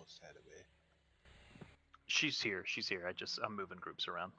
almost had to be. She's here. She's here. I'm moving groups around.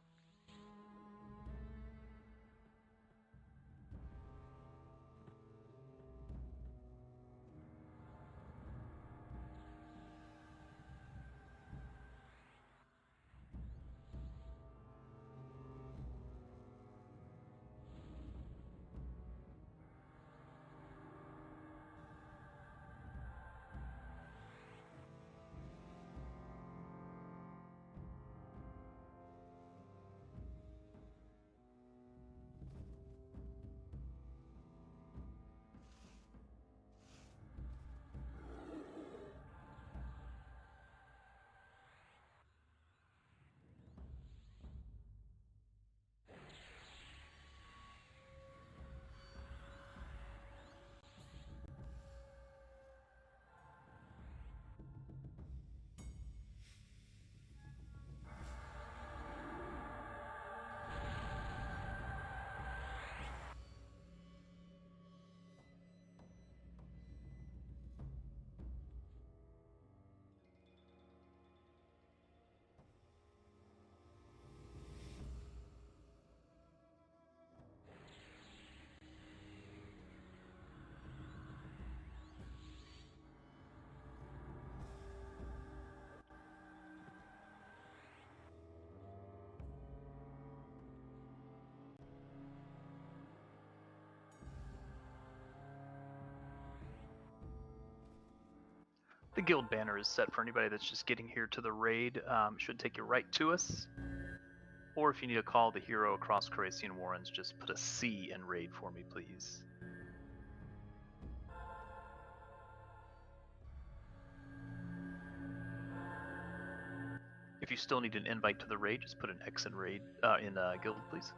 The guild banner is set for anybody that's just getting here to the raid. Should take you right to us. Or if you need to call the hero across Carasian Warrens, just put a C in raid for me, please. If you still need an invite to the raid, just put an X in raid in guild, please.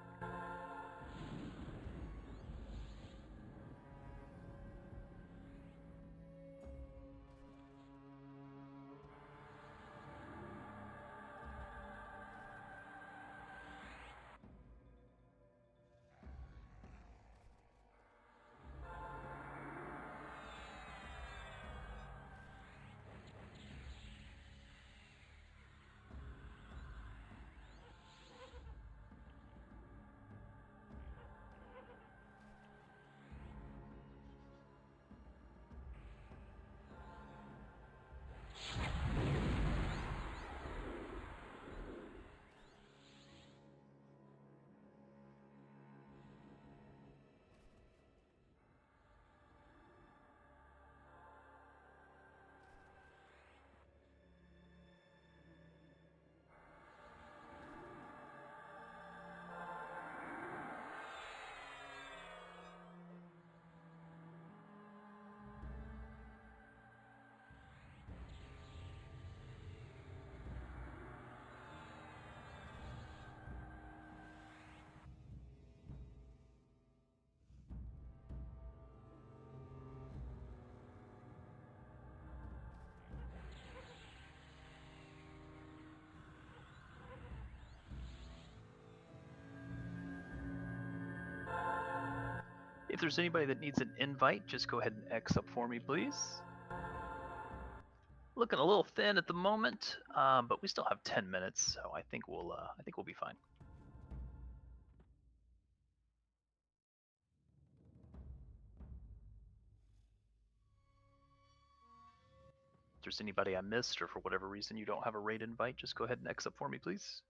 If there's anybody that needs an invite, just go ahead and X up for me, please. Looking a little thin at the moment, but we still have 10 minutes, so I think we'll be fine. If there's anybody I missed, or for whatever reason you don't have a raid invite, just go ahead and X up for me, please.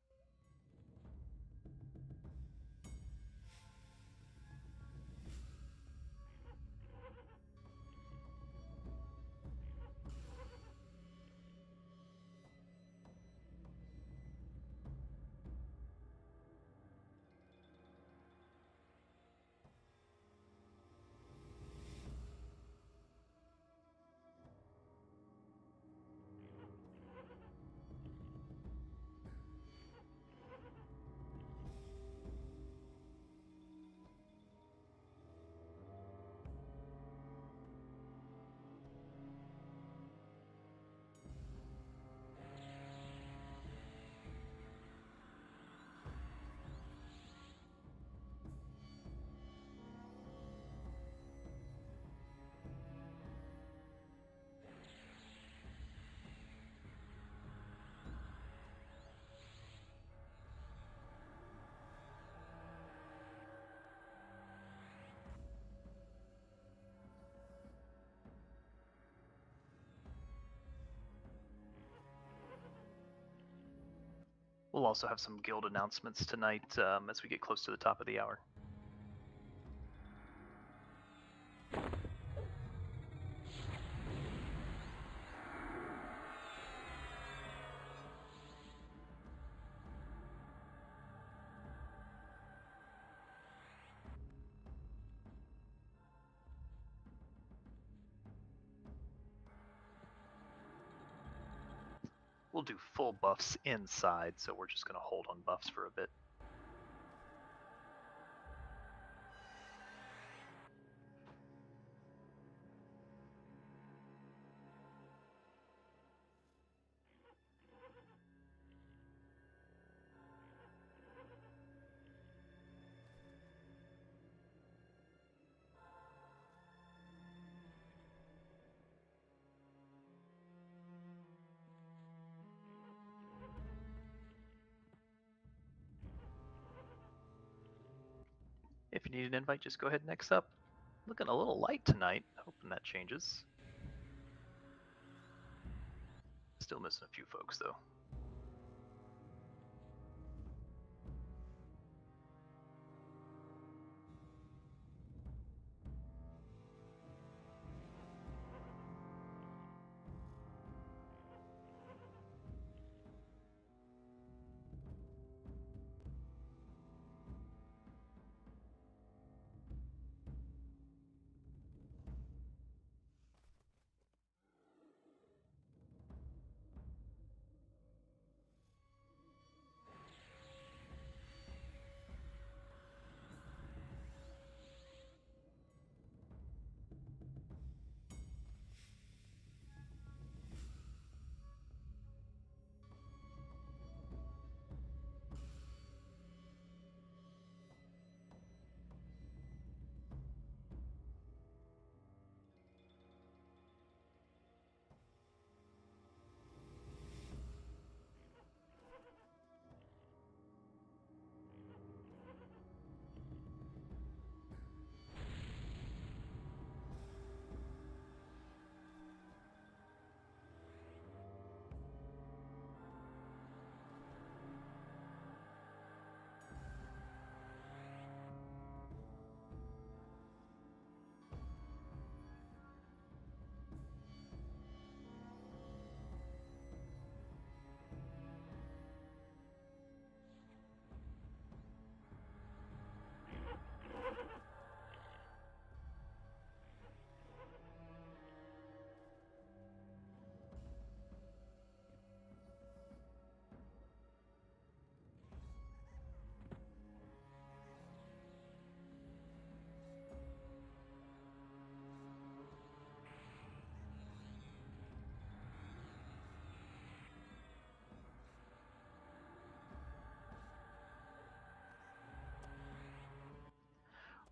We'll also have some guild announcements tonight as we get close to the top of the hour. We'll do full buffs inside, so we're just going to hold on buffs for a bit. If you need an invite, just go ahead next up. Looking a little light tonight. Hoping that changes. Still missing a few folks, though.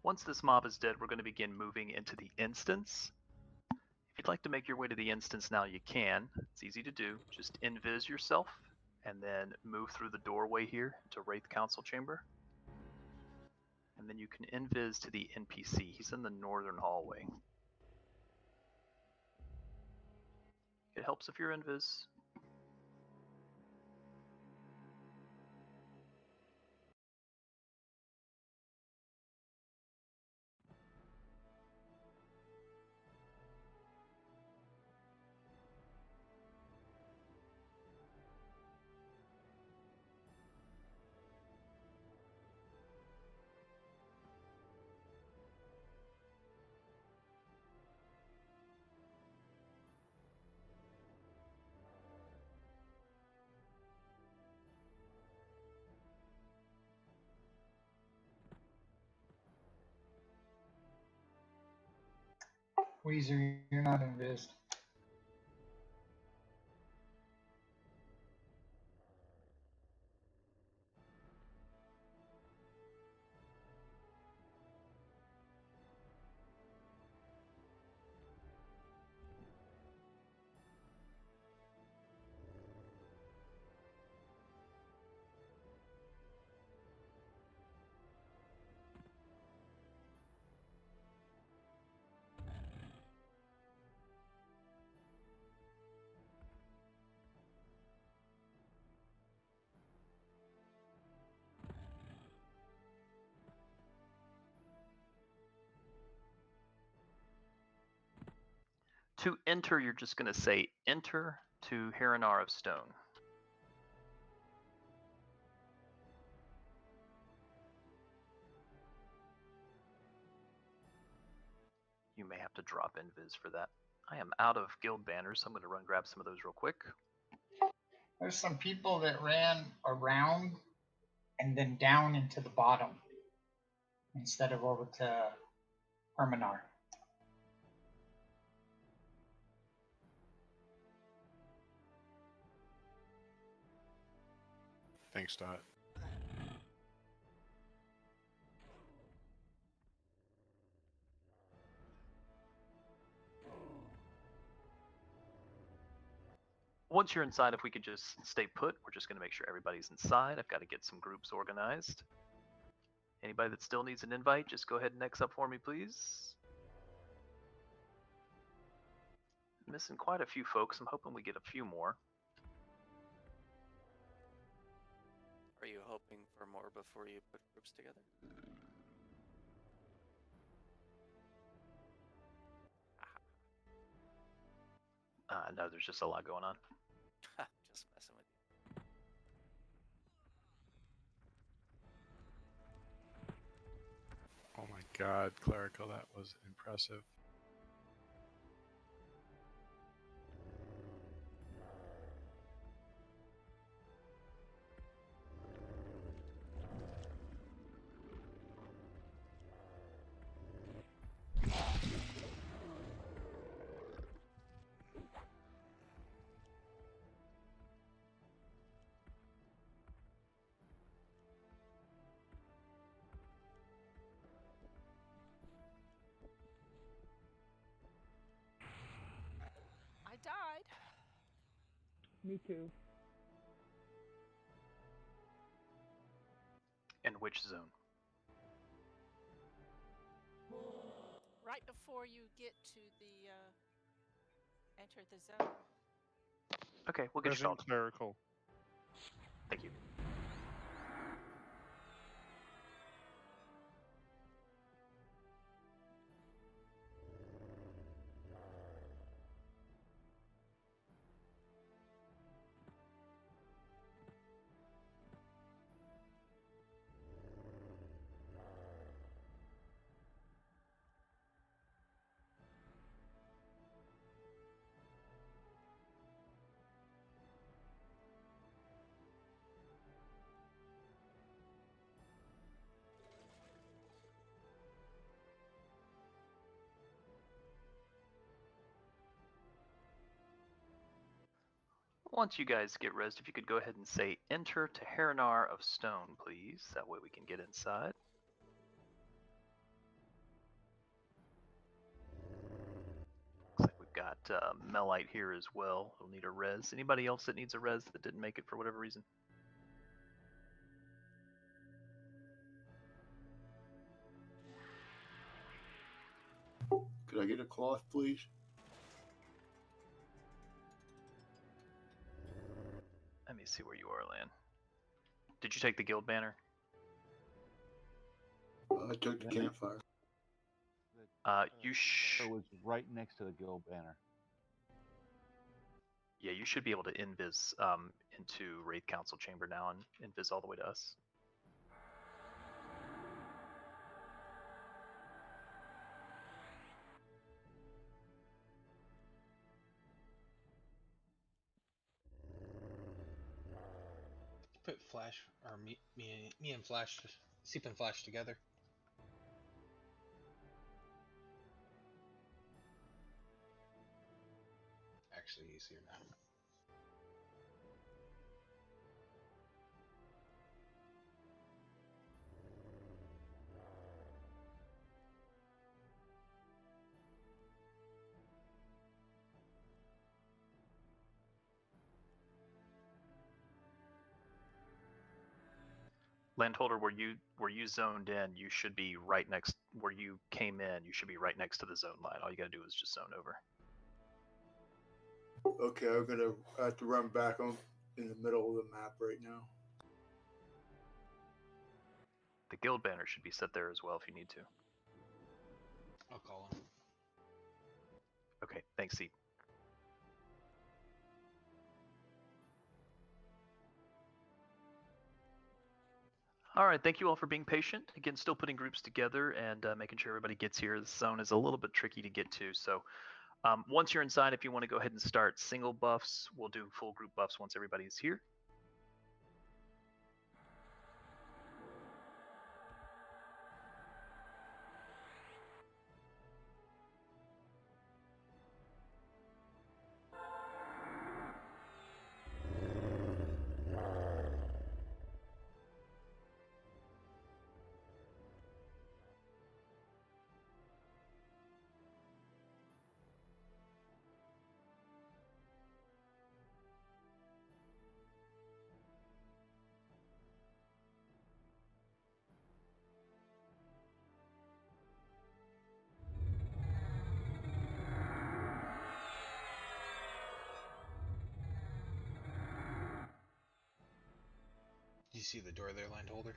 Once this mob is dead, we're going to begin moving into the instance. If you'd like to make your way to the instance now, you can. It's easy to do. Just invis yourself and then move through the doorway here to Wraith Council Chamber. And then you can invis to the NPC. He's in the northern hallway. It helps if you're invis. Weezer, you're not invised. To enter, you're just going to say enter to Harinar of Stone. You may have to drop invis for that. I am out of guild banners, so I'm going to run grab some of those real quick. There's some people that ran around and then down into the bottom instead of over to Herminar. Thanks, Dot. Once you're inside, if we could just stay put, we're just going to make sure everybody's inside. I've got to get some groups organized. Anybody that still needs an invite, just go ahead and next up for me, please. Missing quite a few folks. I'm hoping we get a few more. Are you hoping for more before you put groups together? No, there's just a lot going on. Just messing with you. Oh my god, Clerical, that was impressive. I died. Me too. And which zone? Right before you get to the enter the zone. Okay, we'll get you Present started. Clerical. Thank you. Once you guys get rezzed, if you could go ahead and say enter to Harinar of Stone, please. That way we can get inside. Looks like we've got Melite here as well. We'll need a res. Anybody else that needs a res that didn't make it for whatever reason? Could I get a cloth, please? Let me see where you are, Lan. Did you take the guild banner? I took the campfire. You It was right next to the guild banner. Yeah, you should be able to invis into Wraith Council Chamber now and invis all the way to us. Put Flash or me and Flash, Seep and Flash together. Actually, easier now. Landholder, where you zoned in, you should be right next where you came in. You should be right next to the zone line. All you gotta do is just zone over. Okay, I have to run back on in the middle of the map right now. The guild banner should be set there as well if you need to. I'll call him. Okay, thanks, Seep. All right, thank you all for being patient. Again, still putting groups together and making sure everybody gets here. The zone is a little bit tricky to get to, so once you're inside, if you want to go ahead and start single buffs, we'll do full group buffs once everybody's here. Do you see the door there, Landholder?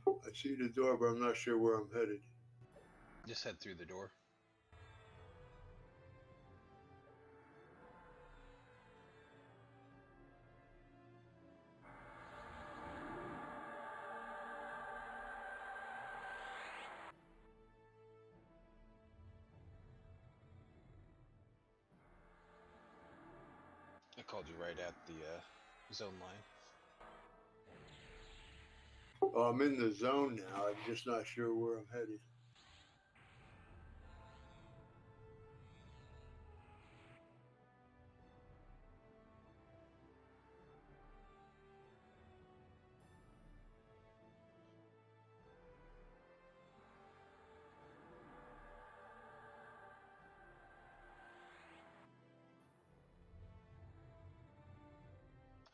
I see the door, but I'm not sure where I'm headed. Just head through the door. I called you right at the zone line. Oh, I'm in the zone now. I'm just not sure where I'm headed.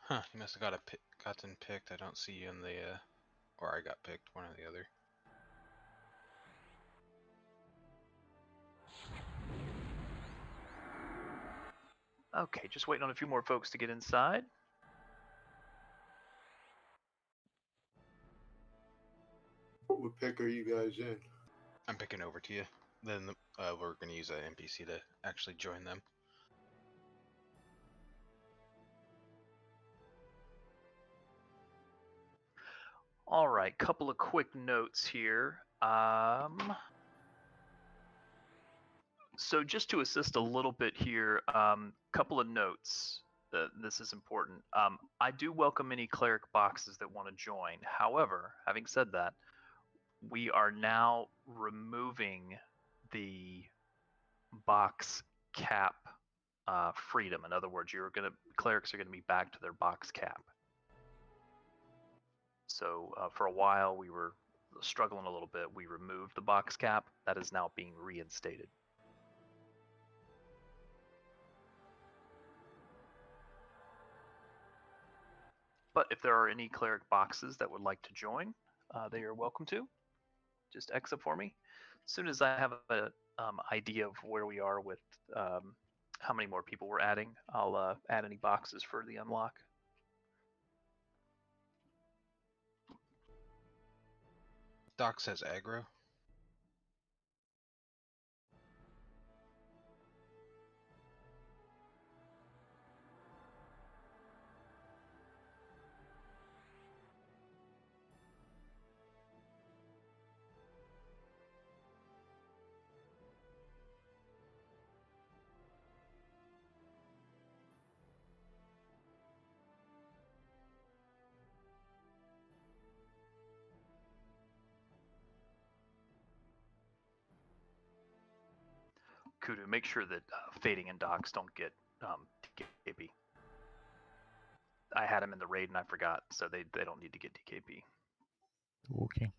Huh, you must have gotten picked. I don't see you in the, or I got picked, one or the other. Okay, just waiting on a few more folks to get inside. What pick are you guys in? I'm picking over to you. Then we're going to use an NPC to actually join them. All right, couple of quick notes here. So just to assist a little bit here, couple of notes. This is important. I do welcome any cleric boxes that want to join. However, having said that, we are now removing the box cap freedom. In other words, clerics are gonna be back to their box cap. So for a while we were struggling a little bit. We removed the box cap. That is now being reinstated. But if there are any cleric boxes that would like to join, they are welcome to. Just exit for me. As soon as I have an idea of where we are with how many more people we're adding, I'll add any boxes for the unlock. Doc says aggro. Kudu, make sure that Fading and Docs don't get DKP. I had them in the raid and I forgot, so they don't need to get DKP. Okay.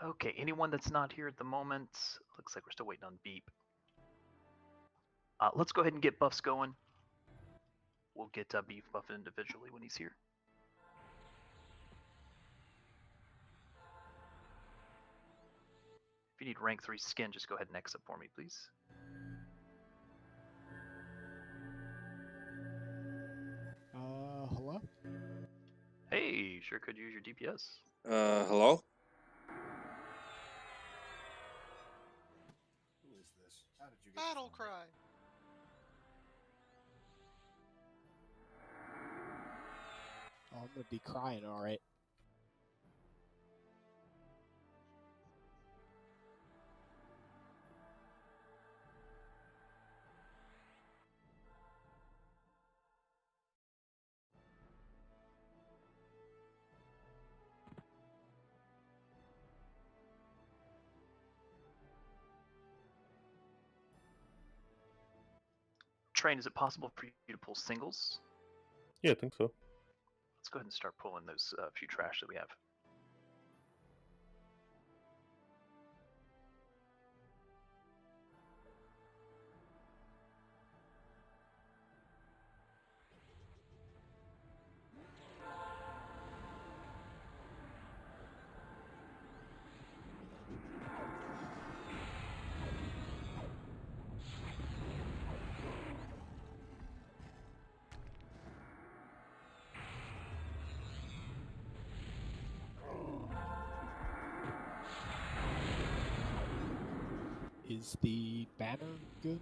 Okay, anyone that's not here at the moment, looks like we're still waiting on Beep. Let's go ahead and get buffs going. We'll get Beef buffed individually when he's here. If you need rank 3 skin, just go ahead and X up for me, please. Hello? Hey, sure could use your DPS. Hello? Who is this? How did you get Battle cry. Oh, I'm gonna be crying, alright. Train, is it possible for you to pull singles? Yeah, I think so. Let's go ahead and start pulling those few trash that we have. Is the banner good?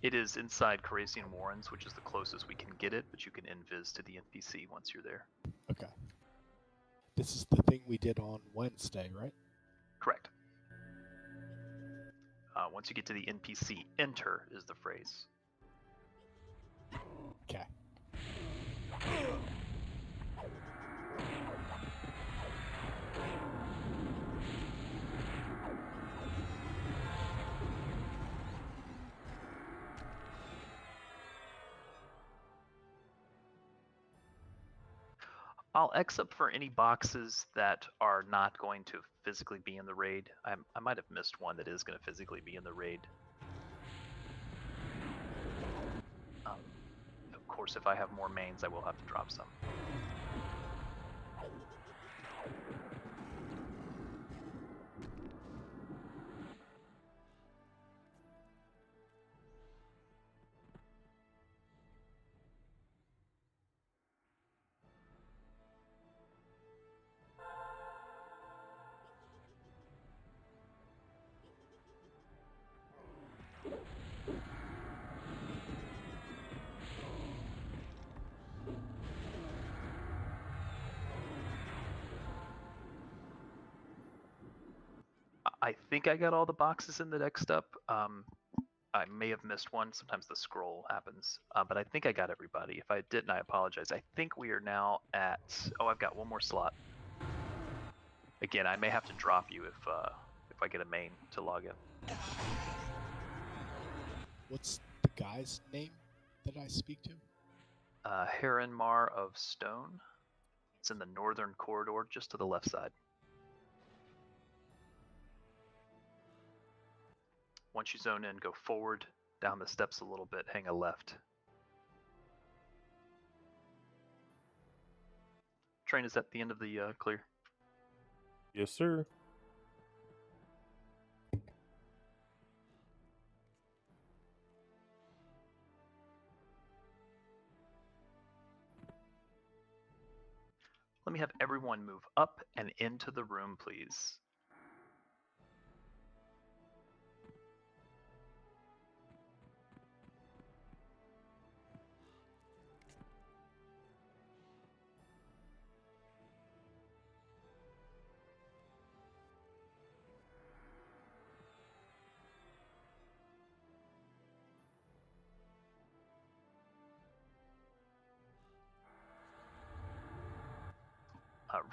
It is inside Carasian Warrens, which is the closest we can get it, but you can invis to the NPC once you're there. Okay. This is the thing we did on Wednesday, right? Correct. Once you get to the NPC, enter is the phrase. Okay. I'll X up for any boxes that are not going to physically be in the raid. I might have missed one that is going to physically be in the raid. Of course, if I have more mains, I will have to drop some. I think I got all the boxes in the next up. I may have missed one. Sometimes the scroll happens, but I think I got everybody. If I didn't, I apologize. I think we are now at. Oh, I've got one more slot. Again, I may have to drop you if I get a main to log in. What's the guy's name that I speak to? Heronmar of Stone. It's in the northern corridor, just to the left side. Once you zone in, go forward, down the steps a little bit, hang a left. Train is at the end of the clear. Yes, sir. Let me have everyone move up and into the room, please.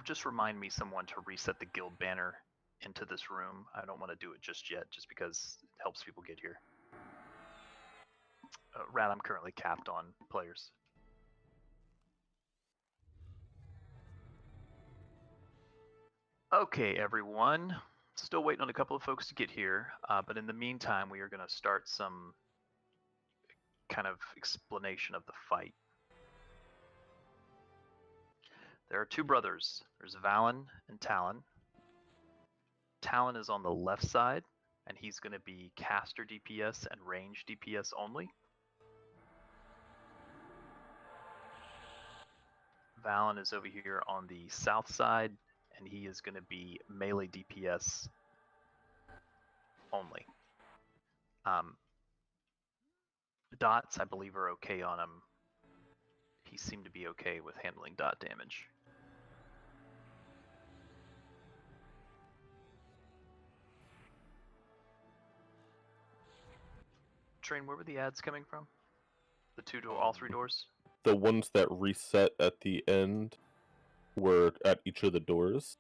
Just remind me someone to reset the guild banner into this room. I don't want to do it just yet, just because it helps people get here. Rat, I'm currently capped on players. Okay, everyone. Still waiting on a couple of folks to get here, but in the meantime, we are going to start some kind of explanation of the fight. There are two brothers. There's Valen and Talon. Talon is on the left side, and he's going to be caster DPS and range DPS only. Valen is over here on the south side, and he is going to be melee DPS only. Dots, I believe, are okay on him. He seemed to be okay with handling dot damage. Train, where were the ads coming from? The two door, all three doors? The ones that reset at the end were at each of the doors,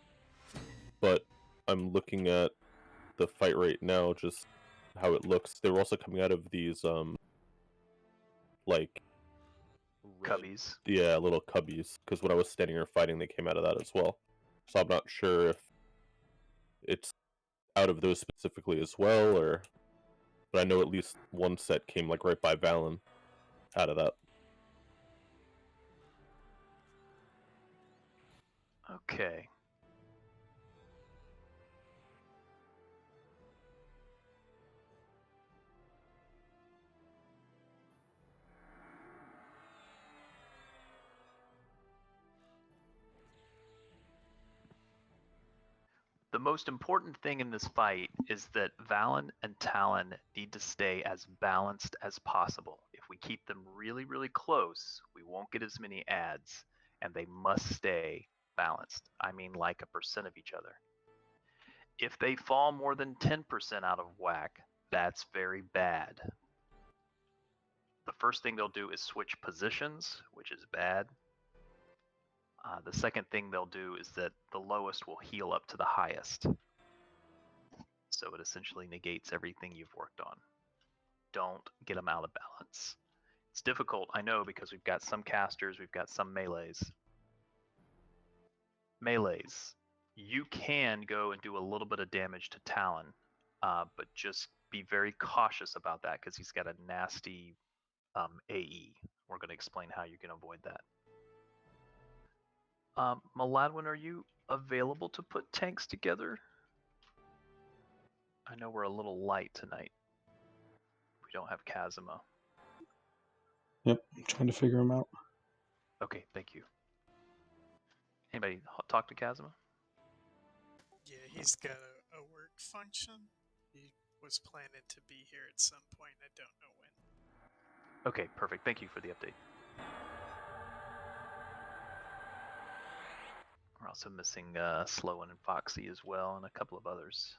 but I'm looking at the fight right now, just how it looks. They were also coming out of these, like... Cubbies. Yeah, little cubbies, because when I was standing here fighting, they came out of that as well. So I'm not sure if it's out of those specifically as well, or... But I know at least one set came, like, right by Valen out of that. Okay. The most important thing in this fight is that Valen and Talon need to stay as balanced as possible. If we keep them really, really close, we won't get as many ads, and they must stay balanced. I mean, like a percent of each other. If they fall more than 10% out of whack, that's very bad. The first thing they'll do is switch positions, which is bad. The second thing they'll do is that the lowest will heal up to the highest. So it essentially negates everything you've worked on. Don't get them out of balance. It's difficult, I know, because we've got some casters, we've got some melees. Melees, you can go and do a little bit of damage to Talon, but just be very cautious about that because he's got a nasty AE. We're going to explain how you can avoid that. Maladwin, are you available to put tanks together? I know we're a little light tonight. We don't have Kazuma. Yep, I'm trying to figure him out. Okay, thank you. Anybody talk to Kazuma? Yeah, he's got a work function. He was planning to be here at some point. I don't know when. Okay, perfect. Thank you for the update. We're also missing Sloan and Foxy as well, and a couple of others.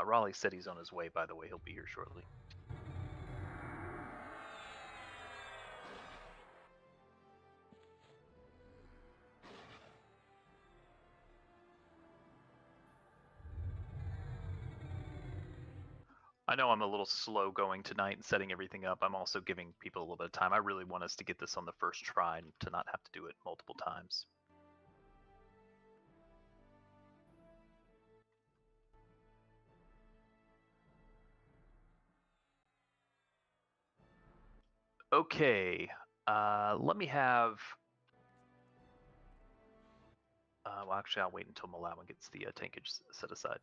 Raleigh said he's on his way, by the way. He'll be here shortly. I know I'm a little slow going tonight and setting everything up. I'm also giving people a little bit of time. I really want us to get this on the first try and to not have to do it multiple times. Okay, let me have... well, actually, I'll wait until Malawan gets the tankage set aside.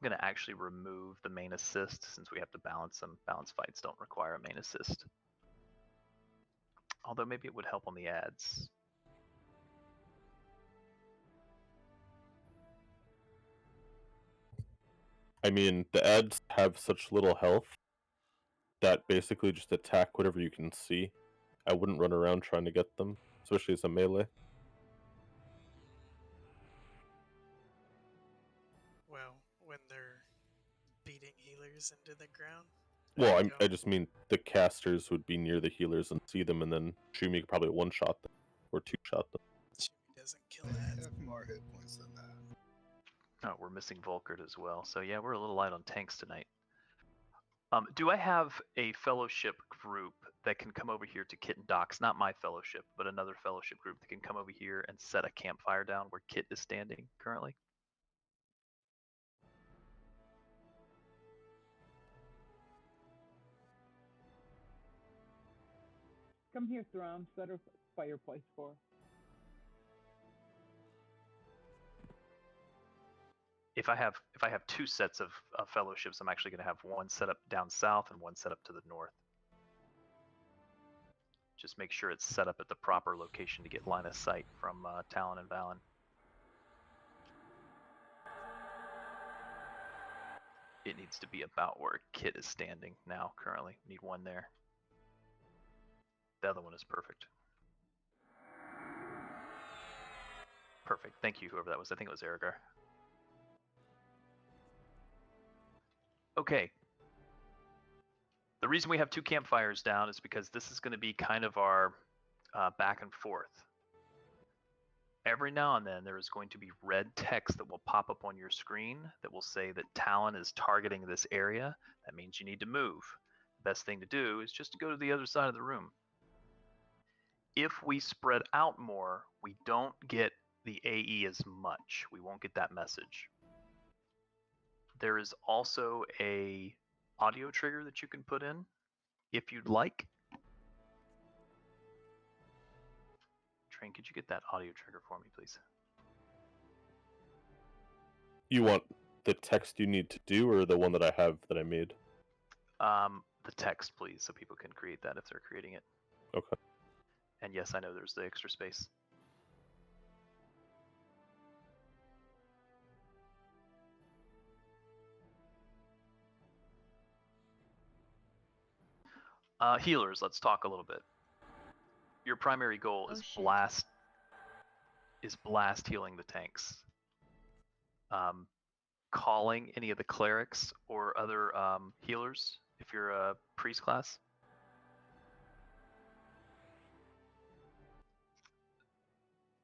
I'm going to actually remove the main assist since we have to balance them. Balance fights don't require a main assist. Although maybe it would help on the ads. I mean, the ads have such little health that basically just attack whatever you can see. I wouldn't run around trying to get them, especially as a melee. Well, when they're beating healers into the ground. Well, I just mean the casters would be near the healers and see them, and then Shumi could probably one-shot them or two-shot them. doesn't kill that. I have more hit points than that. Oh, we're missing Volkert as well. So yeah, we're a little light on tanks tonight. Do I have a fellowship group that can come over here to Kit and Docks? Not my fellowship, but another fellowship group that can come over here and set a campfire down where Kit is standing currently? Come here, Throm. Set a fireplace for. If I have two sets of fellowships, I'm actually going to have one set up down south and one set up to the north. Just make sure it's set up at the proper location to get line of sight from Talon and Valen. It needs to be about where Kit is standing now currently. Need one there. The other one is perfect. Perfect. Thank you, whoever that was. I think it was Aragar. Okay. The reason we have two campfires down is because this is going to be kind of our back and forth. Every now and then there is going to be red text that will pop up on your screen that will say that Talon is targeting this area. That means you need to move. The best thing to do is just to go to the other side of the room. If we spread out more, we don't get the AE as much. We won't get that message. There is also a audio trigger that you can put in if you'd like. Train, could you get that audio trigger for me, please? You want the text you need to do, or the one that I have that I made? The text, please, so people can create that if they're creating it. Okay. And yes, I know there's the extra space. Healers, let's talk a little bit. Your primary goal is blast healing the tanks. Calling any of the clerics or other healers if you're a priest class.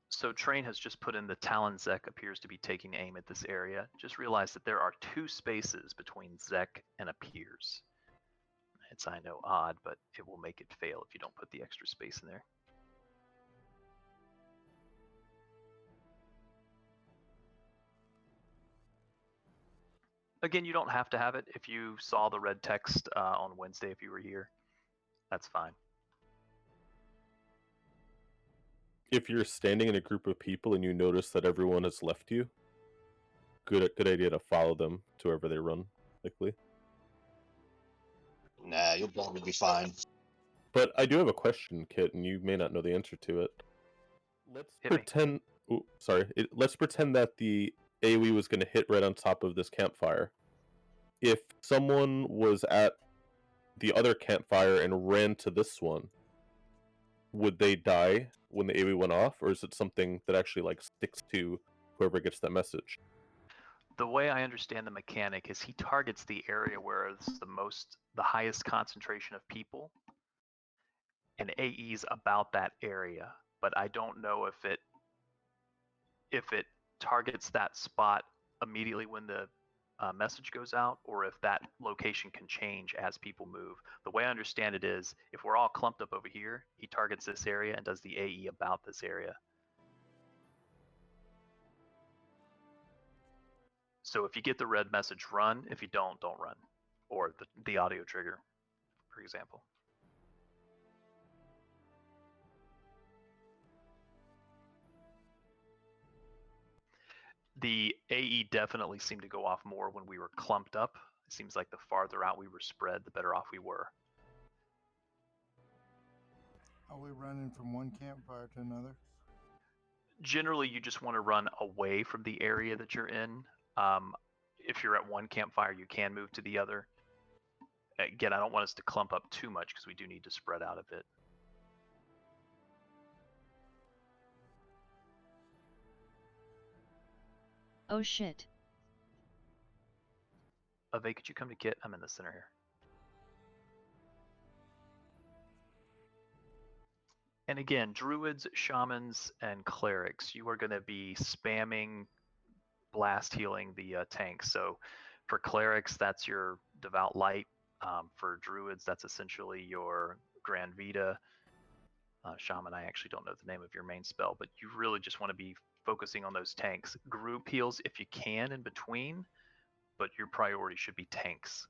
So Train has just put in the Talon Zek appears to be taking aim at this area. Just realize that there are two spaces between Zek and appears. It's, I know, odd, but it will make it fail if you don't put the extra space in there. Again, you don't have to have it. If you saw the red text on Wednesday, if you were here, that's fine. If you're standing in a group of people and you notice that everyone has left you, good idea to follow them to wherever they run, likely. Nah, you'll probably be fine. But I do have a question, Kit, and you may not know the answer to it. Let's pretend. Oh, sorry. Let's pretend that the AoE was going to hit right on top of this campfire. If someone was at the other campfire and ran to this one, would they die when the AoE went off, or is it something that actually like sticks to whoever gets that message? The way I understand the mechanic is he targets the area where there's the highest concentration of people, and AE's about that area. But I don't know if it targets that spot immediately when the message goes out, or if that location can change as people move. The way I understand it is, if we're all clumped up over here, he targets this area and does the AE about this area. So if you get the red message, run. If you don't run. Or the audio trigger, for example. The AE definitely seemed to go off more when we were clumped up. It seems like the farther out we were spread, the better off we were. Are we running from one campfire to another? Generally, you just want to run away from the area that you're in. If you're at one campfire, you can move to the other. Again, I don't want us to clump up too much because we do need to spread out a bit. Oh shit. Ave, could you come to Kit? I'm in the center here. And again, druids, shamans, and clerics, you are going to be spamming blast healing the tanks. So for clerics, that's your devout light. For druids, that's essentially your grand vita. Shaman, I actually don't know the name of your main spell, but you really just want to be focusing on those tanks. Group heals if you can in between, but your priority should be tanks.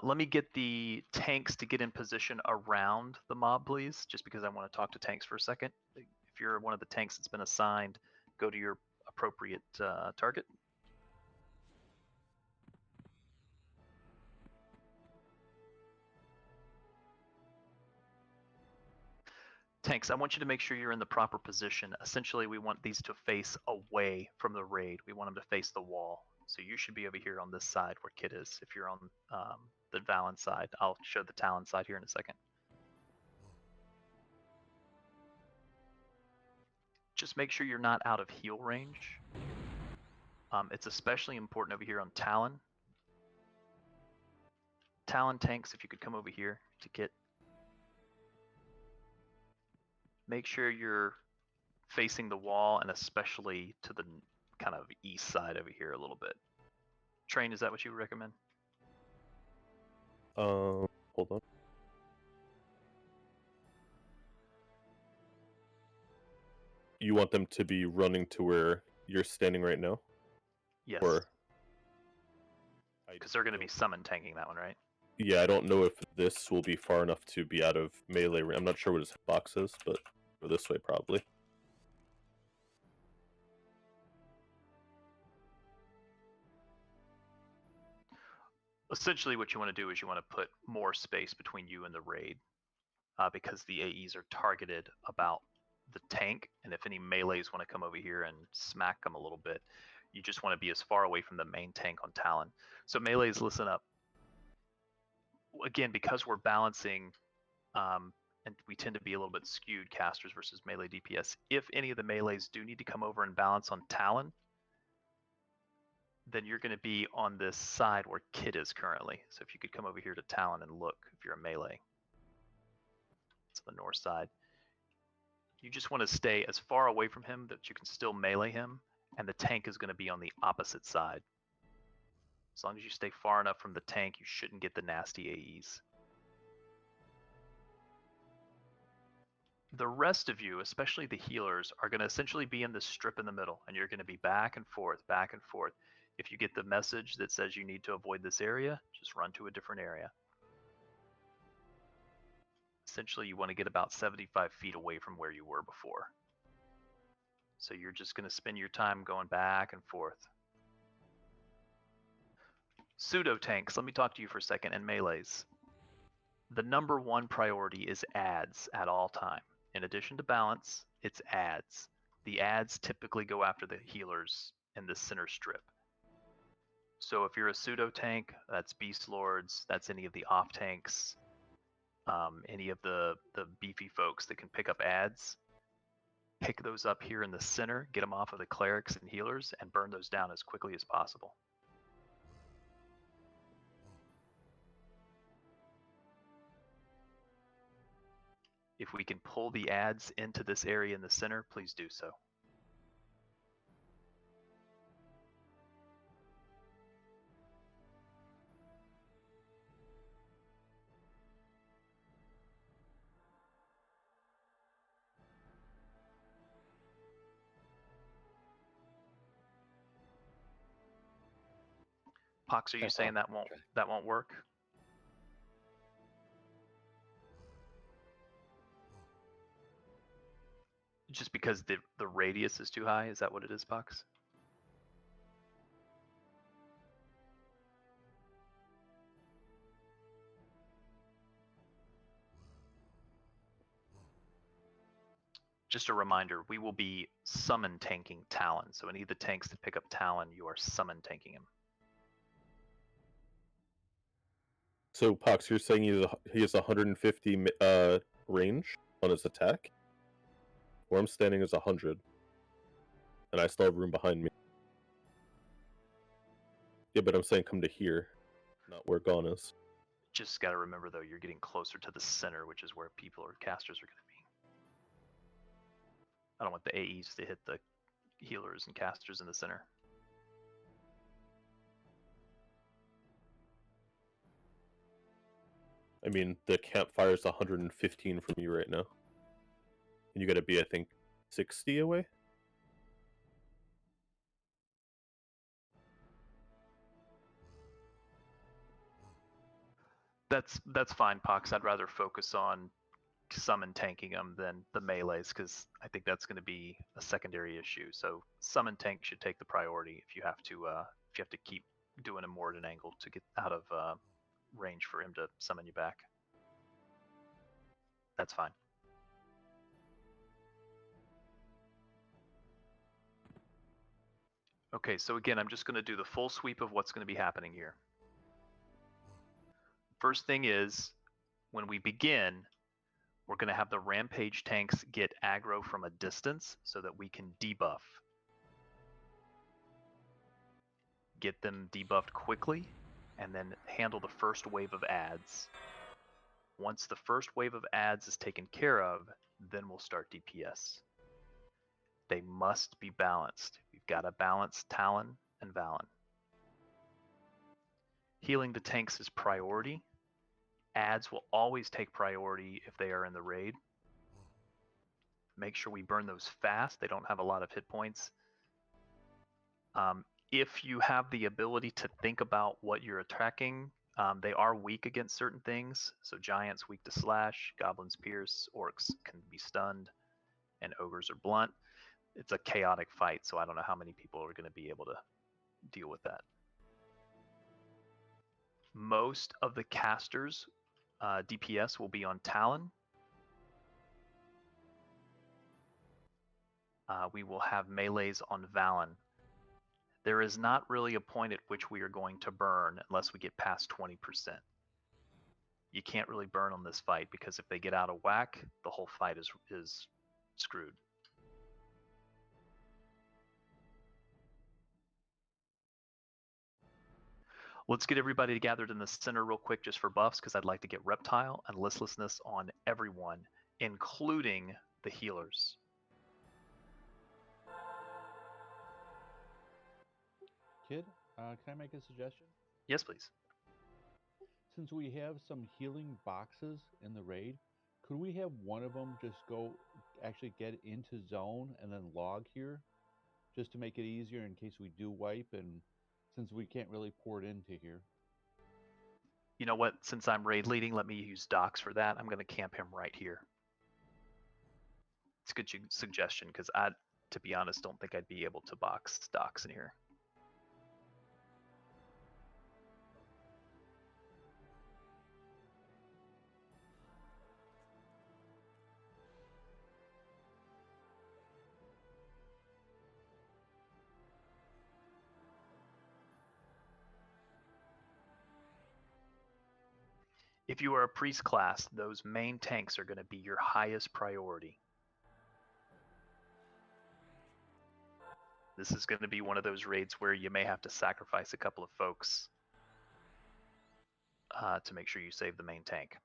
Let me get the tanks to get in position around the mob, please, just because I want to talk to tanks for a second. If you're one of the tanks that's been assigned, go to your appropriate target. Tanks, I want you to make sure you're in the proper position. Essentially, we want these to face away from the raid. We want them to face the wall. So you should be over here on this side where Kit is. If you're on the Valen side, I'll show the Talon side here in a second. Just make sure you're not out of heal range. It's especially important over here on Talon. Talon tanks, if you could come over here to Kit. Make sure you're facing the wall and especially to the kind of east side over here a little bit. Train, is that what you would recommend? Hold on. You want them to be running to where you're standing right now? Yes. Or because they're going to be summon tanking that one, right? yeah, I don't know if this will be far enough to be out of melee. I'm not sure what his box is, but go this way probably. Essentially, what you want to do is you want to put more space between you and the raid, because the AEs are targeted about the tank, and if any melees want to come over here and smack them a little bit, you just want to be as far away from the main tank on Talon. So melees, listen up. Again, because we're balancing, and we tend to be a little bit skewed casters versus melee DPS, if any of the melees do need to come over and balance on Talon, then you're going to be on this side where Kit is currently. So if you could come over here to Talon and look, if you're a melee. It's on the north side. You just want to stay as far away from him that you can still melee him, and the tank is going to be on the opposite side. As long as you stay far enough from the tank, you shouldn't get the nasty AEs. The rest of you, especially the healers, are going to essentially be in this strip in the middle, and you're going to be back and forth, back and forth. If you get the message that says you need to avoid this area, just run to a different area. Essentially, you want to get about 75 feet away from where you were before. So you're just going to spend your time going back and forth. Pseudo tanks, let me talk to you for a second, and melees. The number one priority is ads at all time. In addition to balance, it's ads. The ads typically go after the healers in the center strip. So if you're a pseudo tank, that's Beast Lords, that's any of the off tanks, any of the beefy folks that can pick up ads. Pick those up here in the center, get them off of the clerics and healers, and burn those down as quickly as possible. If we can pull the ads into this area in the center, please do so. Pox, are you saying that won't work? Just because the radius is too high? Is that what it is, Pox? Just a reminder, we will be summon tanking Talon. So any of the tanks that pick up Talon, you are summon tanking him. So Pox, you're saying he has 150 range on his attack? Where I'm standing is 100. And I still have room behind me. Yeah, but I'm saying come to here. not where Gone is. Just got to remember though, you're getting closer to the center, which is where people or casters are going to be. I don't want the AEs to hit the healers and casters in the center. I mean, the campfire is 115 from you right now. And you gotta be, I think, 60 away? That's fine, Pox. I'd rather focus on summon tanking them than the melees, because I think that's going to be a secondary issue. So summon tank should take the priority if you have to keep doing a more at an angle to get out of range for him to summon you back. That's fine. Okay, so again, I'm just going to do the full sweep of what's going to be happening here. First thing is, when we begin, we're going to have the rampage tanks get aggro from a distance so that we can debuff. Get them debuffed quickly, and then handle the first wave of adds. Once the first wave of adds is taken care of, then we'll start DPS. They must be balanced. We've got to balance Talon and Valen. Healing the tanks is priority. Adds will always take priority if they are in the raid. Make sure we burn those fast. They don't have a lot of hit points. If you have the ability to think about what you're attacking, they are weak against certain things. So giants weak to slash, goblins pierce, orcs can be stunned, and ogres are blunt. It's a chaotic fight, so I don't know how many people are going to be able to deal with that. Most of the casters DPS will be on Talon. We will have melees on Valen. There is not really a point at which we are going to burn unless we get past 20%. You can't really burn on this fight because if they get out of whack, the whole fight is screwed. Let's get everybody gathered in the center real quick just for buffs, because I'd like to get Reptile and Listlessness on everyone, including the healers. Kid, can I make a suggestion? Yes, please. Since we have some healing boxes in the raid, could we have one of them just go actually get into zone and then log here? Just to make it easier in case we do wipe, and since we can't really pour it into here. You know what? Since I'm raid leading, let me use Docs for that. I'm going to camp him right here. It's a good suggestion, because I, to be honest, don't think I'd be able to box Docs in here. If you are a priest class, those main tanks are going to be your highest priority. This is going to be one of those raids where you may have to sacrifice a couple of folks to make sure you save the main tank.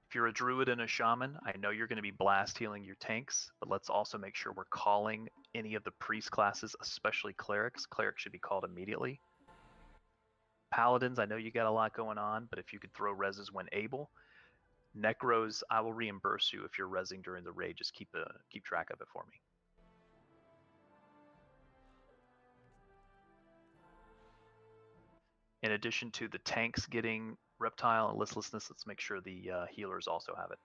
If you're a druid and a shaman, I know you're going to be blast healing your tanks, but let's also make sure we're calling any of the priest classes, especially clerics. Clerics should be called immediately. Paladins, I know you got a lot going on, but if you could throw reses when able. Necros, I will reimburse you if you're resing during the raid. Just keep track of it for me. In addition to the tanks getting Reptile and Listlessness, let's make sure the healers also have it.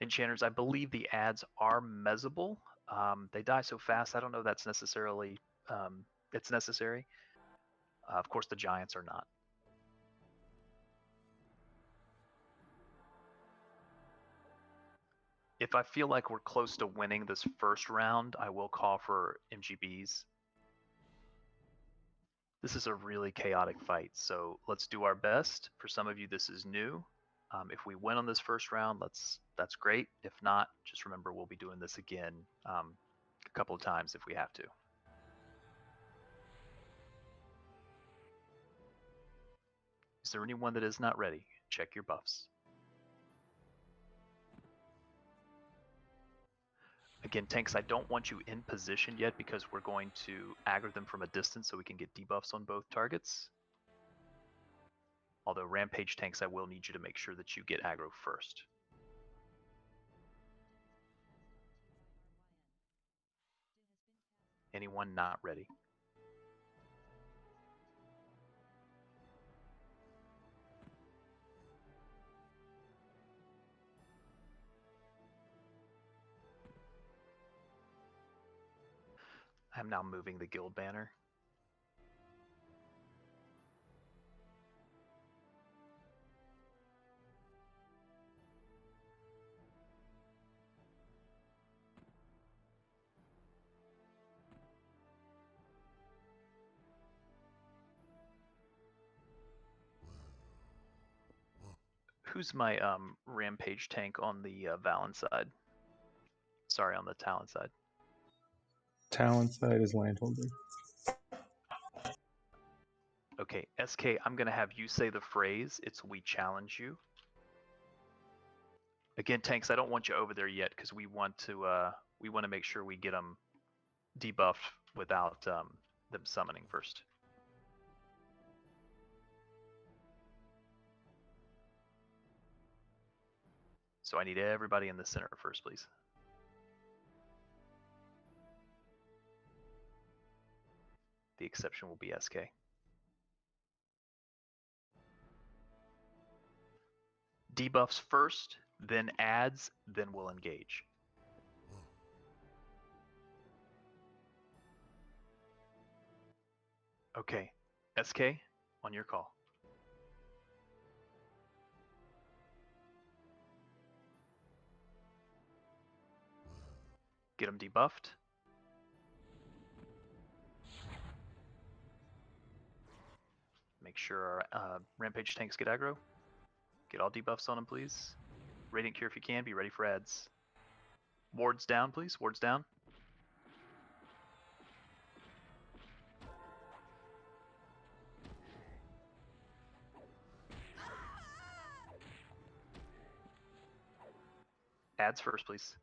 Enchanters, I believe the adds are mezzable. They die so fast, I don't know that's necessarily it's necessary. Of course, the giants are not. If I feel like we're close to winning this first round, I will call for MGBs. This is a really chaotic fight, so let's do our best. For some of you, this is new. If we win on this first round, that's great. If not, just remember we'll be doing this again a couple of times if we have to. Is there anyone that is not ready? Check your buffs. Again, tanks, I don't want you in position yet because we're going to aggro them from a distance so we can get debuffs on both targets. Although rampage tanks, I will need you to make sure that you get aggro first. Anyone not ready? I'm now moving the guild banner. Who's my rampage tank on the Valen side? Sorry, on the Talon side. Talon side is Landholder. Okay, SK, I'm gonna have you say the phrase. It's "we challenge you." Again, tanks, I don't want you over there yet because we want to make sure we get them debuffed without them summoning first. So I need everybody in the center first, please. The exception will be SK. Debuffs first, then adds, then we'll engage. Okay, SK, on your call. Get them debuffed. Make sure our rampage tanks get aggro. Get all debuffs on them, please. Radiant Cure if you can. Be ready for adds. Wards down, please. Wards down. Adds first, please.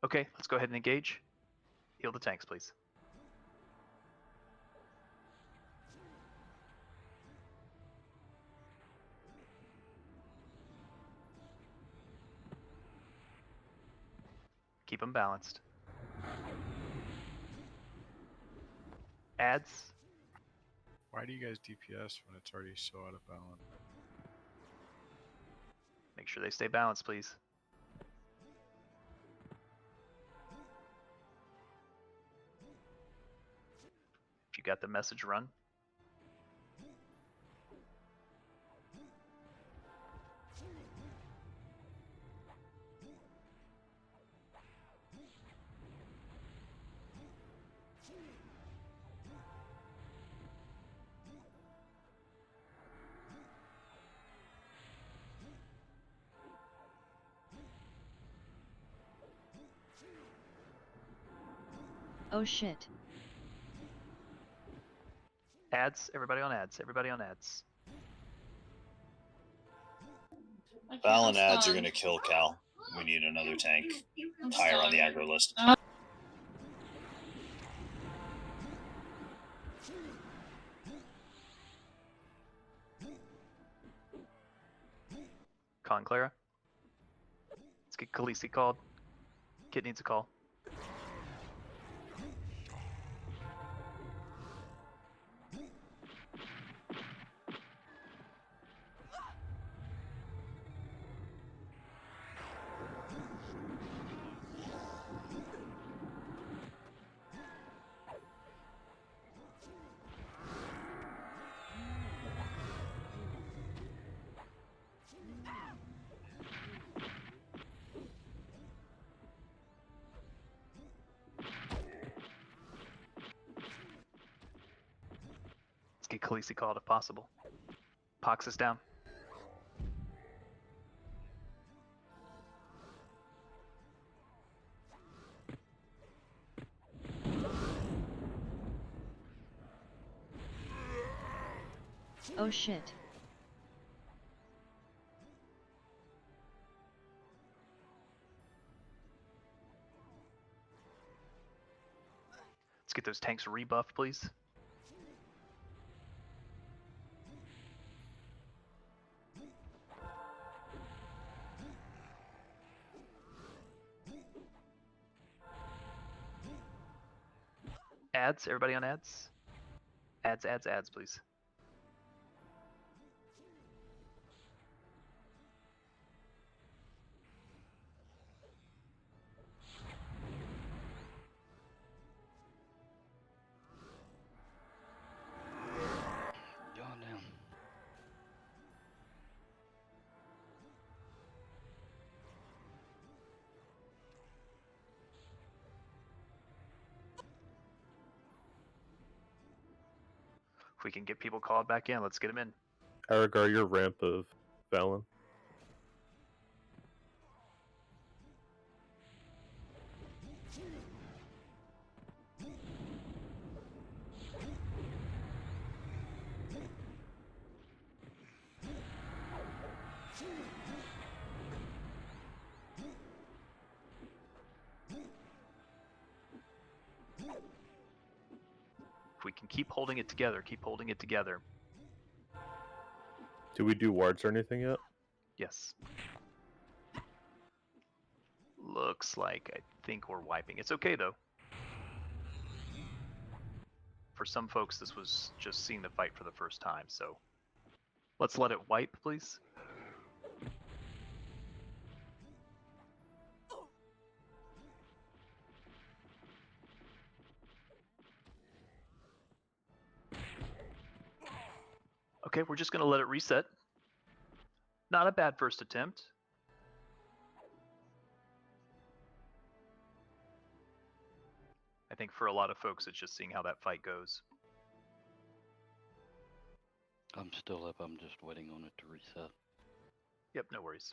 Okay, let's go ahead and engage. Heal the tanks, please. Keep them balanced. Adds. Why do you guys DPS when it's already so out of balance? Make sure they stay balanced, please. If you got the message, run. Oh shit. Adds. Everybody on adds. Everybody on adds. Valen ads are going to kill Cal. We need another tank higher on the aggro list. Con Clara. Let's get Khaleesi called. Kit needs a call. Khaleesi called if possible. Pox is down. Oh shit. Let's get those tanks rebuffed, please. Ads, everybody on ads? Ads, please. Yawn down. If we can get people called back in, let's get them in. Aragar, your ramp of Valen. If we can keep holding it together, keep holding it together. Did we do wards or anything yet? Yes. Looks like I think we're wiping. It's okay though. For some folks, this was just seeing the fight for the first time, so let's let it wipe, please. Okay, we're just gonna let it reset. Not a bad first attempt. I think for a lot of folks, it's just seeing how that fight goes. I'm still up. I'm just waiting on it to reset. Yep, no worries.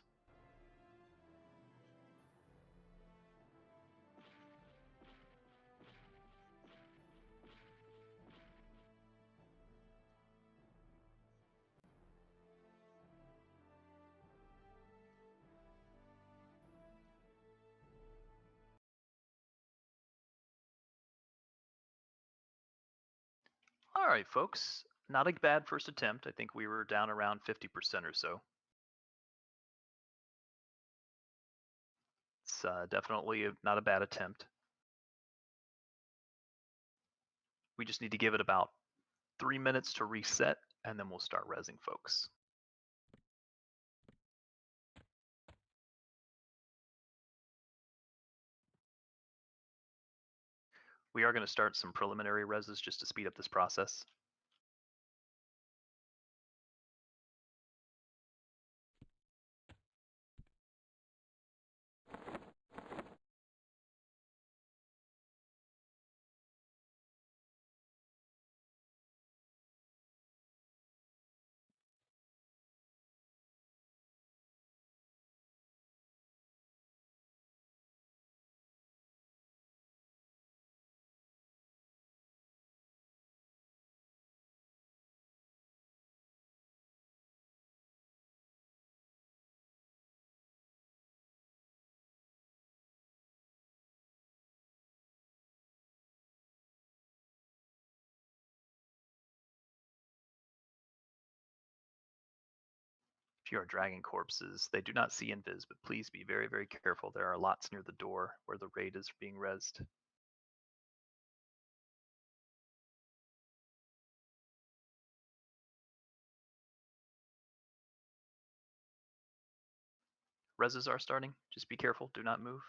All right, folks. Not a bad first attempt. I think we were down around 50% or so. It's definitely not a bad attempt. We just need to give it about 3 minutes to reset, and then we'll start rezzing folks. We are going to start some preliminary rezzes just to speed up this process. If you are dragging corpses, they do not see invis, but please be very, very careful. There are lots near the door where the raid is being rezzed. Rezzes are starting. Just be careful. Do not move.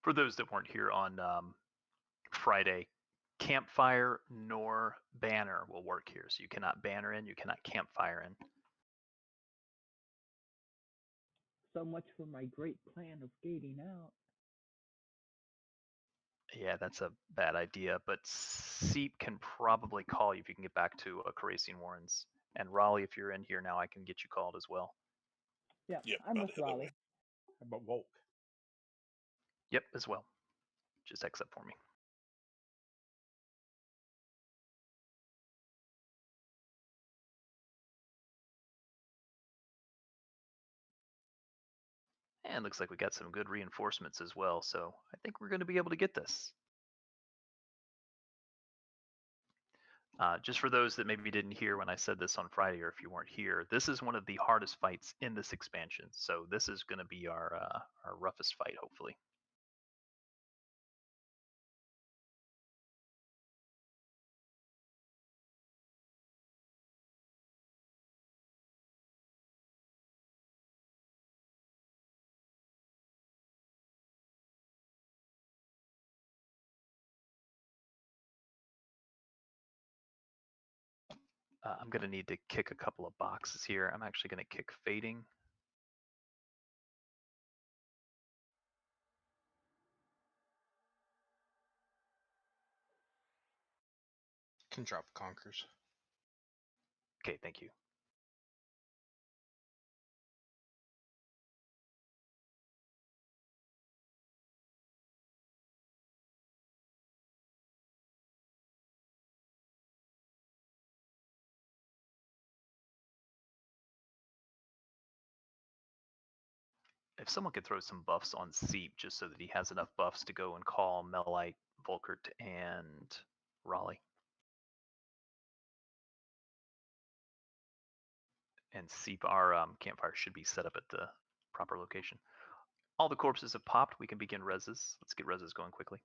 For those that weren't here on Friday, campfire nor banner will work here. So you cannot banner in, you cannot campfire in. So much for my great plan of gating out. Yeah, that's a bad idea, but Seep can probably call you if you can get back to Caracine Warrens. And Raleigh, if you're in here now, I can get you called as well. Yeah, Yep, I'm about with to head that way. Raleigh. How about Volk? Yep, as well. Just exit for me. And looks like we got some good reinforcements as well, so I think we're going to be able to get this. Just for those that maybe didn't hear when I said this on Friday, or if you weren't here, this is one of the hardest fights in this expansion. So this is going to be our roughest fight, hopefully. I'm going to need to kick a couple of boxes here. I'm actually going to kick Fading. Can drop Conkers. Okay, thank you. If someone could throw some buffs on Seep just so that he has enough buffs to go and call Melite, Volkert, and Raleigh. And Seep, our campfire should be set up at the proper location. All the corpses have popped. We can begin reses. Let's get reses going quickly.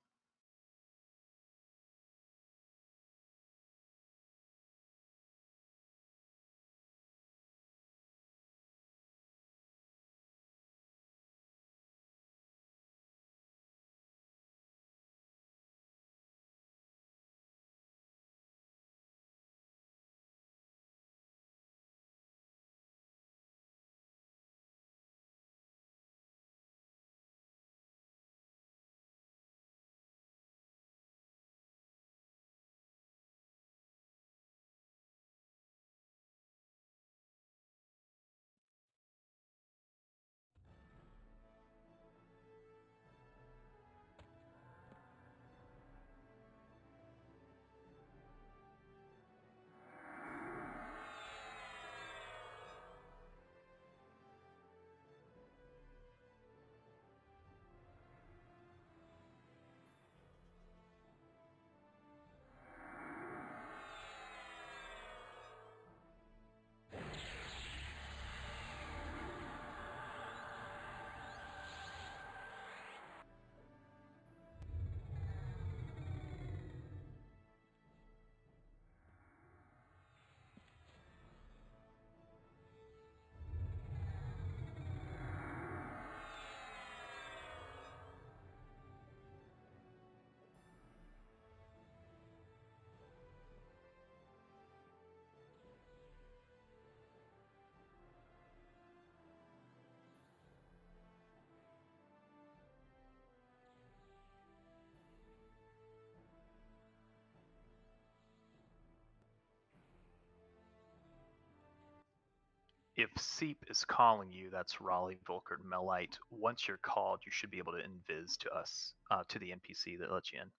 If Seep is calling you, that's Raleigh, Volkert, Melite. Once you're called, you should be able to invis to us, to the NPC that lets you in.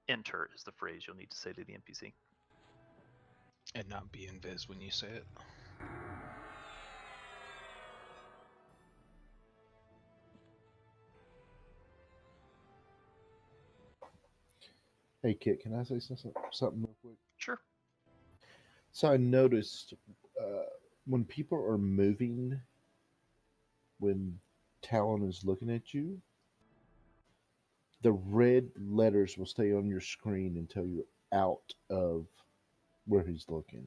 Enter is the phrase you'll need to say to the NPC. And not be invis when you say it. Hey, Kit, can I say something real quick? Sure. So I noticed when people are moving, when Talon is looking at you, the red letters will stay on your screen until you're out of where he's looking.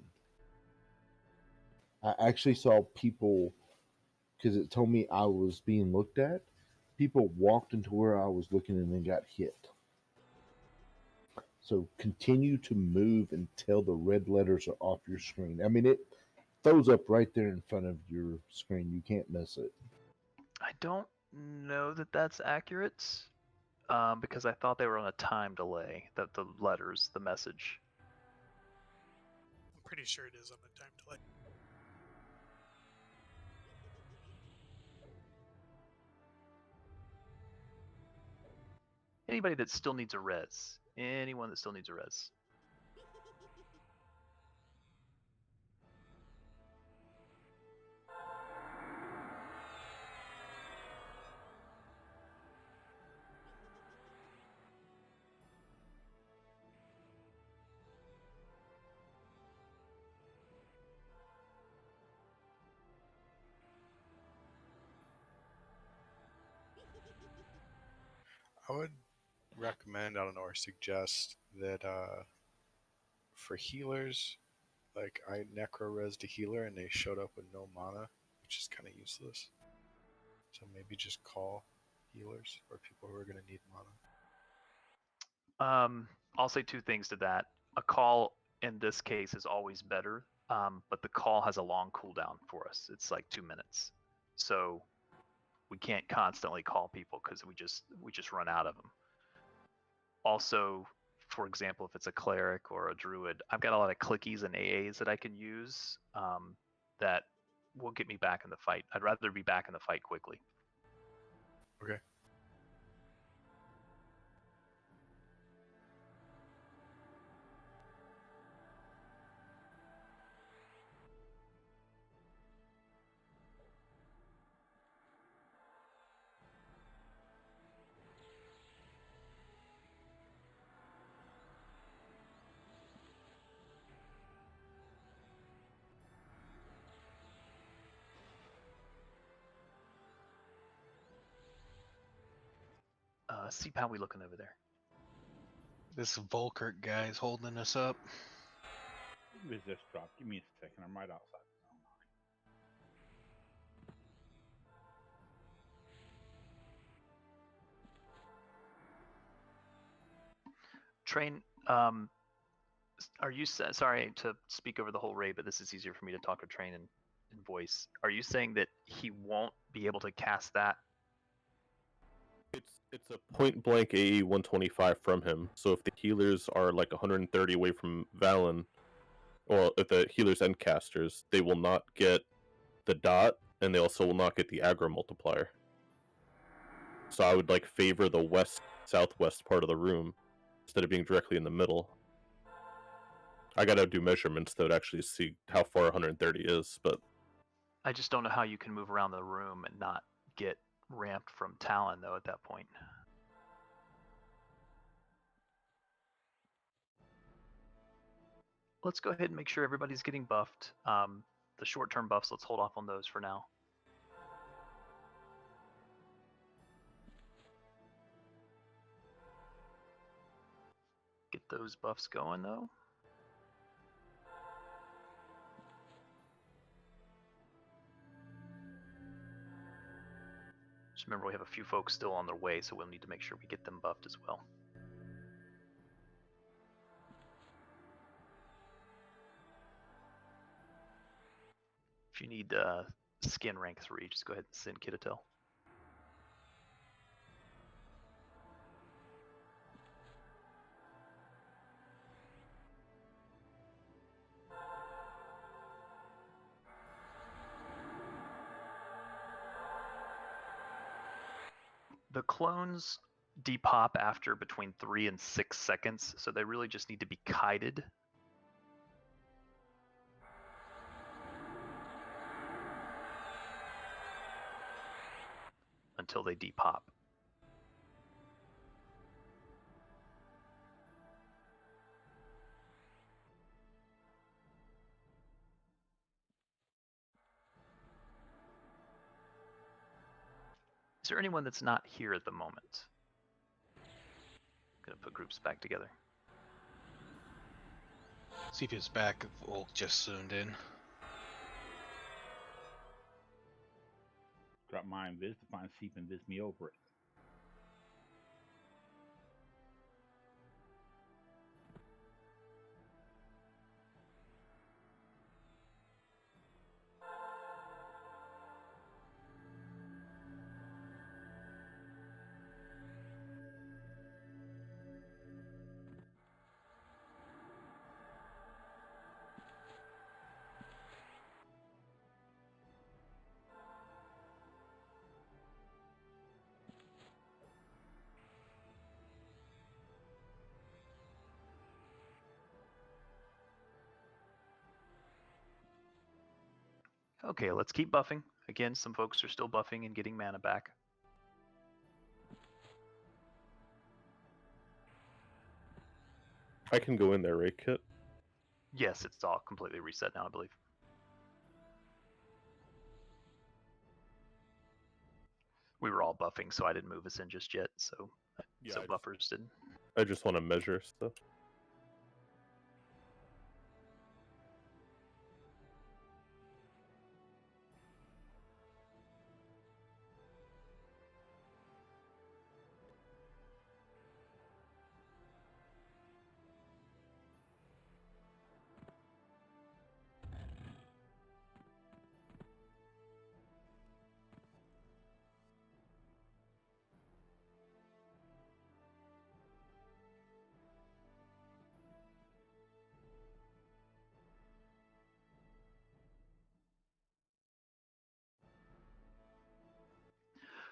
I actually saw people, because it told me I was being looked at, people walked into where I was looking and then got hit. So continue to move until the red letters are off your screen. I mean, it throws up right there in front of your screen. You can't miss it. I don't know that that's accurate because I thought they were on a time delay, that the letters, the message. I'm pretty sure it is on the time delay. Anybody that still needs a res. Anyone that still needs a res. I would recommend, I don't know, or suggest that for healers, like I necro res the healer and they showed up with no mana, which is kind of useless. So maybe just call healers or people who are going to need mana. I'll say two things to that. A call in this case is always better, but the call has a long cooldown for us. It's like 2 minutes, so we can't constantly call people because we just run out of them. Also, for example, if it's a cleric or a druid, I've got a lot of clickies and AAs that I can use that will get me back in the fight. I'd rather be back in the fight quickly. Okay. See how we looking over there. This Volkert guy's holding us up. Resist drop. Give me a second. I'm right outside. Train, are you sorry to speak over the whole raid, but this is easier for me to talk with Train in voice. Are you saying that he won't be able to cast that? It's a point blank AE 125 from him. So if the healers are like 130 away from Valen, or if the healers and casters, they will not get the dot, and they also will not get the aggro multiplier. So I would like favor the west southwest part of the room instead of being directly in the middle. I gotta do measurements though to actually see how far 130 is, but I just don't know how you can move around the room and not get ramped from Talon though at that point. Let's go ahead and make sure everybody's getting buffed. The short-term buffs, let's hold off on those for now. Get those buffs going though. Just remember we have a few folks still on their way, so we'll need to make sure we get them buffed as well. If you need skin rank 3, just go ahead and send Kitatel. The clones depop after between 3 and 6 seconds, so they really just need to be kited. Until they depop. Is there anyone that's not here at the moment? I'm gonna put groups back together. See if it's back. Volk just zoomed in. Drop my invis to find Seep and vis me over it. Okay, let's keep buffing. Again, some folks are still buffing and getting mana back. I can go in there, right, Kit? Yes, it's all completely reset now, I believe. We were all buffing, so I didn't move us in just yet. So, Yeah, so buffers didn't. I just want to measure stuff.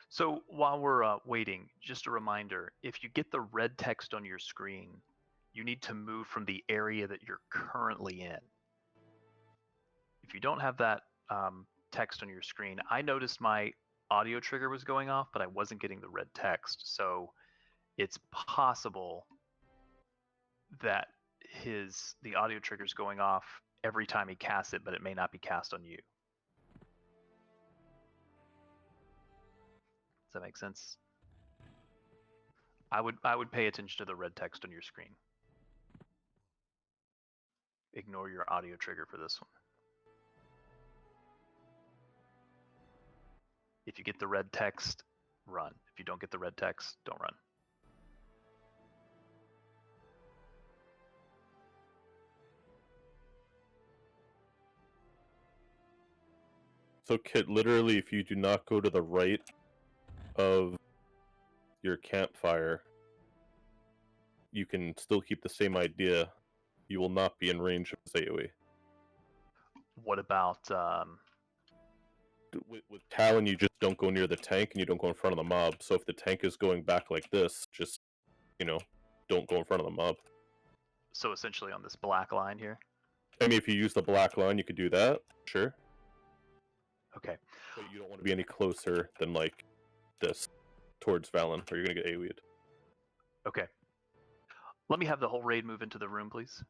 So while we're waiting, just a reminder, if you get the red text on your screen, you need to move from the area that you're currently in. If you don't have that text on your screen, I noticed my audio trigger was going off, but I wasn't getting the red text. So it's possible that the audio trigger is going off every time he casts it, but it may not be cast on you. Does that make sense? I would pay attention to the red text on your screen. Ignore your audio trigger for this one. If you get the red text, run. If you don't get the red text, don't run. So, Kit, literally, if you do not go to the right of your campfire, you can still keep the same idea. You will not be in range of his AoE. What about with Talon? You just don't go near the tank and you don't go in front of the mob. So if the tank is going back like this, just don't go in front of the mob. So essentially on this black line here. I mean, if you use the black line, you could do that. Sure. Okay. But you don't want to be any closer than like this towards Valen, or you're gonna get AoE'd. Okay. Let me have the whole raid move into the room, please.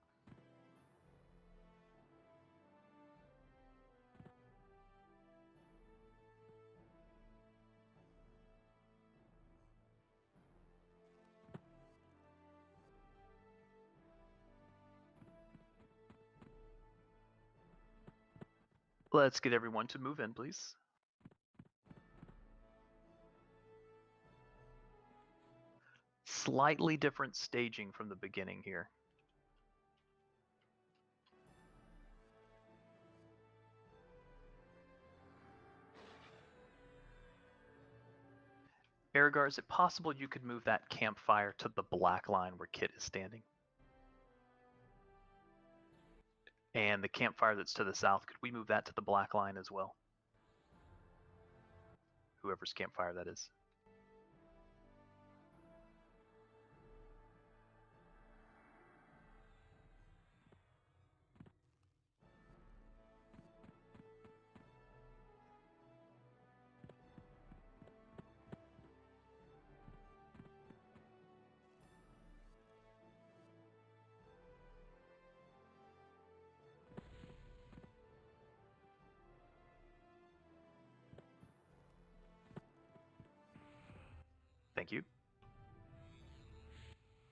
Let's get everyone to move in, please. Slightly different staging from the beginning here. Aragar, is it possible you could move that campfire to the black line where Kit is standing? And the campfire that's to the south, could we move that to the black line as well? Whoever's campfire that is. Thank you.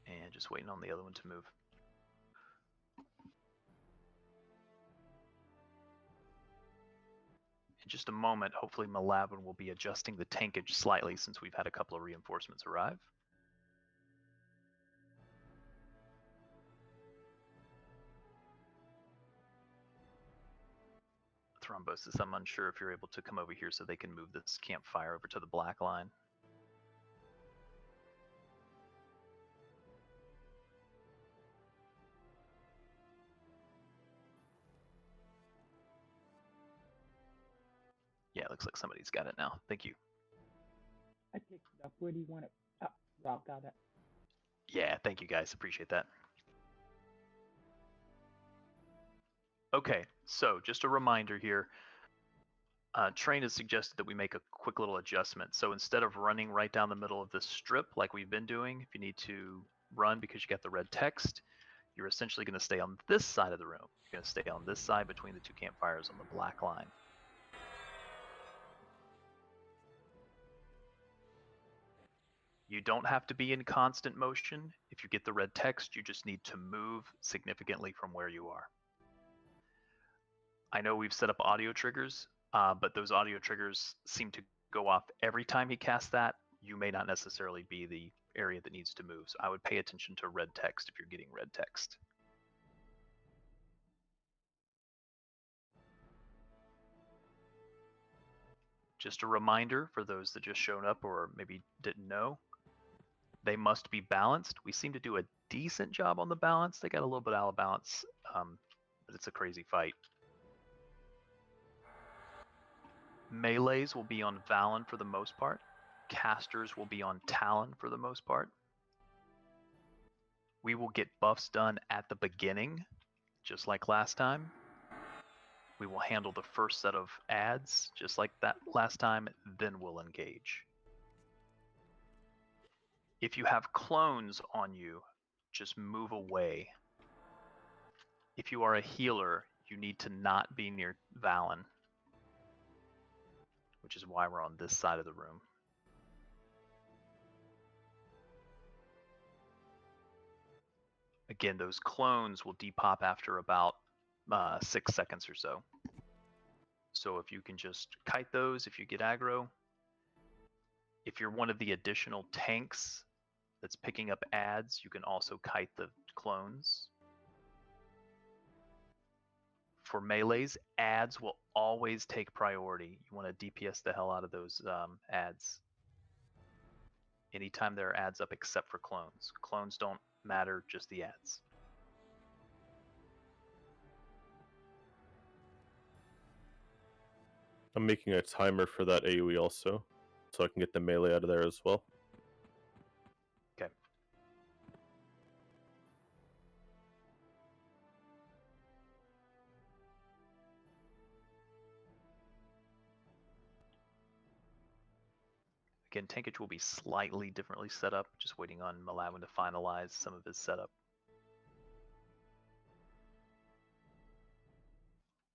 And just waiting on the other one to move. In just a moment, hopefully Malabin will be adjusting the tankage slightly since we've had a couple of reinforcements arrive. Thrombosis, I'm unsure if you're able to come over here so they can move this campfire over to the black line. Yeah, it looks like somebody's got it now. Thank you. I picked it up. Where do you want it? Oh, Rob got it. Yeah, thank you guys. Appreciate that. Okay, so just a reminder here. Train has suggested that we make a quick little adjustment. So instead of running right down the middle of this strip like we've been doing, if you need to run because you got the red text, you're essentially going to stay on this side of the room. You're going to stay on this side between the two campfires on the black line. You don't have to be in constant motion. If you get the red text, you just need to move significantly from where you are. I know we've set up audio triggers, but those audio triggers seem to go off every time he casts that. You may not necessarily be the area that needs to move. So I would pay attention to red text if you're getting red text. Just a reminder for those that just showed up or maybe didn't know, they must be balanced. We seem to do a decent job on the balance. They got a little bit out of balance, but it's a crazy fight. Melees will be on Valen for the most part. Casters will be on Talon for the most part. We will get buffs done at the beginning, just like last time. We will handle the first set of adds, just like that last time, then we'll engage. If you have clones on you, just move away. If you are a healer, you need to not be near Valen, which is why we're on this side of the room. Again, those clones will depop after about 6 seconds or so. So if you can just kite those if you get aggro. If you're one of the additional tanks that's picking up adds, you can also kite the clones. For melees, adds will always take priority. You want to DPS the hell out of those adds. Anytime there are adds up except for clones. Clones don't matter, just the adds. I'm making a timer for that AoE also, so I can get the melee out of there as well. Okay. Again, tankage will be slightly differently set up, just waiting on Malawin to finalize some of his setup.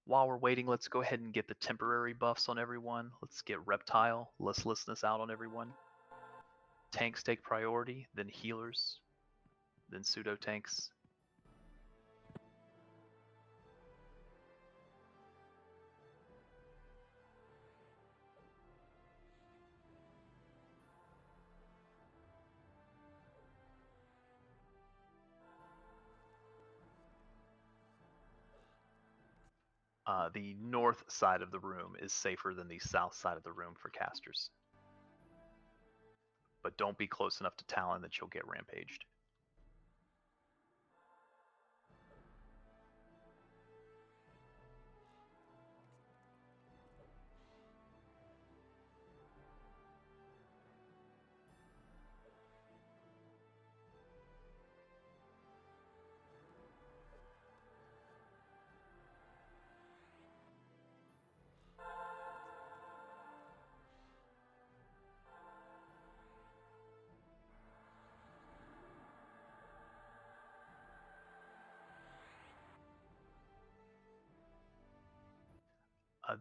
While we're waiting, let's go ahead and get the temporary buffs on everyone. Let's get Reptile, Listlessness out on everyone. Tanks take priority, then healers, then pseudo tanks. The north side of the room is safer than the south side of the room for casters. But don't be close enough to Talon that you'll get rampaged.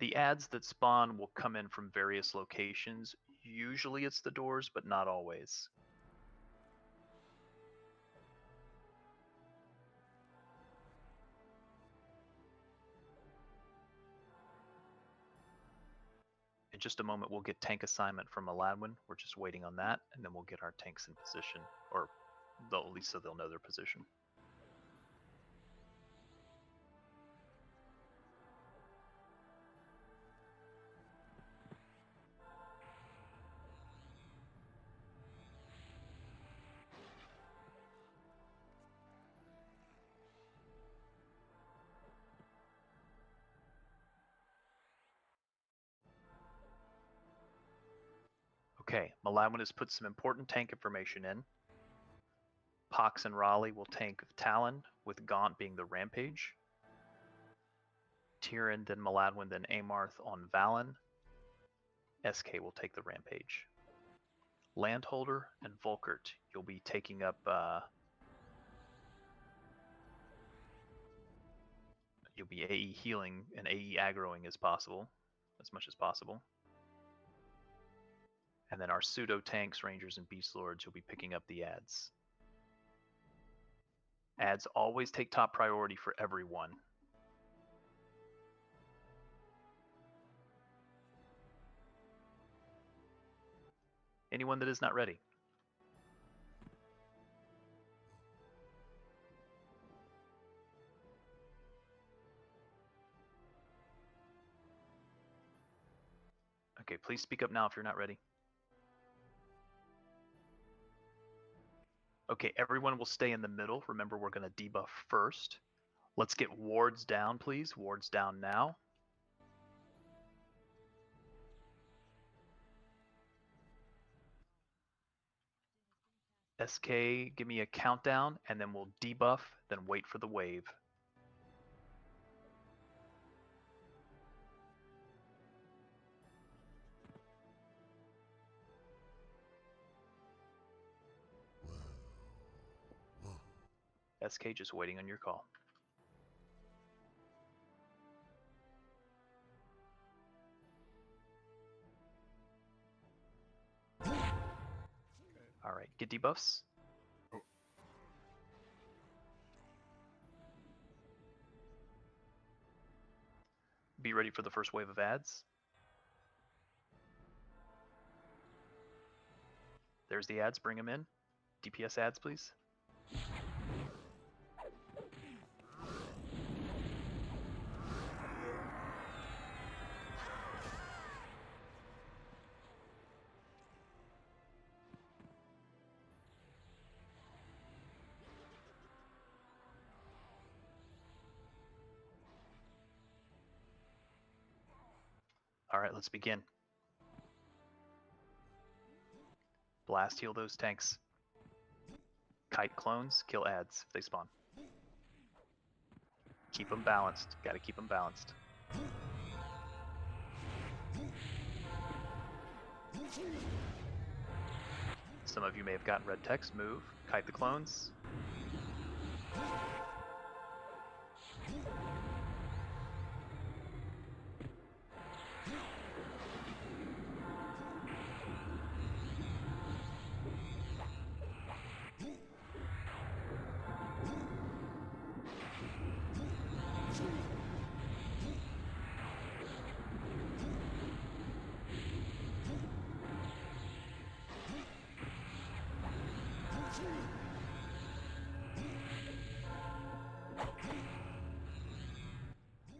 The adds that spawn will come in from various locations. Usually it's the doors, but not always. In just a moment, we'll get tank assignment from Aladwin. We're just waiting on that, and then we'll get our tanks in position, or at least so they'll know their position. Okay, Malawin has put some important tank information in. Pox and Raleigh will tank Talon, with Gaunt being the Rampage. Tyrion, then Maladwin, then Amarth on Valen. SK will take the rampage. Landholder and Volkert, you'll be taking up. You'll be AE healing and AE aggroing as much as possible. And then our pseudo tanks, rangers, and beast lords, you'll be picking up the ads. Ads always take top priority for everyone. Anyone that is not ready. Okay, please speak up now if you're not ready. Okay, everyone will stay in the middle. Remember, we're going to debuff first. Let's get wards down, please. Wards down now. SK, give me a countdown, and then we'll debuff, then wait for the wave. SK, just waiting on your call. All right, get debuffs. Be ready for the first wave of ads. There's the ads, bring them in. DPS ads, please. All right, let's begin. Blast heal those tanks. Kite clones, kill ads if they spawn. Keep them balanced. Gotta keep them balanced. Some of you may have gotten red text. Move. Kite the clones.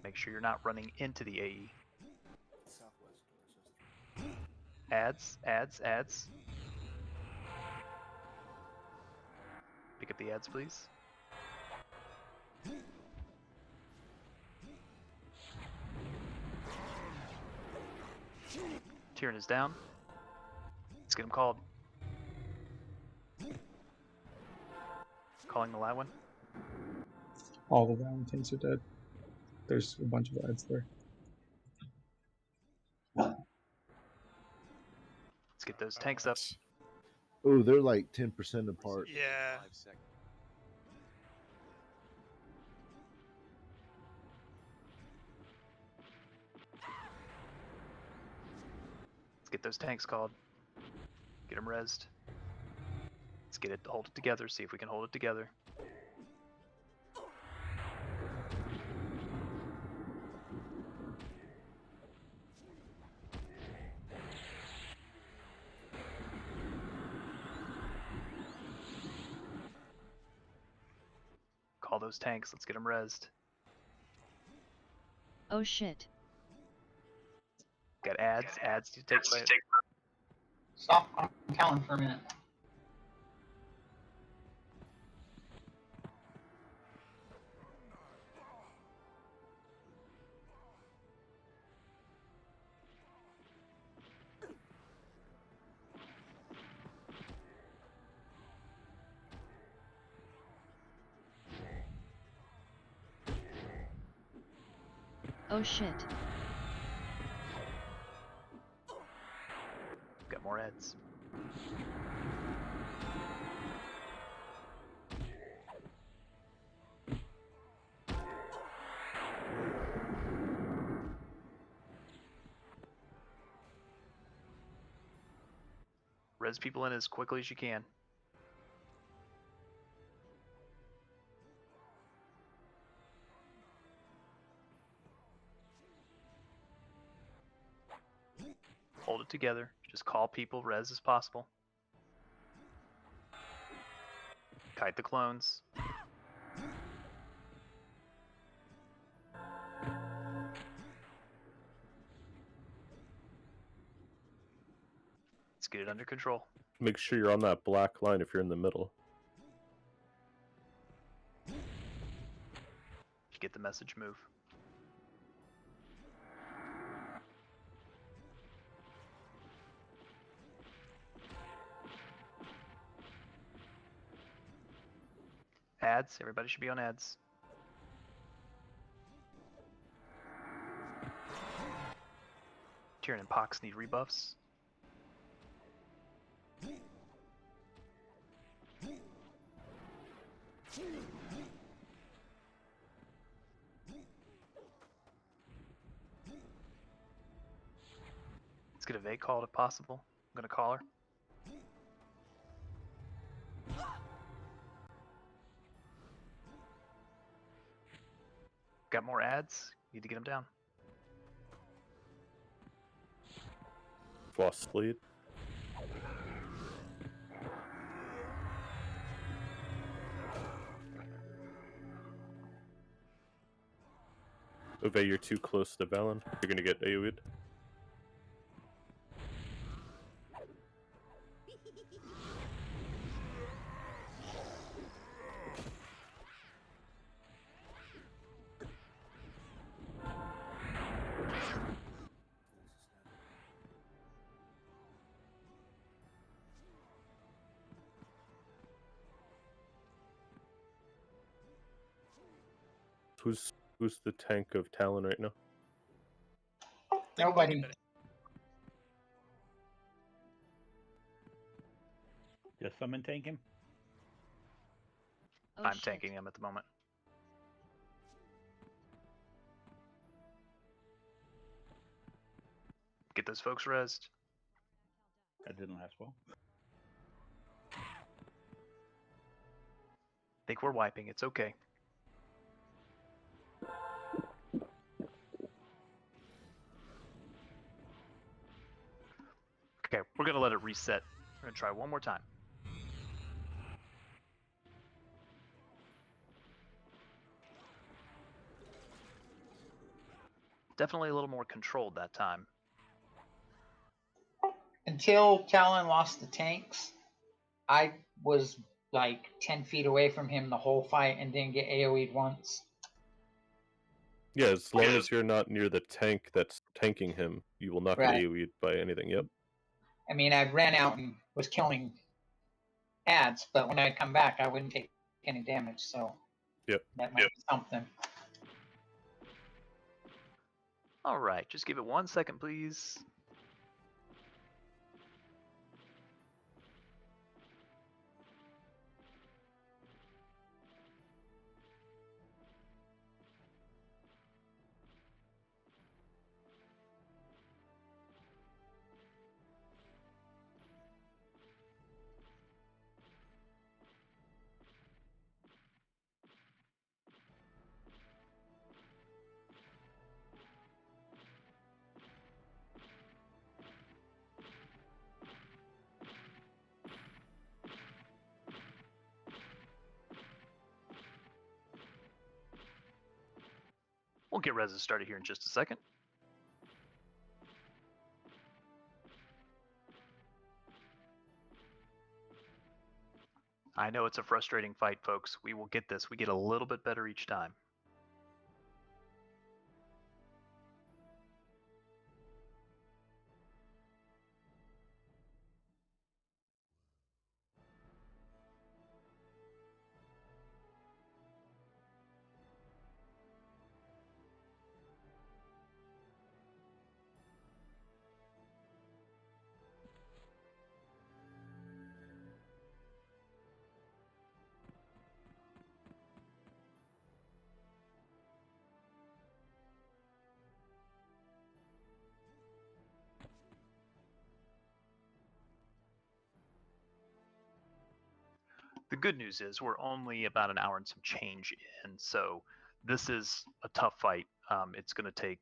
Make sure you're not running into the AE. Ads, ads, ads. Pick up the ads, please. Tyrion is down. Let's get him called. Calling the loud one. All the Valentines are dead. There's a bunch of ads there. Let's get those tanks up. Oh, they're like 10% apart. Yeah. Let's get those tanks called. Get them rezzed. Let's get it, hold it together, see if we can hold it together. Call those tanks, let's get them rezzed. Oh shit. Got ads to take place. Stop, I'm counting for a minute. Oh shit. more ads. Res people in as quickly as you can. Hold it together. Just call people res as possible. Kite the clones. Let's get it under control. Make sure you're on that black line if you're in the middle. If you get the message, move. Ads. Everybody should be on ads. Tyrion and Pox need rebuffs. Let's get a Vay called if possible. I'm gonna call her. Got more ads? Need to get them down. Lost lead. Ove, you're too close to Valen. You're gonna get AoE'd. Who's the tank of Talon right now? Nobody. Does someone tank him? Oh, I'm shit. tanking him at the moment. Get those folks rezzed. That didn't last well. Think we're wiping. It's okay. Okay, we're gonna let it reset. We're gonna try one more time. Definitely a little more controlled that time. Until Talon lost the tanks, I was like 10 feet away from him the whole fight and didn't get AoE'd once. Yeah, as long as you're not near the tank that's tanking him, you will not get Right. AoE'd by anything. Yep. I mean, I ran out and was killing ads, but when I come back, I wouldn't take any damage, so Yep. that might be something. All right, just give it 1 second, please. We'll get reses started here in just a second. I know it's a frustrating fight, folks. We will get this. We get a little bit better each time. The good news is we're only about an hour and some change in, so this is a tough fight. It's going to take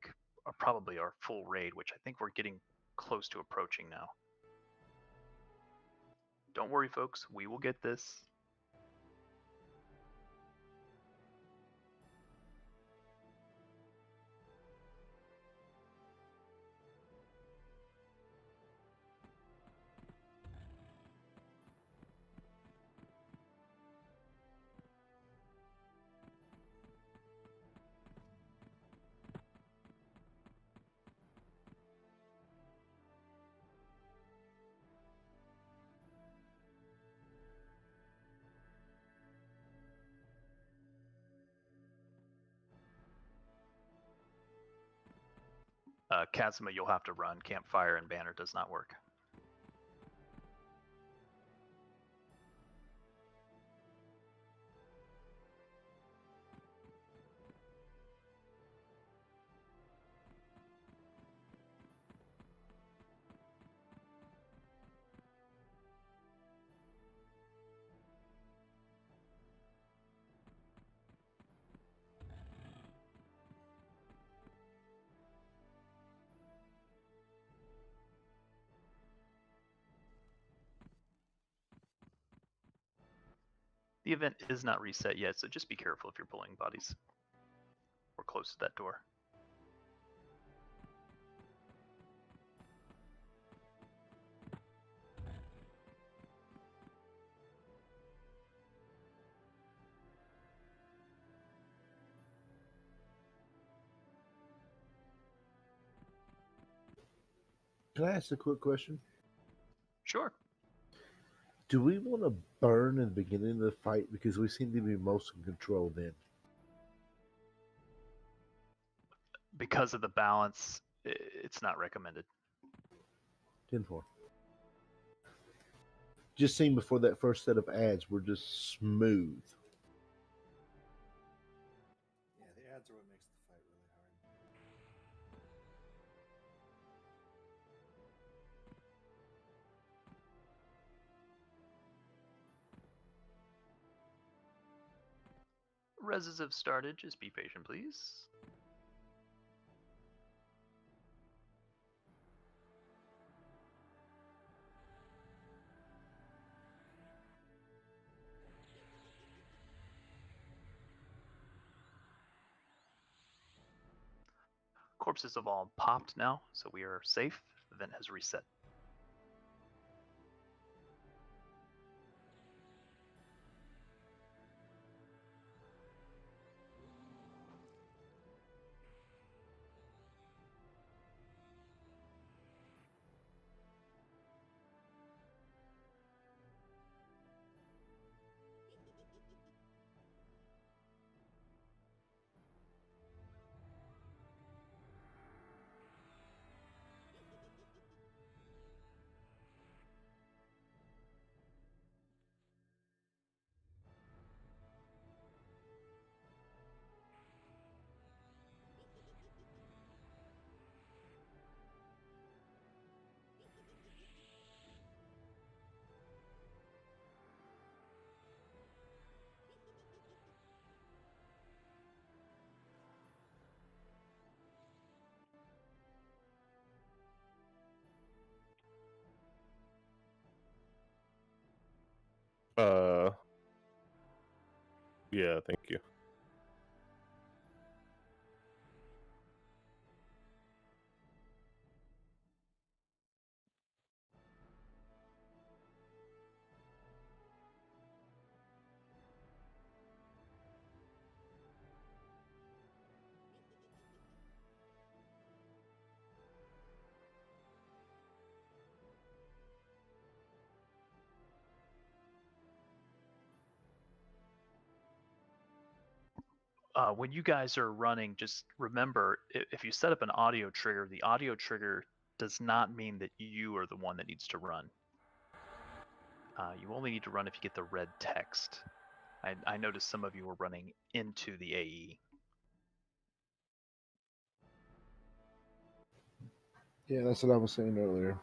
probably our full raid, which I think we're getting close to approaching now. Don't worry, folks. We will get this. Kazuma, you'll have to run. Campfire and banner does not work. The event is not reset yet, so just be careful if you're pulling bodies. We're close to that door. Can I ask a quick question? Sure. Do we want to burn in the beginning of the fight because we seem to be most in control then? Because of the balance, it's not recommended. 10-4. Just seeing before that first set of ads, we're just smooth. Yeah, the ads are what makes the fight really hard. Reses have started. Just be patient, please. Corpses have all popped now, so we are safe. The event has reset. Yeah, thank you. When you guys are running, just remember, if you set up an audio trigger, the audio trigger does not mean that you are the one that needs to run. You only need to run if you get the red text. I noticed some of you were running into the AE. Yeah, that's what I was saying earlier.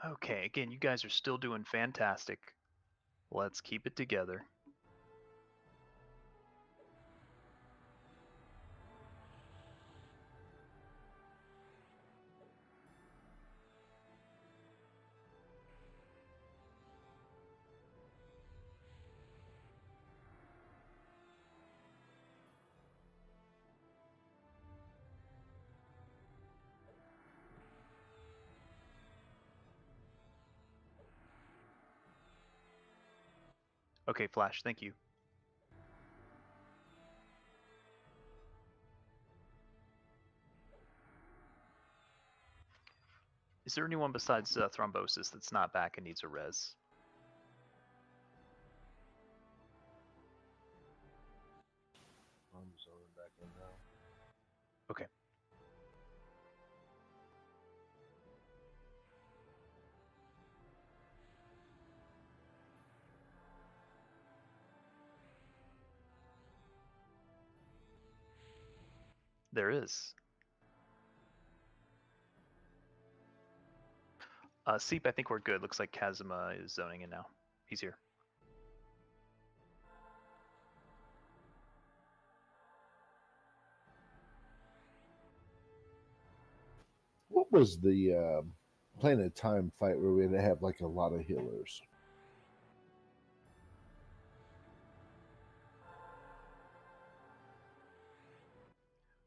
Okay, again, you guys are still doing fantastic. Let's keep it together. Okay, Flash, thank you. Is there anyone besides Thrombosis that's not back and needs a res? I'm zoning back in now. Okay. There is. Seep, I think we're good. Looks like Kazuma is zoning in now. He's here. What was the Planet Time fight where we had to have like a lot of healers?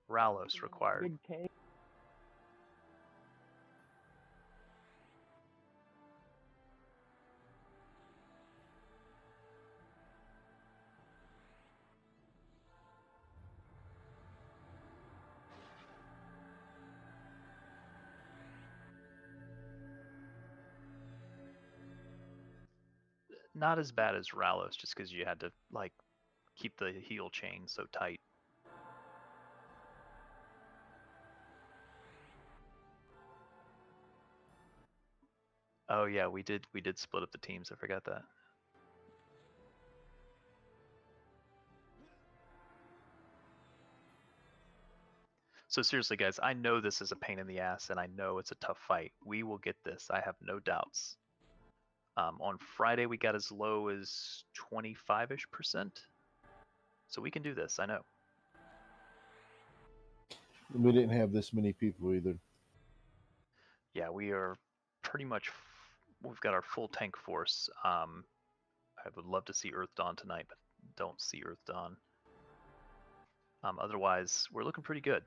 Ralos required. Big K. Not as bad as Ralos, just because you had to like keep the heal chain so tight. Oh yeah, we did split up the teams. I forgot that. So seriously, guys, I know this is a pain in the ass, and I know it's a tough fight. We will get this. I have no doubts. On Friday, we got as low as 25-ish%. So we can do this, I know. We didn't have this many people either. Yeah, we are pretty much, we've got our full tank force. I would love to see Earth Dawn tonight, but don't see Earth Dawn. Otherwise, we're looking pretty good.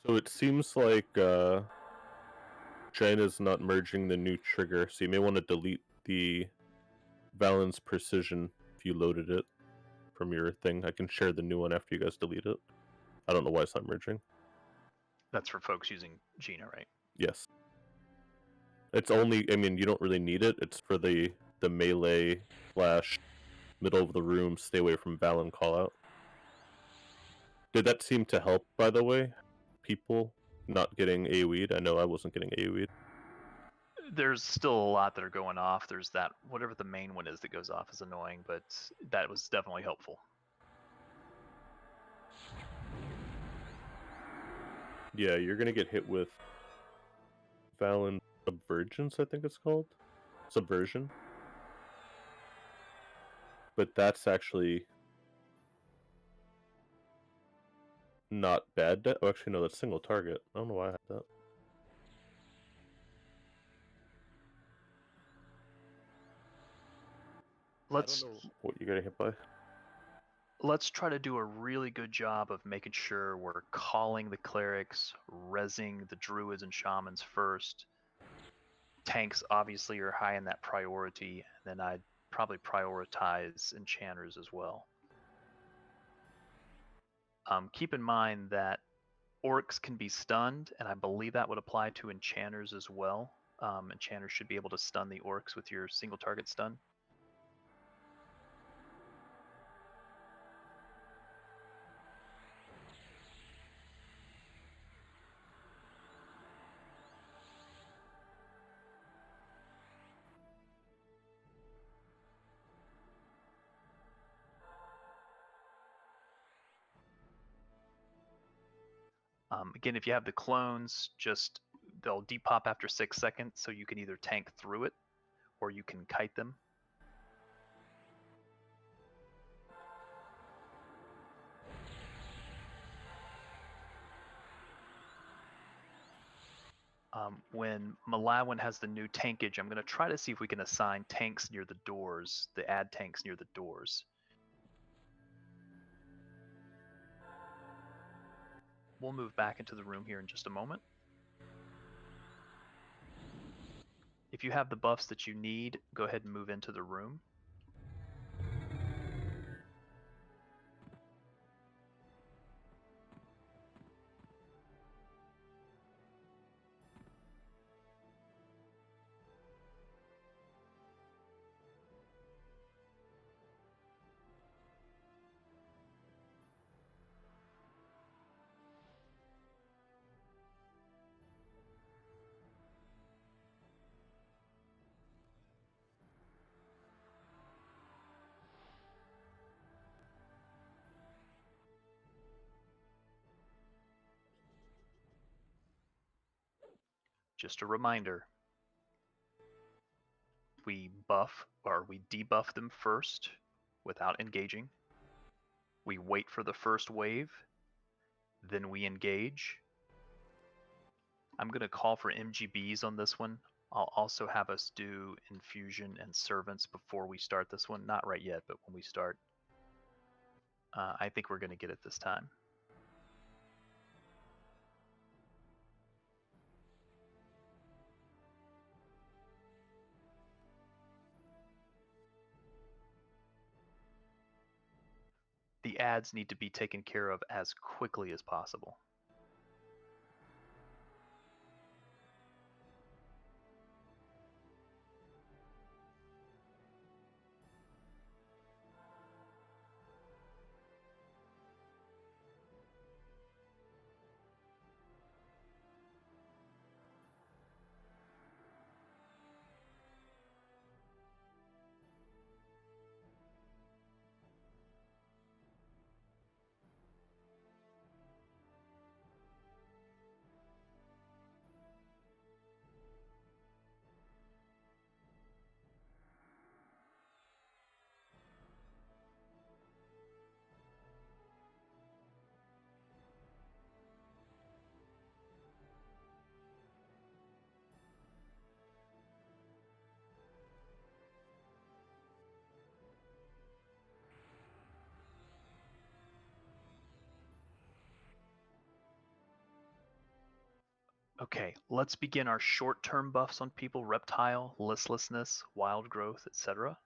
So it seems like China's not merging the new trigger, so you may want to delete the Valence Precision if you loaded it from your thing. I can share the new one after you guys delete it. I don't know why it's not merging. That's for folks using Gina, right? Yes. It's only, I mean, you don't really need it. It's for the melee slash middle of the room, stay away from Valen callout. Did that seem to help, by the way? People not getting AoE'd? I know I wasn't getting AoE'd. There's still a lot that are going off. There's that, whatever the main one is that goes off is annoying, but that was definitely helpful. Yeah, you're gonna get hit with Valen Subvergence, I think it's called. subversion. But that's actually not bad. Oh, actually, no, that's single target. I don't know why I had that. Let's I don't know what you're getting hit by. let's try to do a really good job of making sure we're calling the clerics, rezzing the druids and shamans first. Tanks obviously are high in that priority, and then I'd probably prioritize enchanters as well. Keep in mind that orcs can be stunned, and I believe that would apply to enchanters as well. Enchanters should be able to stun the orcs with your single target stun. Again, if you have the clones, they'll depop after 6 seconds, so you can either tank through it or you can kite them. When Malawin has the new tankage, I'm going to try to see if we can assign tanks near the doors, the add tanks near the doors. We'll move back into the room here in just a moment. If you have the buffs that you need, go ahead and move into the room. Just a reminder, we debuff them first without engaging. We wait for the first wave, then we engage. I'm going to call for MGBs on this one. I'll also have us do infusion and servants before we start this one. Not right yet, but when we start. I think we're going to get it this time. The ads need to be taken care of as quickly as possible. Okay, let's begin our short-term buffs on people: reptile, listlessness, wild growth, etc.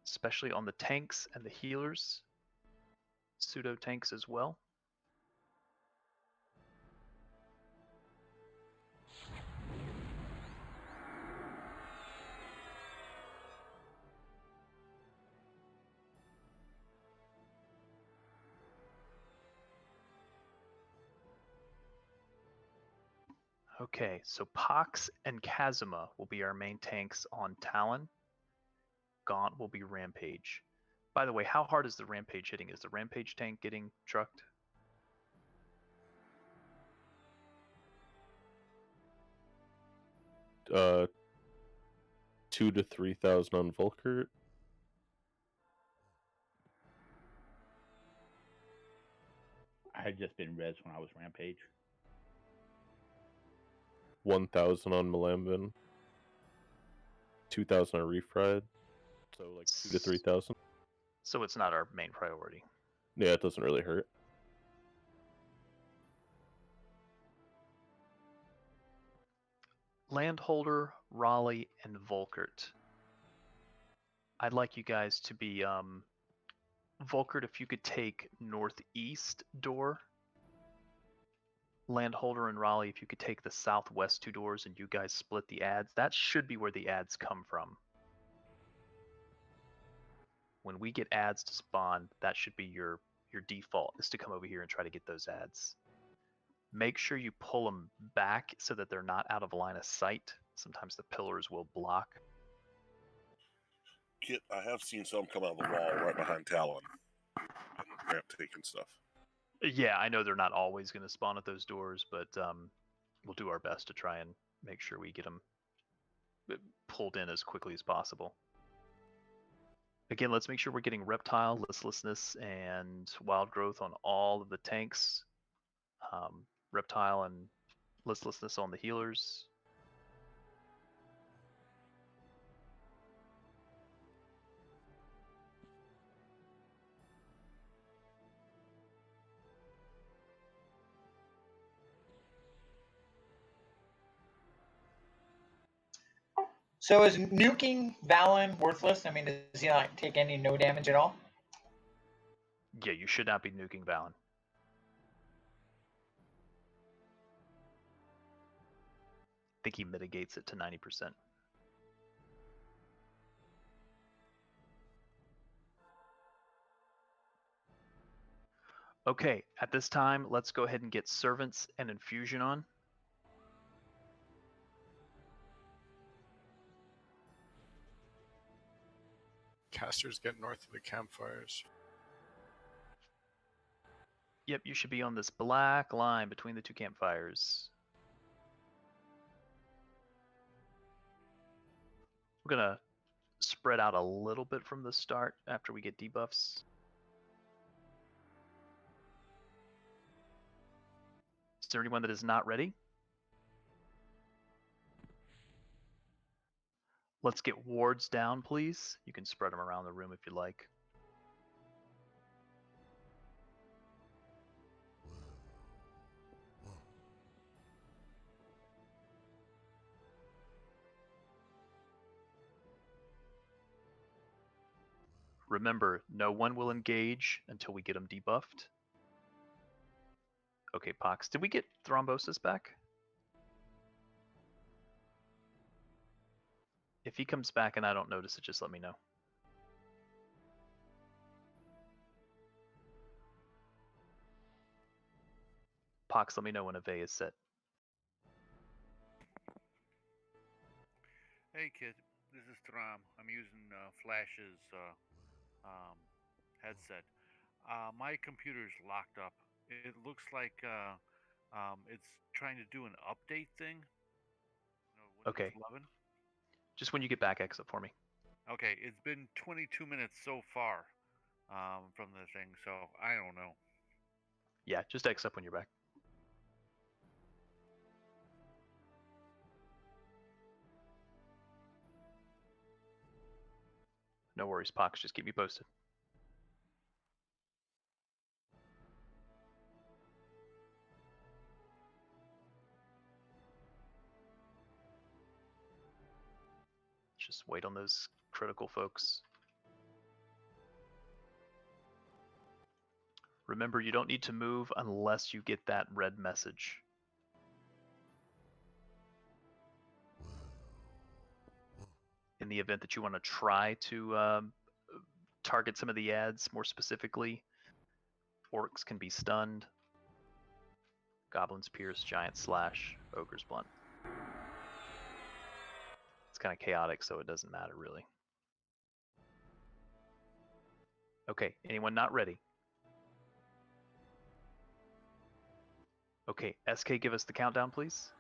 Especially on the tanks and the healers, pseudo tanks as well. Okay, so Pox and Kazuma will be our main tanks on Talon. Gaunt will be Rampage. By the way, how hard is the Rampage hitting? Is the Rampage tank getting trucked? 2 to 3,000 on Volkert. I had just been res when I was Rampage. 1,000 on Malambin. 2,000 on Refried. So like 2 to 3,000. So it's not our main priority. Yeah, it doesn't really hurt. Landholder, Raleigh, and Volkert. I'd like you guys to be Volkert, if you could take northeast door. Landholder and Raleigh, if you could take the southwest 2 doors and you guys split the ads. That should be where the ads come from. When we get ads to spawn, that should be your default, is to come over here and try to get those ads. Make sure you pull them back so that they're not out of line of sight. Sometimes the pillars will block. Kit, I have seen some come out of the wall right behind Talon and ramp taking stuff. Yeah, I know they're not always going to spawn at those doors, but we'll do our best to try and make sure we get them pulled in as quickly as possible. Again, let's make sure we're getting Reptile, Listlessness, and Wild Growth on all of the tanks. Reptile and Listlessness on the healers. So is nuking Valen worthless? I mean, does he not take any no damage at all? Yeah, you should not be nuking Valen. I think he mitigates it to 90%. Okay, at this time, let's go ahead and get Servants and Infusion on. Casters get north of the campfires. Yep, you should be on this black line between the 2 campfires. We're gonna spread out a little bit from the start after we get debuffs. Is there anyone that is not ready? Let's get wards down, please. You can spread them around the room if you like. Remember, no one will engage until we get them debuffed. Okay, Pox, did we get Thrombosis back? If he comes back and I don't notice it, just let me know. Pox, let me know when a Vey is set. Hey kid, this is Tram. I'm using Flash's headset. My computer's locked up. It looks like it's trying to do an update thing. Okay. 11. Just when you get back, exit for me. Okay, it's been 22 minutes so far from the thing, so I don't know. Yeah, just exit when you're back. No worries, Pox. Just keep me posted. Just wait on those critical folks. Remember, you don't need to move unless you get that red message. In the event that you want to try to target some of the ads more specifically, orcs can be stunned. Goblins pierce, giant slash, ogres blunt. It's kind of chaotic, so it doesn't matter really. Okay, anyone not ready? Okay, SK, give us the countdown, please.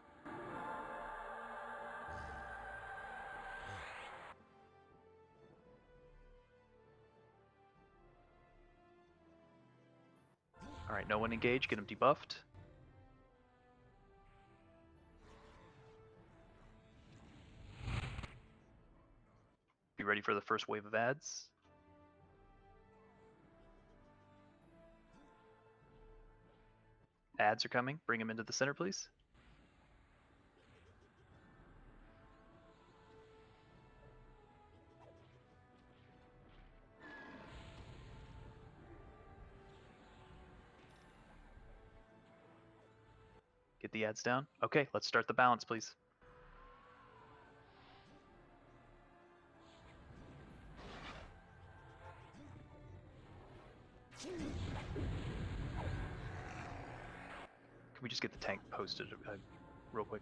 Alright, no one engaged. Get them debuffed. Be ready for the first wave of ads. Ads are coming. Bring them into the center, please. Get the ads down. Okay, let's start the balance, please. Can we just get the tank posted real quick?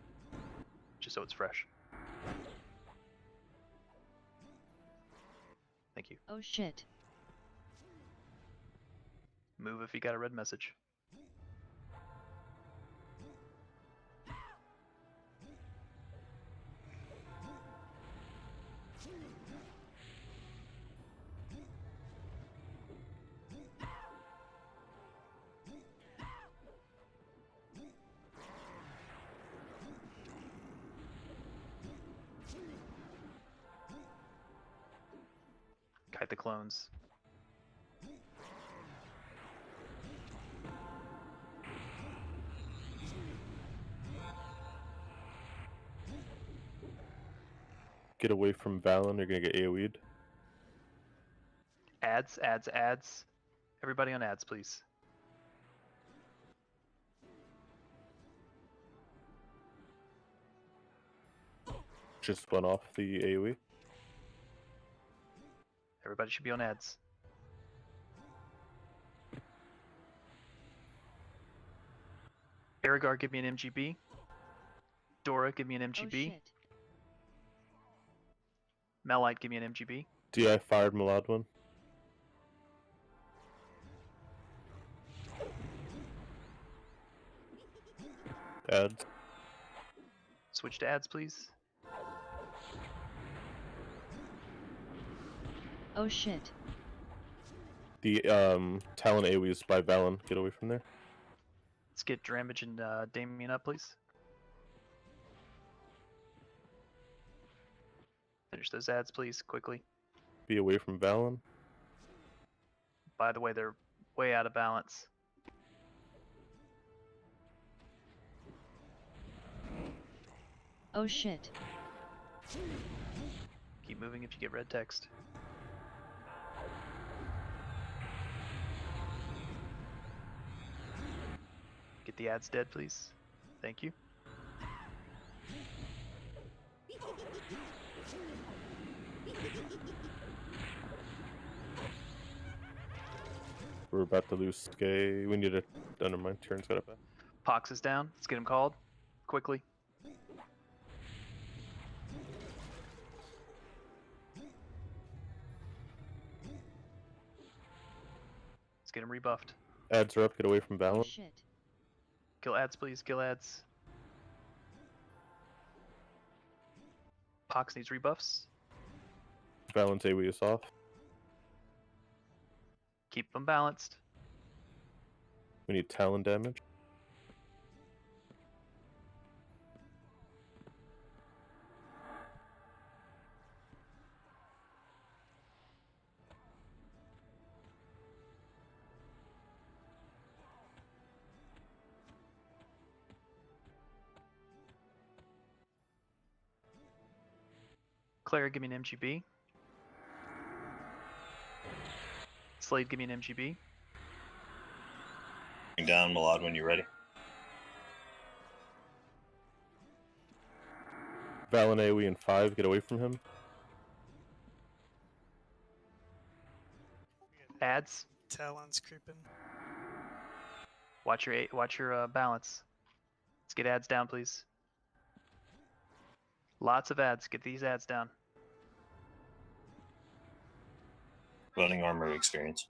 Just so it's fresh. Thank you. Oh shit. Move if you got a red message. Kite the clones. Get away from Valen, you're gonna get AoE'd. Ads, ads, ads. Everybody on ads, please. Just went off the AoE. Everybody should be on ads. Aragar, give me an MGB. Dora, give me an MGB. Oh shit. Melite, give me an MGB. DI fired Maladwin. Ads. Switch to ads, please. Oh shit. The Talon AoE is by Valen. Get away from there. Let's get Dramage and Damien up, please. Finish those ads, please, quickly. Be away from Valen. By the way, they're way out of balance. Oh shit. Keep moving if you get red text. Get the ads dead, please. Thank you. We're about to lose Skay. We need a. Never mind. Turn's got it back. Pox is down. Let's get him called. Quickly. Let's get him rebuffed. Ads are up. Get away from Oh Valen. shit. Kill ads, please. Kill ads. Pox needs rebuffs. Valen's AoE is off. Keep them balanced. We need Talon damage. Claire, give me an MGB. Slade, give me an MGB. Bring down Malad when you're ready. Valen AoE in 5. Get away from him. Ads. Talon's creeping. Watch your balance. Let's get ads down, please. Lots of ads. Get these ads down. Running armor experience.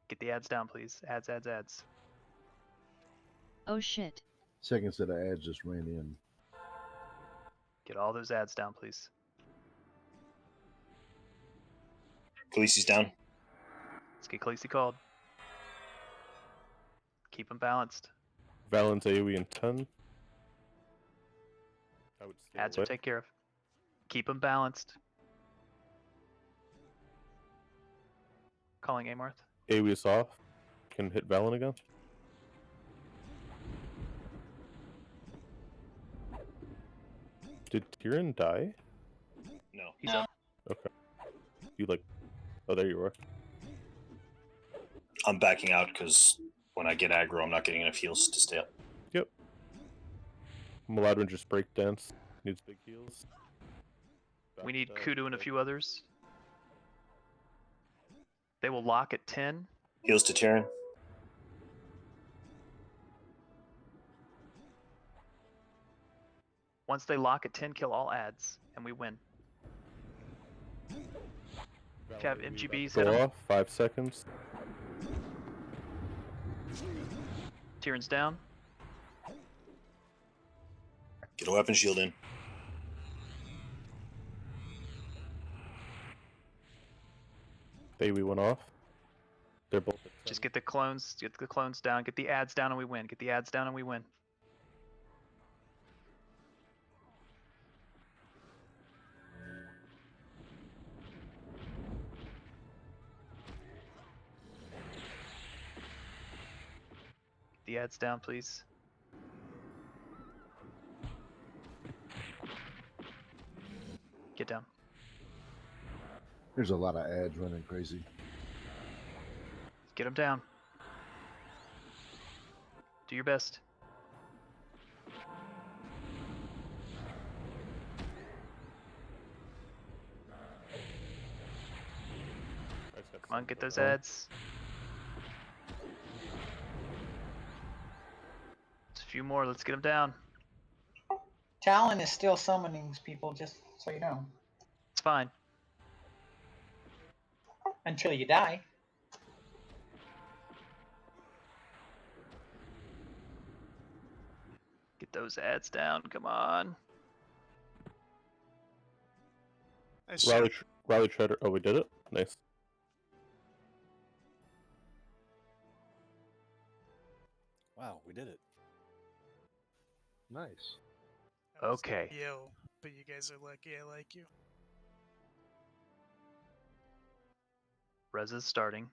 Get the ads down, please. Ads, ads, ads. Oh shit. Second set of ads just ran in. Get all those ads down, please. Khaleesi's down. Let's get Khaleesi called. Keep them balanced. Valens AoE in 10. I would stay Ads away. are taken care of. Keep them balanced. Calling Amarth. AoE is off. Can hit Valen again. Did Tyrion die? No. He's up. Okay. You like... Oh, there you are. I'm backing out because when I get aggro, I'm not getting enough heals to stay up. Yep. Maladrin just breakdance. Needs big heals. We need Kudu and a few others. They will lock at 10. Heals to Tyrion. Once they lock at 10, kill all ads, and we win. If you have MGBs, hit Go 'em. off. 5 seconds. Tyrion's down. Get a weapon shield in. AoE went off. They're both at 10. Just get the clones down, get the ads down, and we win. Get the ads down, and we win. Get the ads down, please. Get down. There's a lot of ads running crazy. Get them down. Do your best. Come on, get those ads. Just a few more. Let's get them down. Talon is still summoning these people, just so you know. It's fine. Until you die. Get those ads down. Come on. Rally Treader. Oh, we did it? Nice. Wow, we did it. Nice. Okay. Yo, but you guys are lucky I like you. Res is starting.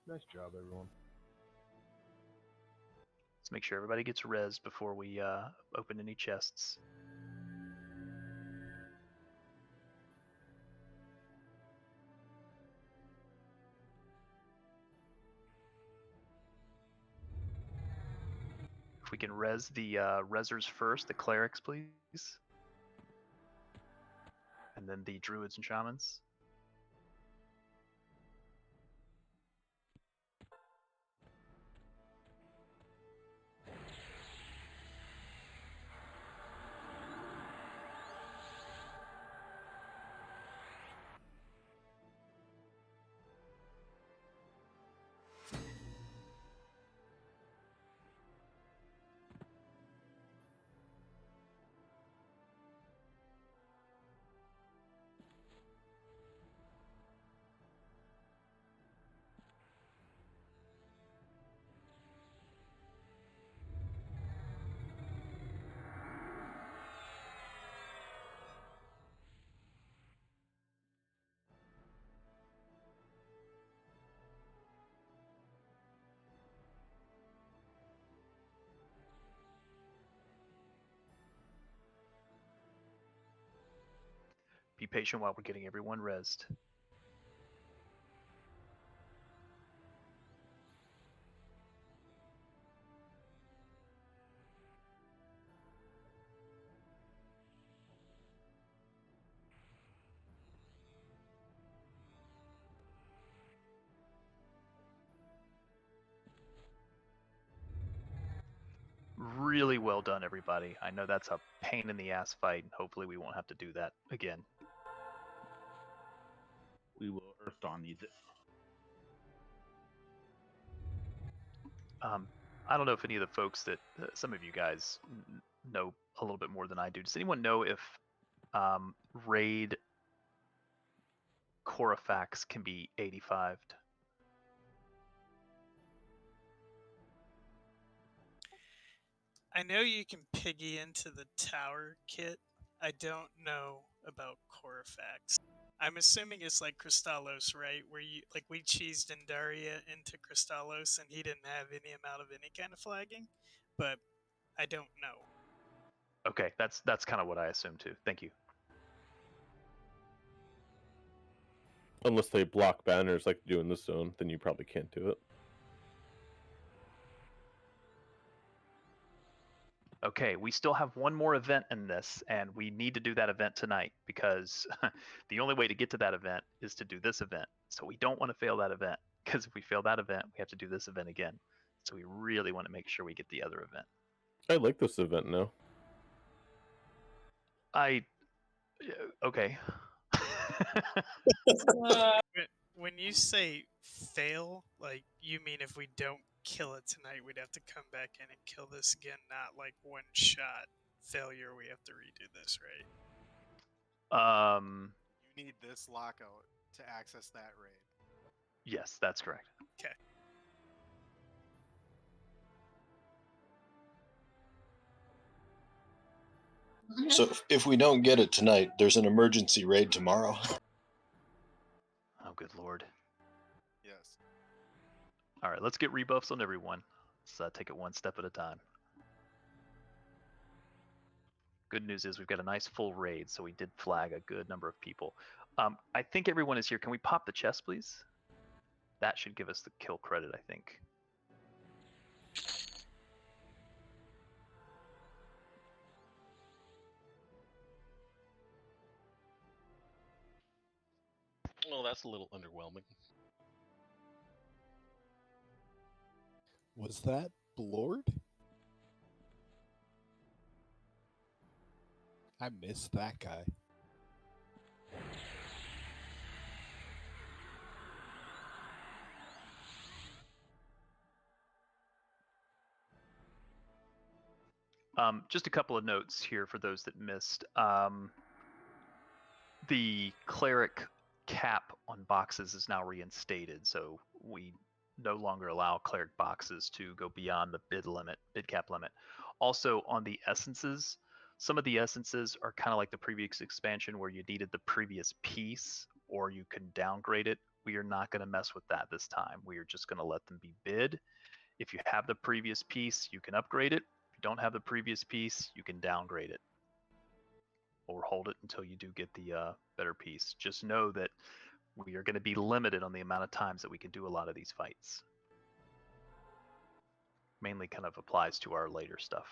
Nice job, everyone. Let's make sure everybody gets res before we open any chests. If we can res the resers first, the clerics, please. And then the druids and shamans. Be patient while we're getting everyone resed. really well done, everybody. I know that's a pain in the ass fight, and hopefully we won't have to do that again. We will Earthdawn needs it. I don't know if any of the folks that some of you guys know a little bit more than I do. Does anyone know if raid Corifax can be 85'd? I know you can piggy into the tower kit. I don't know about Corifax. I'm assuming it's like Crystallos, right? Where you like we cheesed Indaria into Crystallos and he didn't have any amount of any kind of flagging, but I don't know. Okay, that's kind of what I assumed too. Thank you. Unless they block banners like they do in this zone, then you probably can't do it. Okay, we still have one more event in this, and we need to do that event tonight because the only way to get to that event is to do this event. So we don't want to fail that event, because if we fail that event, we have to do this event again. So we really want to make sure we get the other event. I like this event now. Okay. When you say fail, like you mean if we don't kill it tonight, we'd have to come back in and kill this again, not like one shot failure. We have to redo this, right? You need this lockout to access that raid. Yes, that's correct. Okay. So if we don't get it tonight, there's an emergency raid tomorrow. Oh, good lord. Yes. All right, let's get rebuffs on everyone. Let's take it one step at a time. Good news is we've got a nice full raid, so we did flag a good number of people. I think everyone is here. Can we pop the chest, please? That should give us the kill credit, I think. Well, that's a little underwhelming. Was that Blord? I missed that guy. Just a couple of notes here for those that missed. The cleric cap on boxes is now reinstated, so we no longer allow cleric boxes to go beyond the bid cap limit. Also on the essences, some of the essences are kind of like the previous expansion where you needed the previous piece or you can downgrade it. We are not going to mess with that this time. We are just going to let them be bid. If you have the previous piece, you can upgrade it. If you don't have the previous piece, you can downgrade it. Or hold it until you do get the better piece. Just know that we are going to be limited on the amount of times that we can do a lot of these fights. Mainly kind of applies to our later stuff.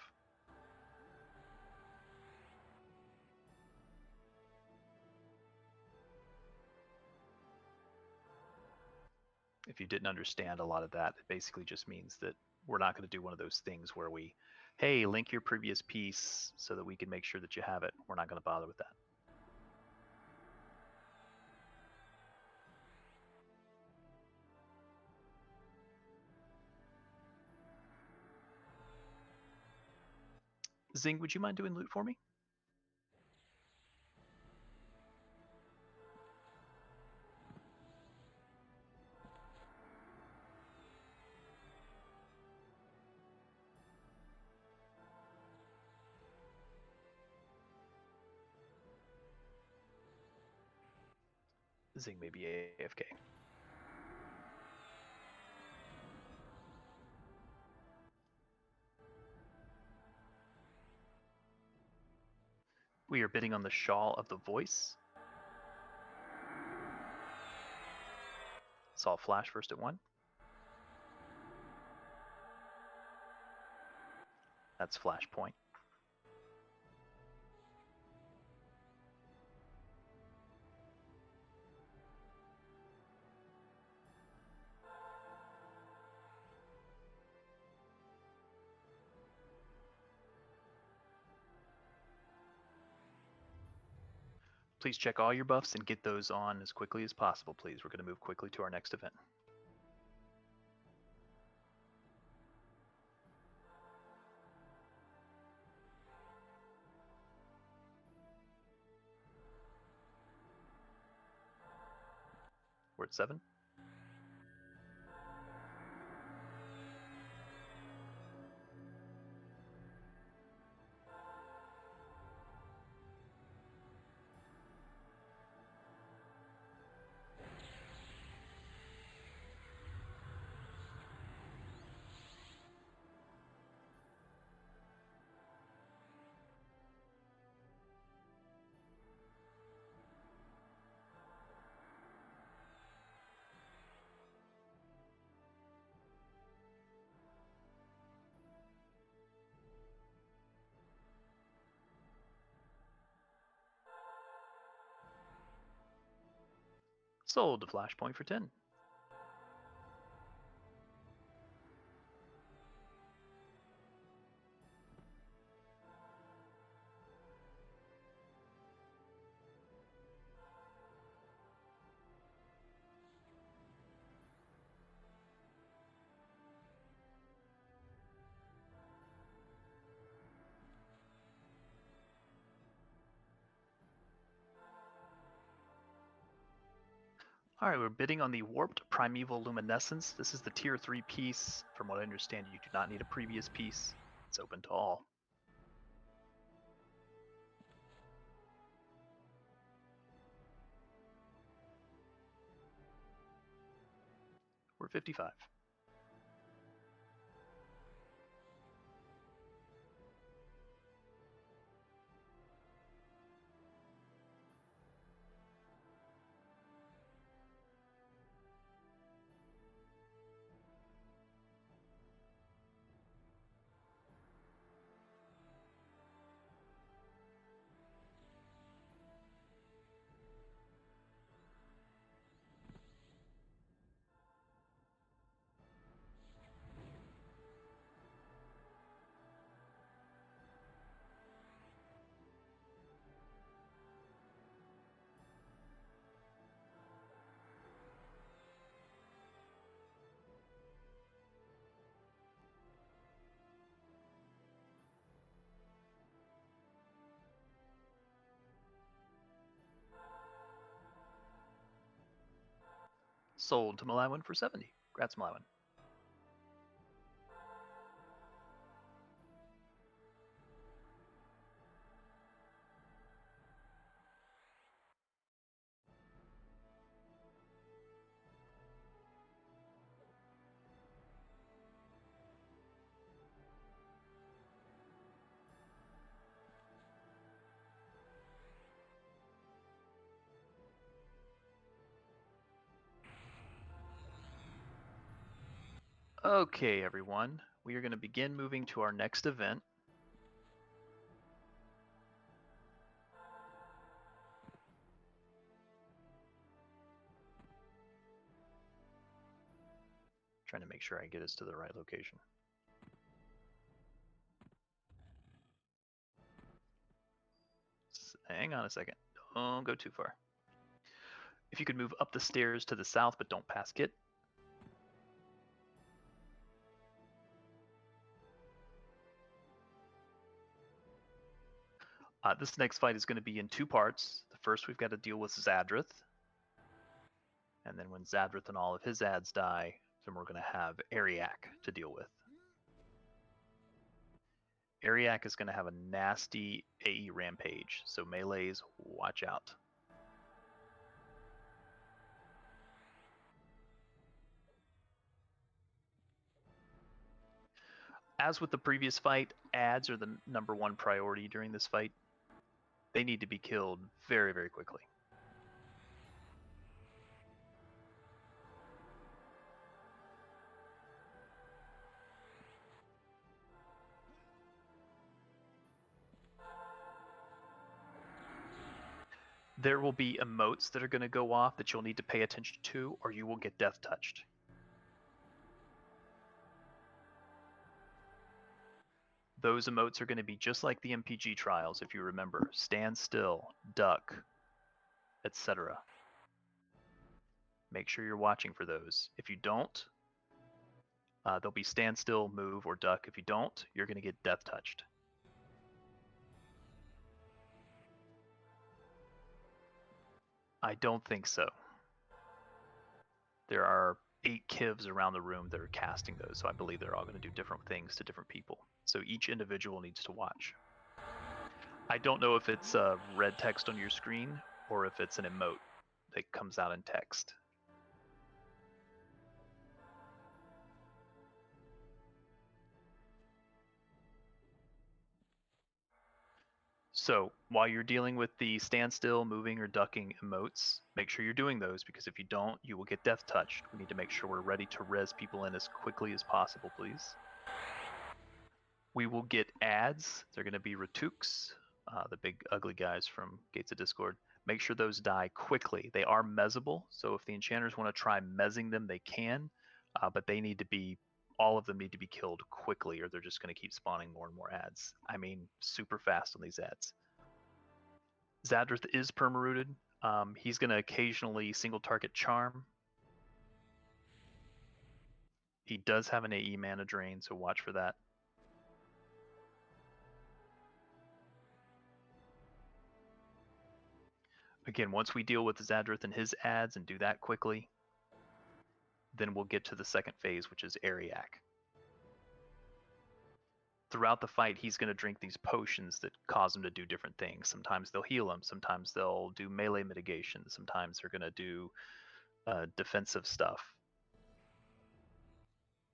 If you didn't understand a lot of that, it basically just means that we're not going to do one of those things where we, hey, link your previous piece so that we can make sure that you have it. We're not going to bother with that. Zing, would you mind doing loot for me? Zing may be AFK. We are bidding on the Shawl of the Voice. Saw flash first at 1. That's Flashpoint. Please check all your buffs and get those on as quickly as possible, please. We're going to move quickly to our next event. We're at 7. Sold to Flashpoint for 10. All right, we're bidding on the Warped Primeval Luminescence. This is the Tier 3 piece. From what I understand, you do not need a previous piece. It's open to all. We're 55. Sold to Malawin for 70. Congrats, Malawin. Okay, everyone. We are going to begin moving to our next event. Trying to make sure I get us to the right location. Hang on a second. Don't go too far. If you could move up the stairs to the south, but don't pass Kit. This next fight is going to be in 2 parts. The first, we've got to deal with Zadrith. And then when Zadrith and all of his ads die, then we're going to have Ariak to deal with. Ariak is going to have a nasty AE rampage, so melees, watch out. As with the previous fight, ads are the #1 priority during this fight. They need to be killed very, very quickly. There will be emotes that are going to go off that you'll need to pay attention to, or you will get death touched. Those emotes are going to be just like the MPG trials, if you remember. Stand still, duck, etc. Make sure you're watching for those. If you don't, there'll be stand still, move, or duck. If you don't, you're going to get death touched. I don't think so. There are 8 kivs around the room that are casting those, so I believe they're all going to do different things to different people. So each individual needs to watch. I don't know if it's red text on your screen or if it's an emote that comes out in text. So while you're dealing with the standstill, moving, or ducking emotes, make sure you're doing those, because if you don't, you will get death touched. We need to make sure we're ready to res people in as quickly as possible, please. We will get ads. They're going to be Ratuks, the big ugly guys from Gates of Discord. Make sure those die quickly. They are mezzable, so if the enchanters want to try mezzing them, they can, but they need to be, all of them need to be killed quickly, or they're just going to keep spawning more and more ads. I mean, super fast on these ads. Zadrith is permarooted. He's going to occasionally single target charm. He does have an AE mana drain, so watch for that. Again, once we deal with Zadrith and his ads and do that quickly, then we'll get to the second phase, which is Ariak. Throughout the fight, he's going to drink these potions that cause him to do different things. Sometimes they'll heal him, sometimes they'll do melee mitigation, sometimes they're going to do defensive stuff.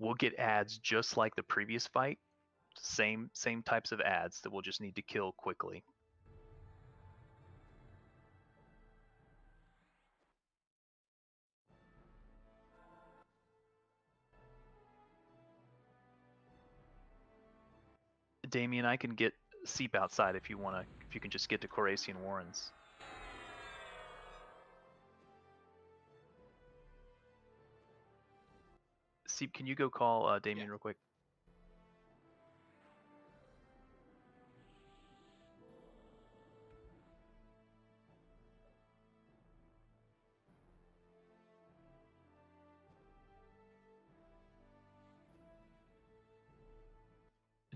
We'll get ads just like the previous fight, same types of ads that we'll just need to kill quickly. Damien, I can get Seep outside if you wanna. If you can just get to Corasian Warrens. Seep, can you go call Damien real quick?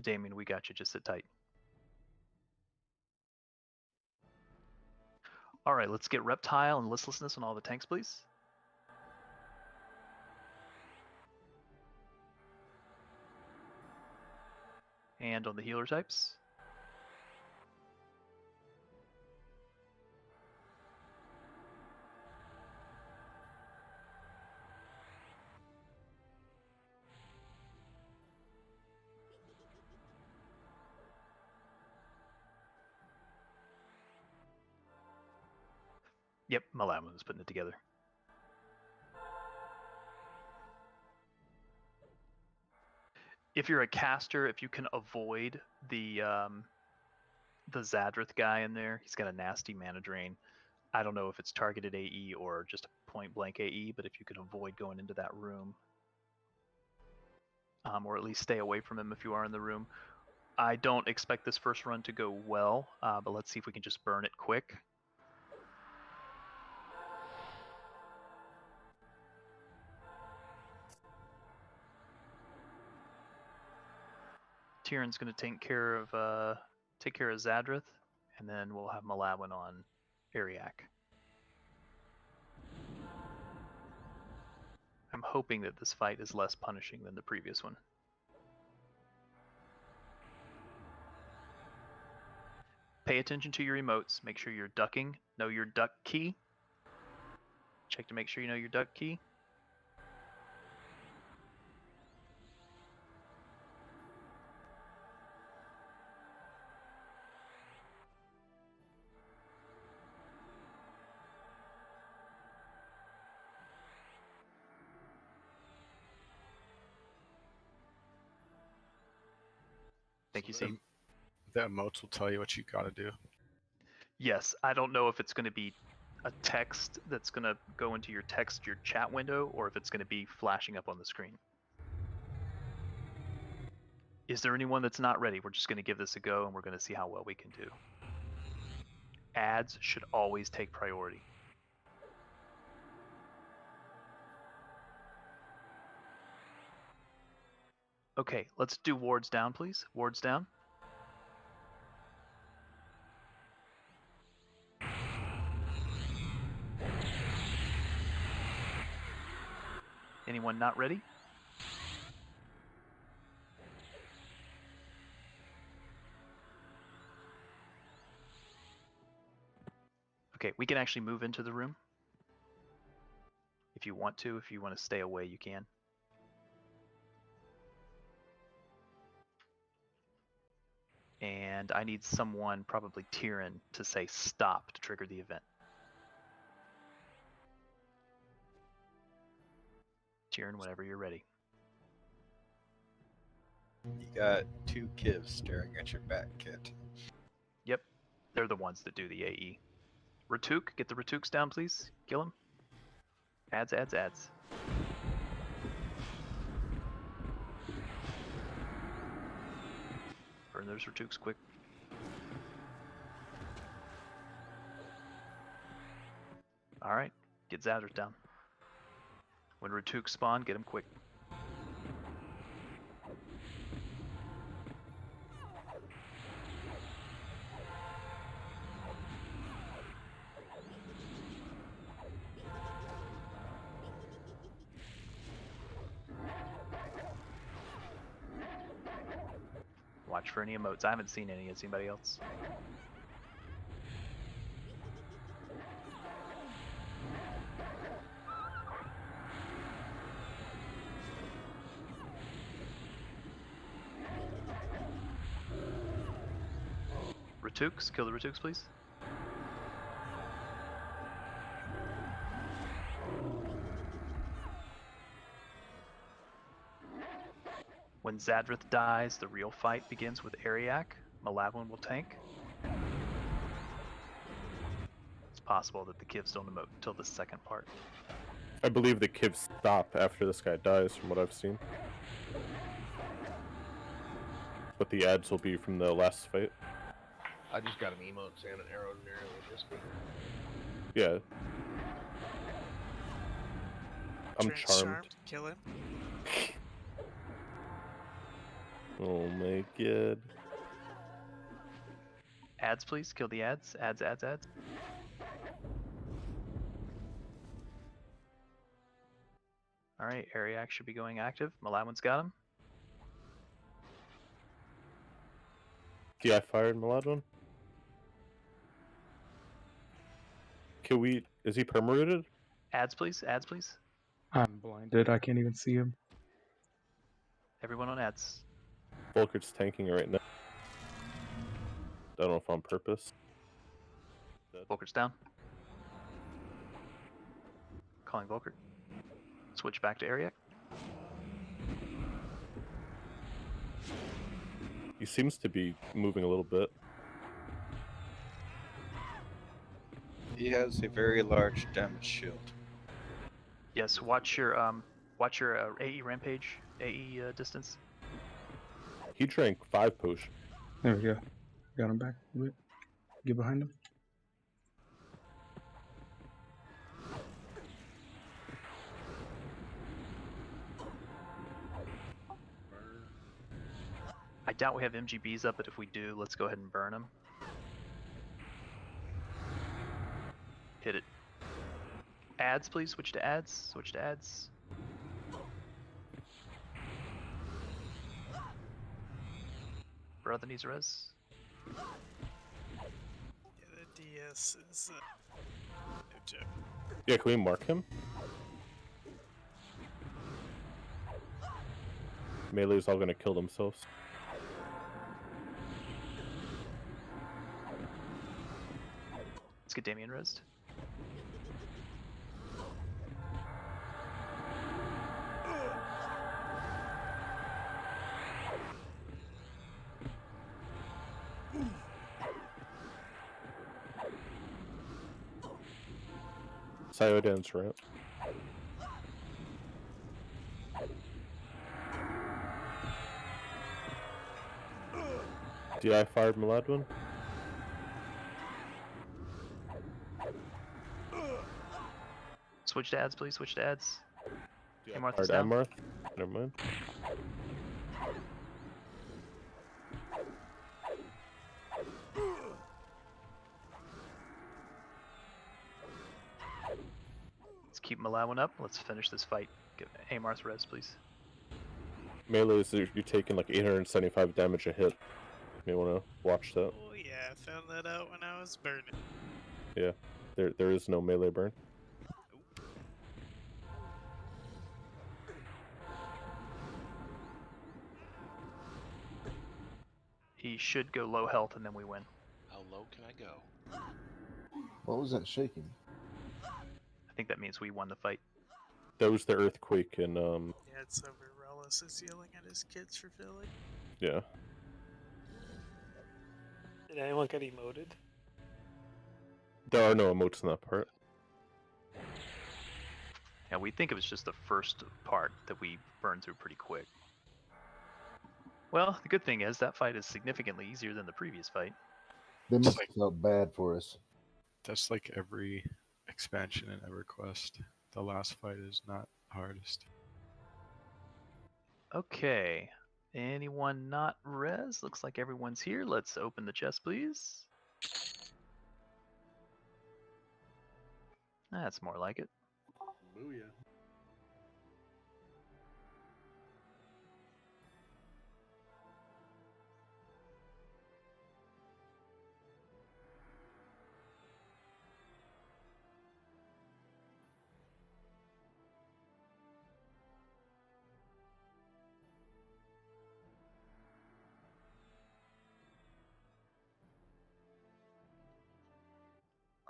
Damien, we got you. Just sit tight. All right, let's get Reptile and Listlessness on all the tanks, please. And on the healer types. Yep, Malawan was putting it together. If you're a caster, if you can avoid the Zadrith guy in there, he's got a nasty mana drain. I don't know if it's targeted AE or just a point blank AE, but if you can avoid going into that room, or at least stay away from him if you are in the room. I don't expect this first run to go well, but let's see if we can just burn it quick. Tyrion's going to take care of Zadrith, and then we'll have Malawan on Ariak. I'm hoping that this fight is less punishing than the previous one. Pay attention to your emotes. Make sure you're ducking. Know your duck key. Check to make sure you know your duck key. Thank you, Steve. The emotes will tell you what you gotta do. Yes, I don't know if it's going to be a text that's going to go into your chat window, or if it's going to be flashing up on the screen. Is there anyone that's not ready? We're just going to give this a go, and we're going to see how well we can do. Ads should always take priority. Okay, let's do wards down, please. Wards down. Anyone not ready? Okay, we can actually move into the room. If you want to stay away, you can. And I need someone, probably Tyrion, to say stop to trigger the event. Tyrion, whenever you're ready. You got 2 kivs staring at your back, Kit. Yep, they're the ones that do the AE. Ratuk, get the Ratuks down, please. Kill him. Adds. Burn those Ratuks quick. Alright, get Zadrith down. When Ratuks spawn, get him quick. Watch for any emotes. I haven't seen any. Has anybody else? Ratuks, kill the Ratuks, please. When Zadrith dies, the real fight begins with Ariak. Malavlin will tank. It's possible that the Kivs don't emote until the second part. I believe the Kivs stop after this guy dies, from what I've seen. But the ads will be from the last fight. I just got an emote saying an arrow nearly missed me. Yeah. I'm charmed. Kill him. Oh my god. Ads, please. Kill the ads. Ads. Alright, Ariak should be going active. Maladwin's got him. Yeah, I fired Maladwin. Can we... Is he perma-rooted? Ads, please. I'm blinded. I can't even see him. Everyone on ads. Volkert's tanking right now. I don't know if on purpose. Volkert's down. Calling Volkert. Switch back to Ariak. He seems to be moving a little bit. He has a very large damage shield. Yes, watch your AE rampage, AE distance. He drank 5 potions. There we go. Got him back. Wait. Get behind him. I doubt we have MGBs up, but if we do, let's go ahead and burn them. Hit it. Ads, please. Switch to ads. Brother needs res. Yeah, the DS is no joke. Yeah, can we mark him? Melee's all gonna kill themselves. Let's get Damien resed. Siodan's ramp. DI fired Maladwin. Switch to ads, please. Switch to ads. DI Martha's fired down. Amarth. Never mind. keep allowing up. Let's finish this fight. Give Amarth res, please. Melee is you're taking like 875 damage a hit. You may want to watch that. Oh yeah, I found that out when I was burning. Yeah, there is no melee burn. He should go low health and then we win. How low can I go? What was that shaking? I think that means we won the fight. That was the earthquake and Yeah, it's over. Rollis is yelling at his kids for failing. yeah. Did anyone get emoted? There are no emotes in that part. Yeah, we think it was just the first part that we burned through pretty quick. Well, the good thing is that fight is significantly easier than the previous fight. They must have felt bad for us. That's like every expansion in EverQuest. The last fight is not the hardest. Okay. Anyone not res? Looks like everyone's here. Let's open the chest, please. That's more like it. Booyah.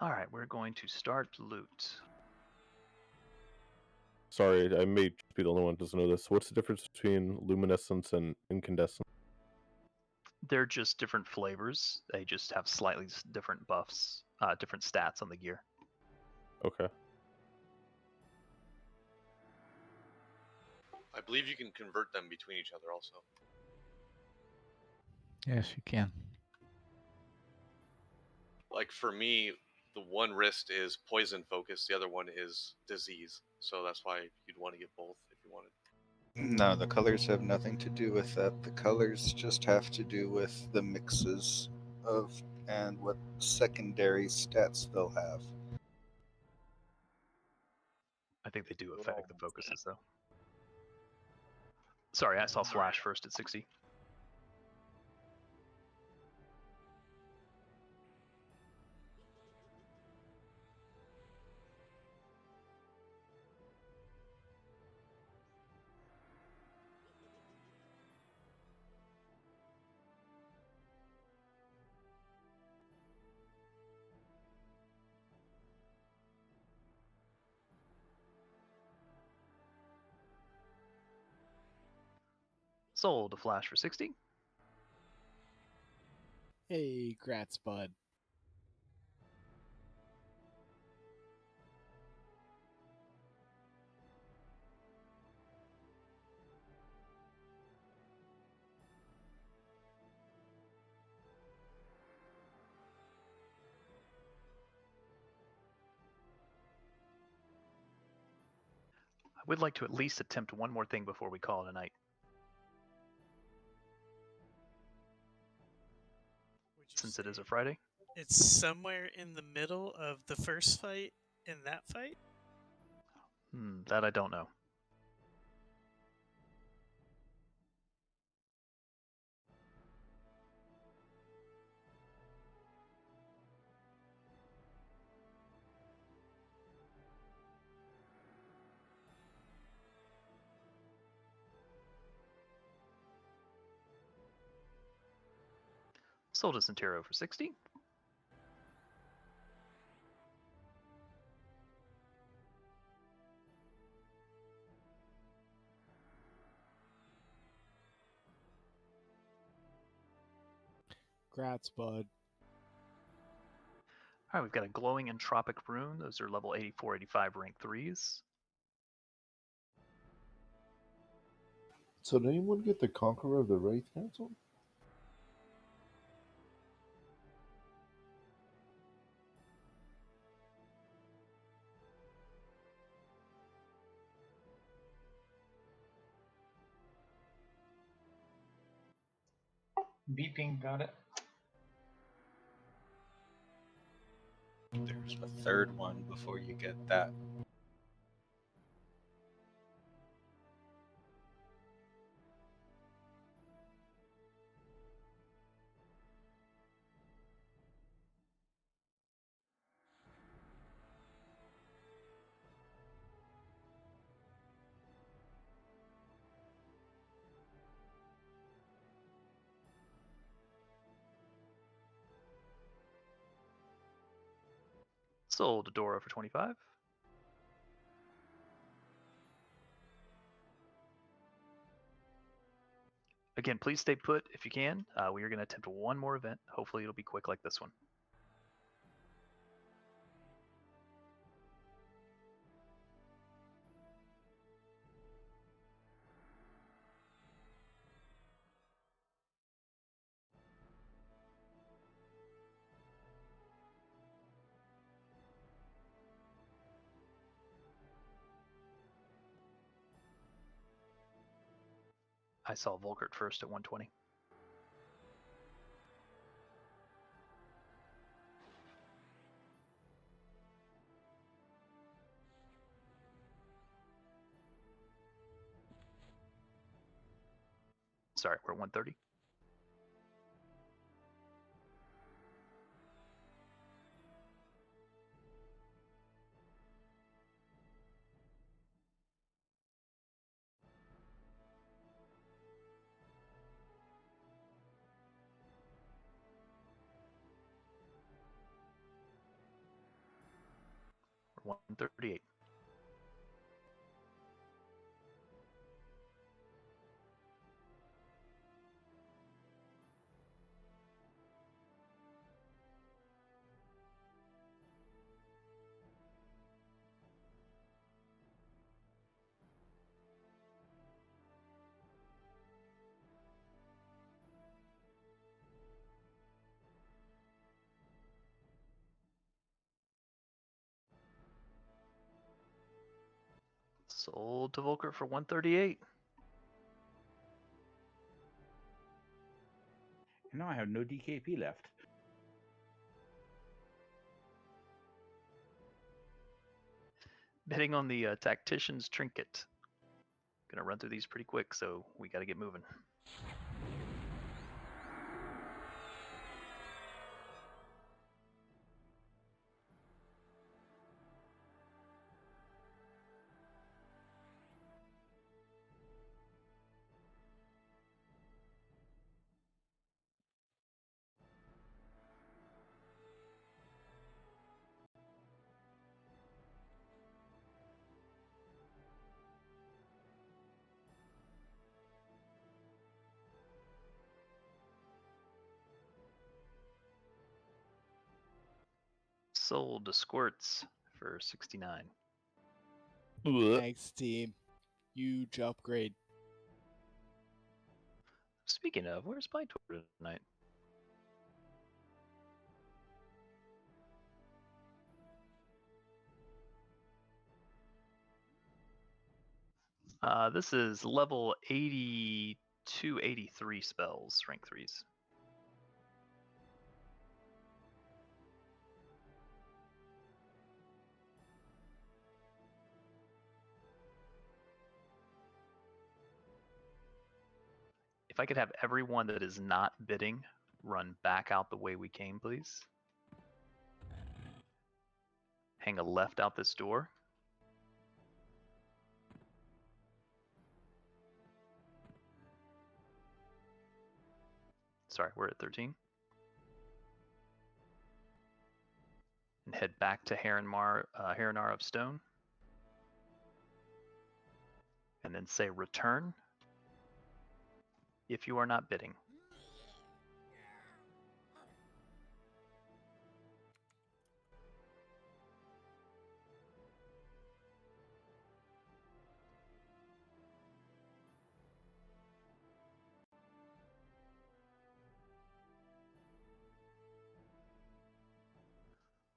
All right, we're going to start loot. Sorry, I may be the only one who doesn't know this. What's the difference between luminescence and incandescent? They're just different flavors. They just have slightly different buffs, different stats on the gear. Okay. I believe you can convert them between each other also. Yes, you can. Like for me, the one wrist is poison focus, the other one is disease. So that's why you'd want to get both if you wanted. No, the colors have nothing to do with that. The colors just have to do with the mixes of and what secondary stats they'll have. I think they do affect the focuses, though. Sorry, I saw Flash first at 60. Sold a Flash for 60. Hey, grats, bud. I would like to at least attempt one more thing before we call it a night. Since it is a Friday. It's somewhere in the middle of the first fight and that fight? That I don't know. Sold a Centero for 60. Grats, bud. All right, we've got a glowing entropic rune. Those are level 84, 85 rank 3s. So did anyone get the Conqueror of the Wraith canceled? Beeping, got it. There's a third one before you get that. Sold Dora for 25. Again, please stay put if you can. We are going to attempt one more event. Hopefully it'll be quick like this one. I saw Volkert first at 120. Sorry, we're at 130. We're 138. Sold to Volkert for 138. And now I have no DKP left. Bidding on the Tactician's Trinket. Gonna run through these pretty quick, so we gotta get moving. Sold to Squirts for 69. Thanks, team. Huge upgrade. Speaking of, where's my tour tonight? This is level 82, 83 spells, rank 3s. If I could have everyone that is not bidding run back out the way we came, please. Hang a left out this door. Sorry, we're at 13. And head back to Harinar of Stone. And then say return if you are not bidding.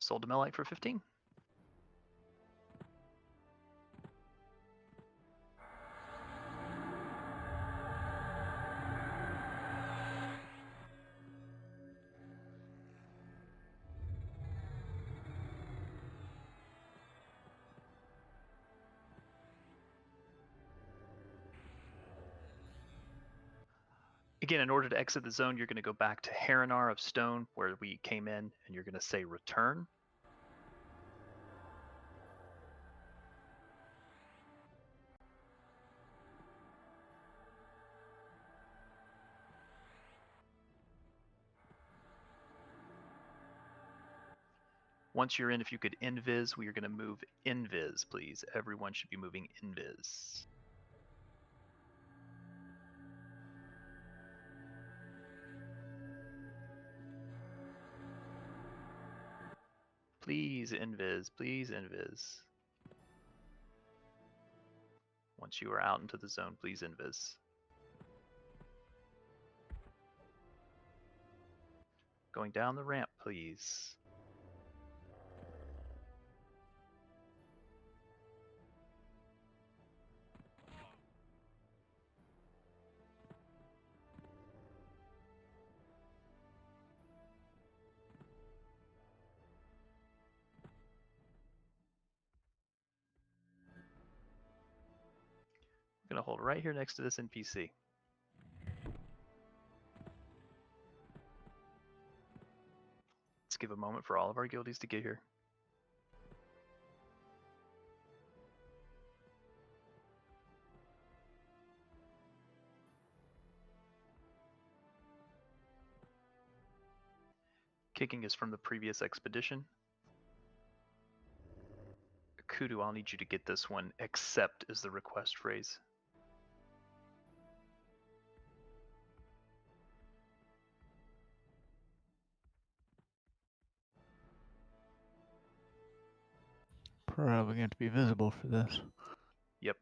Sold to Melite for 15. Again, in order to exit the zone, you're going to go back to Harinar of Stone, where we came in, and you're going to say return. Once you're in, if you could invis, we are going to move invis, please. Everyone should be moving invis. Please invis, please invis. Once you are out into the zone, please invis. Going down the ramp, please. I'm gonna hold right here next to this NPC. Let's give a moment for all of our guildies to get here. Kicking is from the previous expedition. Kudu, I'll need you to get this one. Accept is the request phrase. Probably going to be visible for this. Yep.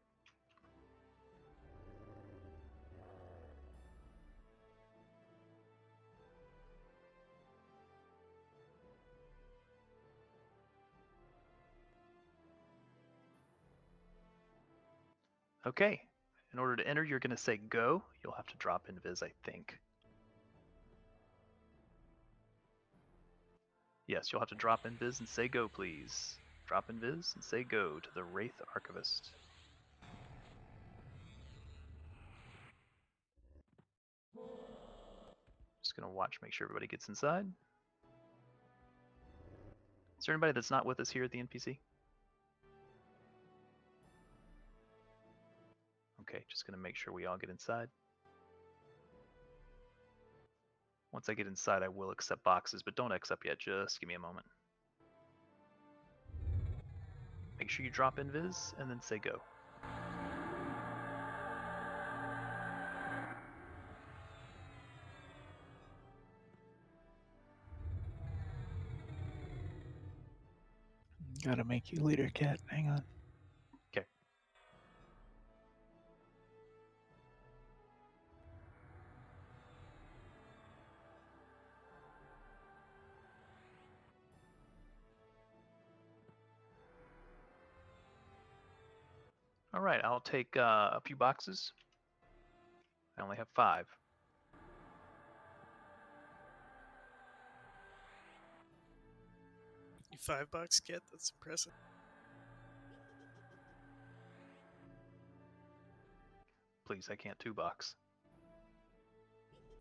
Okay. In order to enter, you're going to say go. You'll have to drop invis, I think. Yes, you'll have to drop invis and say go, please. Drop invis and say go to the Wraith Archivist. Just going to watch, make sure everybody gets inside. Is there anybody that's not with us here at the NPC? Okay, just going to make sure we all get inside. Once I get inside, I will accept boxes, but don't accept yet. Just give me a moment. Make sure you drop invis and then say go. Gotta make you leader, Cat. Hang on. Okay. All right, I'll take a few boxes. I only have 5. You $5 kit? That's impressive. Please, I can't 2-box.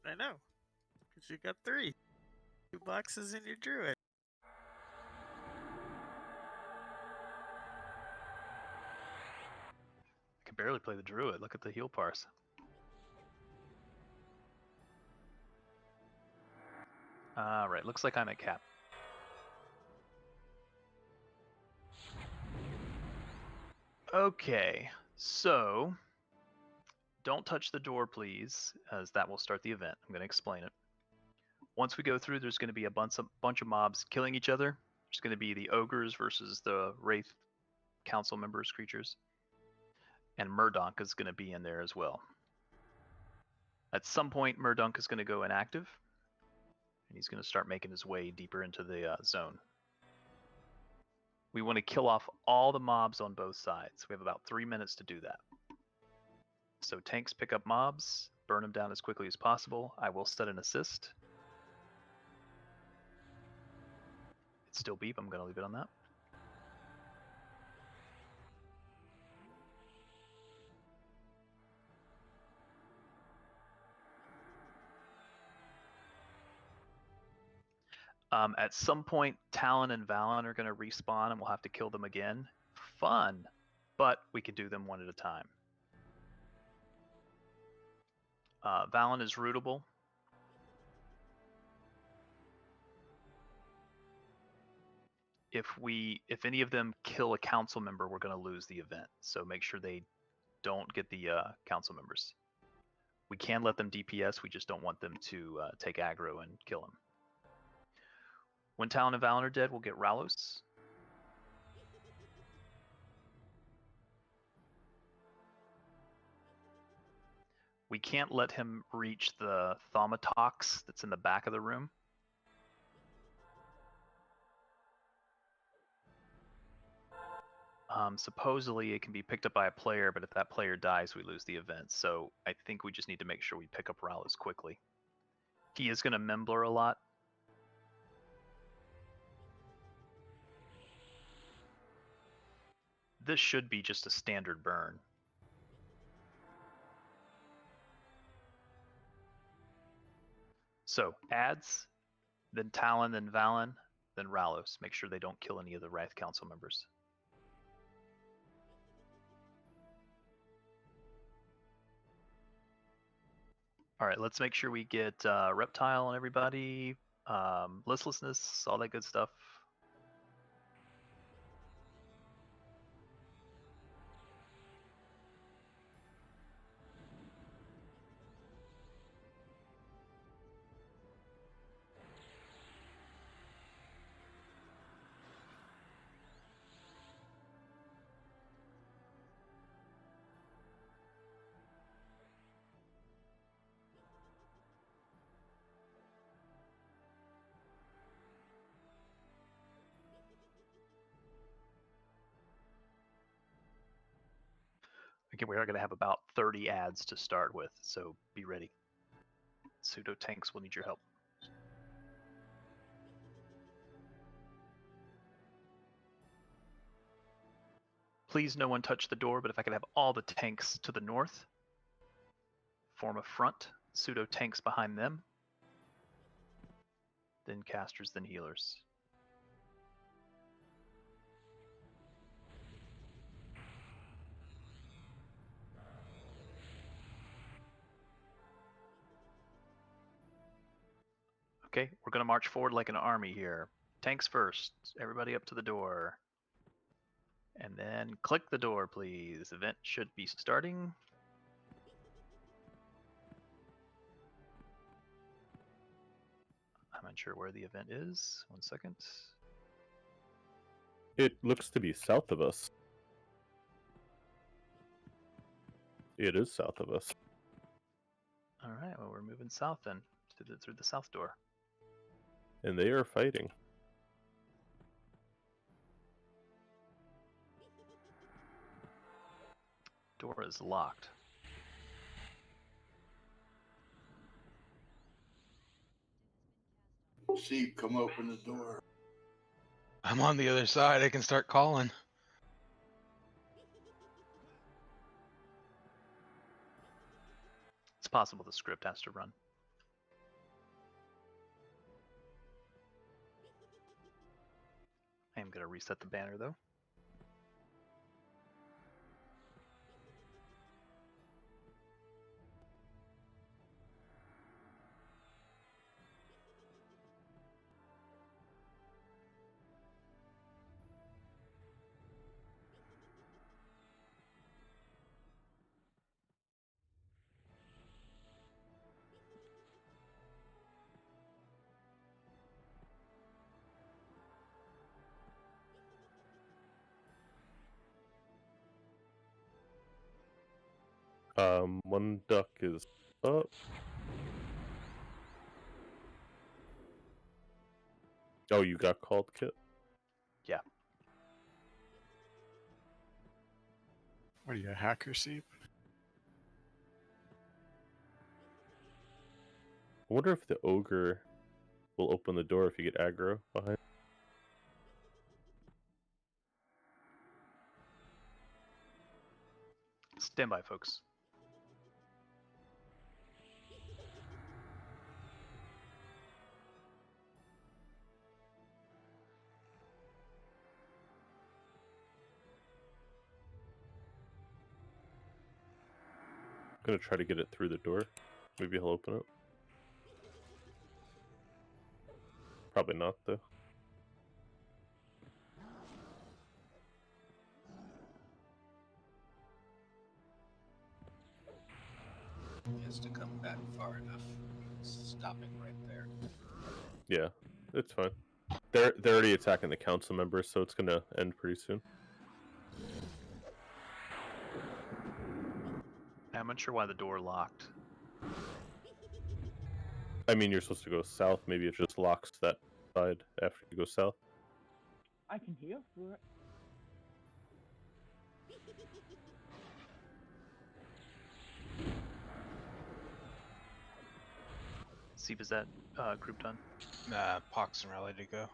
I know. Because you got 3. 2 boxes in your druid. I can barely play the druid. Look at the heal parse. Alright, looks like I'm at cap. Okay, so don't touch the door, please, as that will start the event. I'm going to explain it. Once we go through, there's going to be a bunch of mobs killing each other. There's going to be the ogres versus the Wraith Council members, creatures. And Murdonk is going to be in there as well. At some point, Murdonk is going to go inactive. And he's going to start making his way deeper into the zone. We want to kill off all the mobs on both sides. We have about 3 minutes to do that. So tanks pick up mobs, burn them down as quickly as possible. I will set an assist. It's still beep, I'm going to leave it on that. At some point, Talon and Valen are going to respawn and we'll have to kill them again. Fun, but we can do them one at a time. Valen is rootable. if any of them kill a council member, we're going to lose the event. So make sure they don't get the council members. We can let them DPS. We just don't want them to take aggro and kill him. When Talon and Valen are dead, we'll get Ralos. We can't let him reach the Thaumatox that's in the back of the room. Supposedly it can be picked up by a player, but if that player dies, we lose the event. So I think we just need to make sure we pick up Ralos quickly. He is going to Mangler a lot. This should be just a standard burn. So ads, then Talon, then Valen, then Ralos. Make sure they don't kill any of the Wrath Council members. All right, let's make sure we get Reptile on everybody, listlessness, all that good stuff. Again, we are going to have about 30 ads to start with, so be ready. Pseudo tanks will need your help. Please no one touch the door, but if I could have all the tanks to the north, form a front, pseudo tanks behind them, then casters, then healers. Okay, we're going to march forward like an army here. Tanks first, everybody up to the door. And then click the door, please. Event should be starting. I'm unsure where the event is. 1 second. It looks to be south of us. It is south of us. All right, well, we're moving south then, through the south door. And they are fighting. Door is locked. Sheep, come open the door. I'm on the other side. I can start calling. It's possible the script has to run. I am going to reset the banner though. One duck is up. Oh, you got called, Kit? Yeah. What are you, a hacker, Seep? I wonder if the ogre will open the door if you get aggro behind. Stand by, folks. I'm gonna try to get it through the door. Maybe he'll open it. Probably not, though. Yeah, it's fine. They're already attacking the council members, so it's gonna end pretty soon. I'm unsure why the door locked. I mean, you're supposed to go south. Maybe it just locks that side after you go south. I can hear for it. Steve, is that group done? Pox and Rally to go,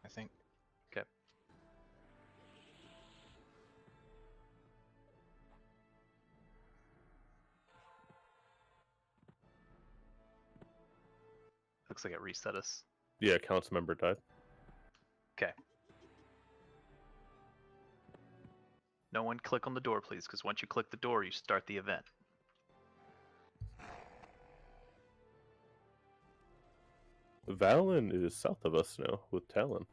I think. Okay. Looks like it reset us. Yeah, council member died. Okay. No one click on the door, please, because once you click the door, you start the event. Valen is south of us now with Talon.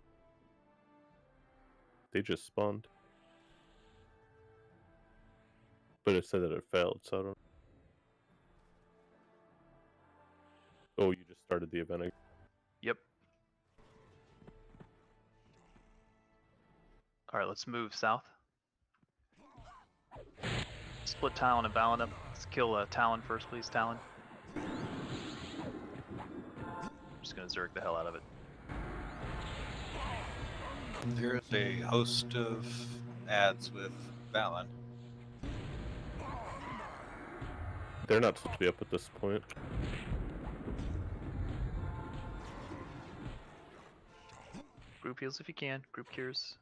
They just spawned. But it said that it failed, so I don't know. Oh, you just started the event again. Yep. Alright, let's move south. Split Talon and Valen up. Let's kill Talon first, please, Talon. Just gonna zerg the hell out of it. There's a host of ads with Valen. They're not supposed to be up at this point. Group heals if you can. Group cures.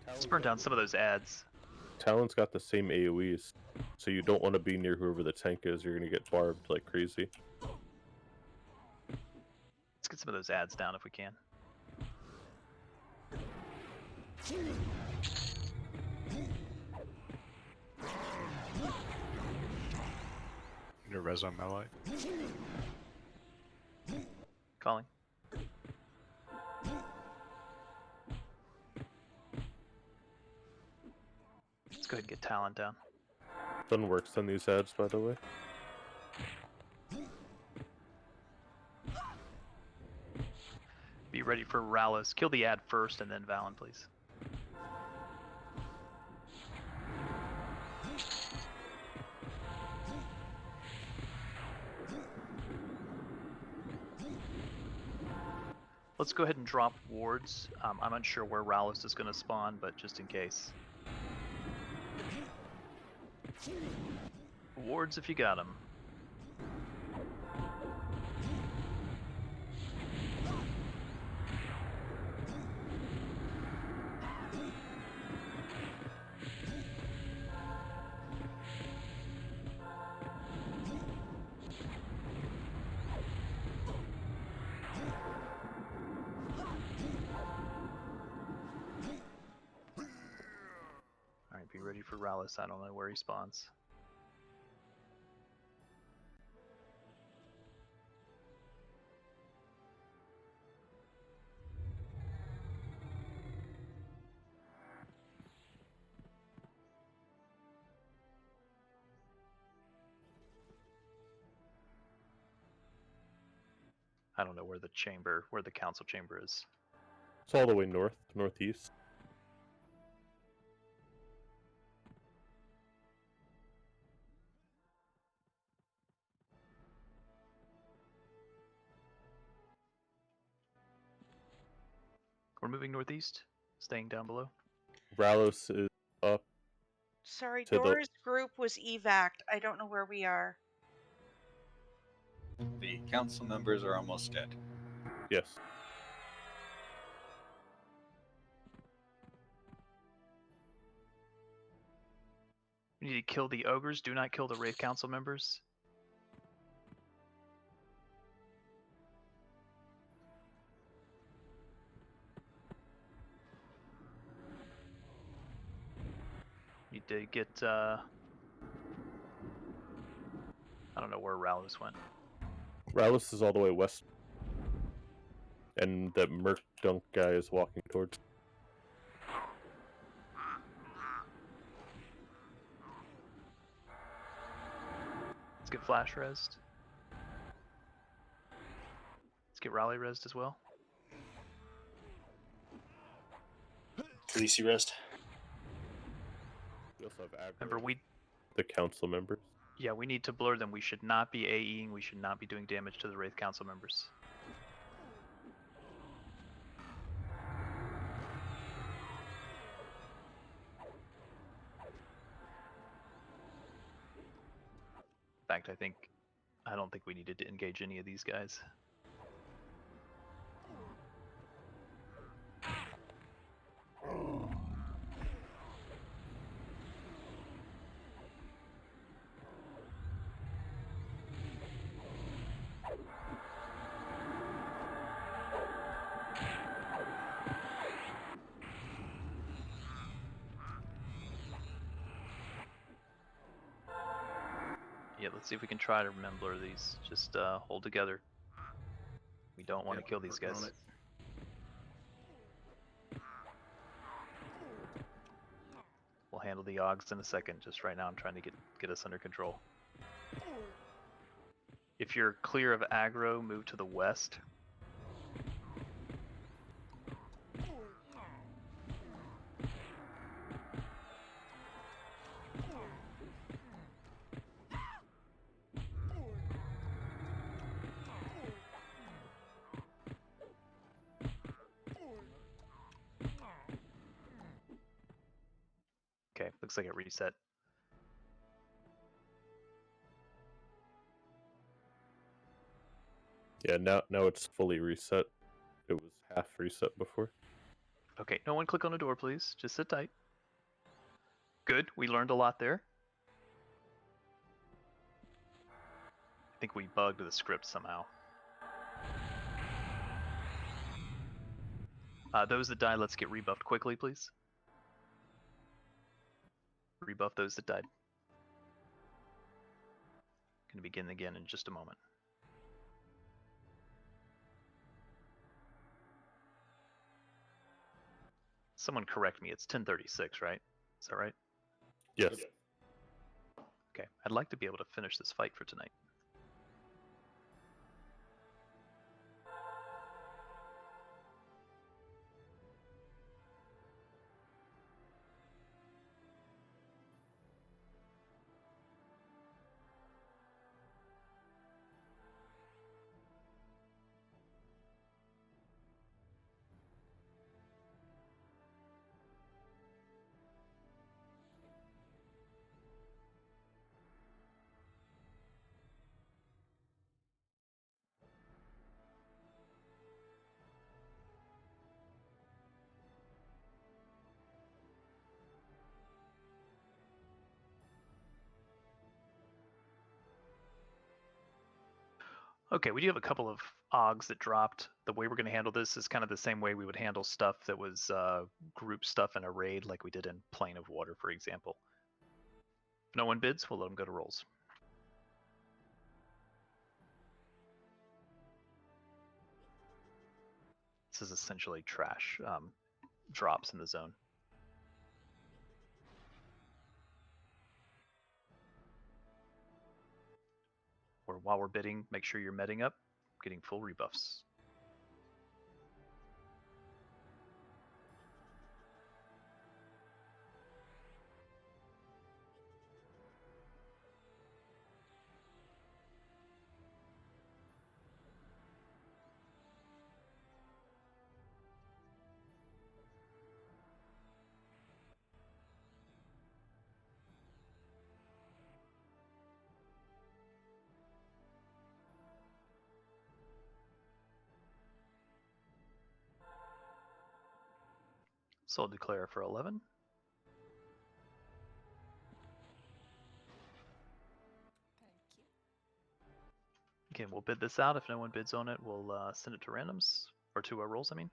Let's burn down some of those ads. Talon's got the same AoEs, so you don't want to be near whoever the tank is. You're gonna get barbed like crazy. Let's get some of those ads down if we can. Your res on melee. Calling. Let's go ahead and get Talon down. Doesn't work on these ads, by the way. Be ready for Rallis. Kill the ad first and then Valen, please. Let's go ahead and drop wards. I'm unsure where Rallis is going to spawn, but just in case. Wards if you got them. Alright, be ready for Rallis. I don't know where he spawns. I don't know where the council chamber is. It's all the way north, northeast. We're moving northeast, staying down below. Rallis is up. Sorry, to the- Dora's group was evac'd. I don't know where we are. The council members are almost dead. Yes. We need to kill the ogres. Do not kill the Wraith Council members. Need to get, I don't know where Rallis went. Rallis is all the way west. And that Merc Dunk guy is walking towards. Let's get Flash resed. Let's get Raleigh resed as well. Khaleesi rest. We also have aggro. Remember, the council members. Yeah, we need to blur them. We should not be AEing. We should not be doing damage to the Wraith Council members. In fact, I don't think we needed to engage any of these guys. Yeah, let's see if we can try to remember these. Just hold together. We don't want to kill these guys. We'll handle the Oggs in a second. Just right now I'm trying to get us under control. If you're clear of aggro, move to the west. Okay, looks like it reset. Yeah, now it's fully reset. It was half reset before. Okay, no one click on the door, please. Just sit tight. Good, we learned a lot there. I think we bugged the script somehow. Those that died, let's get rebuffed quickly, please. Rebuff those that died. Gonna begin again in just a moment. Someone correct me, it's 10:36, right? Is that right? Yes. Okay, I'd like to be able to finish this fight for tonight. Okay, we do have a couple of Oggs that dropped. The way we're going to handle this is kind of the same way we would handle stuff that was group stuff in a raid, like we did in Plane of Water, for example. If no one bids, we'll let them go to rolls. This is essentially trash drops in the zone. Or while we're bidding, make sure you're medding up, getting full rebuffs. So I'll declare for 11. Again, we'll bid this out. If no one bids on it, we'll send it to randoms, or to our rolls, I mean.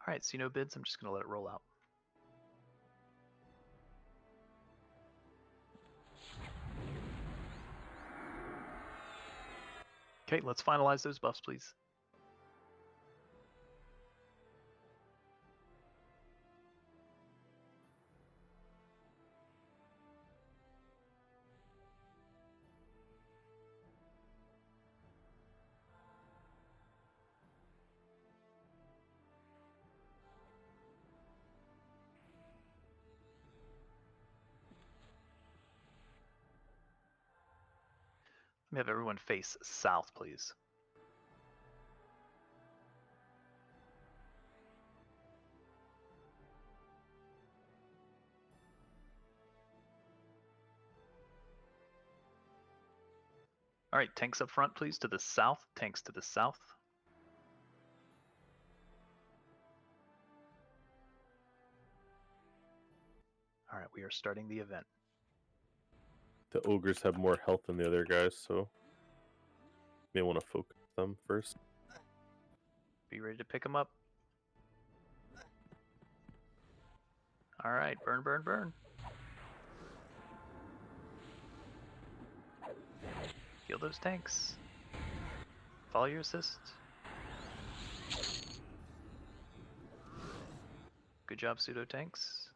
Alright, see no bids, I'm just going to let it roll out. Okay, let's finalize those buffs, please. Let me have everyone face south, please. Alright, tanks up front, please, to the south. Tanks to the south. Alright, we are starting the event. The ogres have more health than the other guys, so you may want to focus them first. Be ready to pick them up. Alright, burn, burn, burn. Kill those tanks. Follow your assist. Good job, pseudo tanks.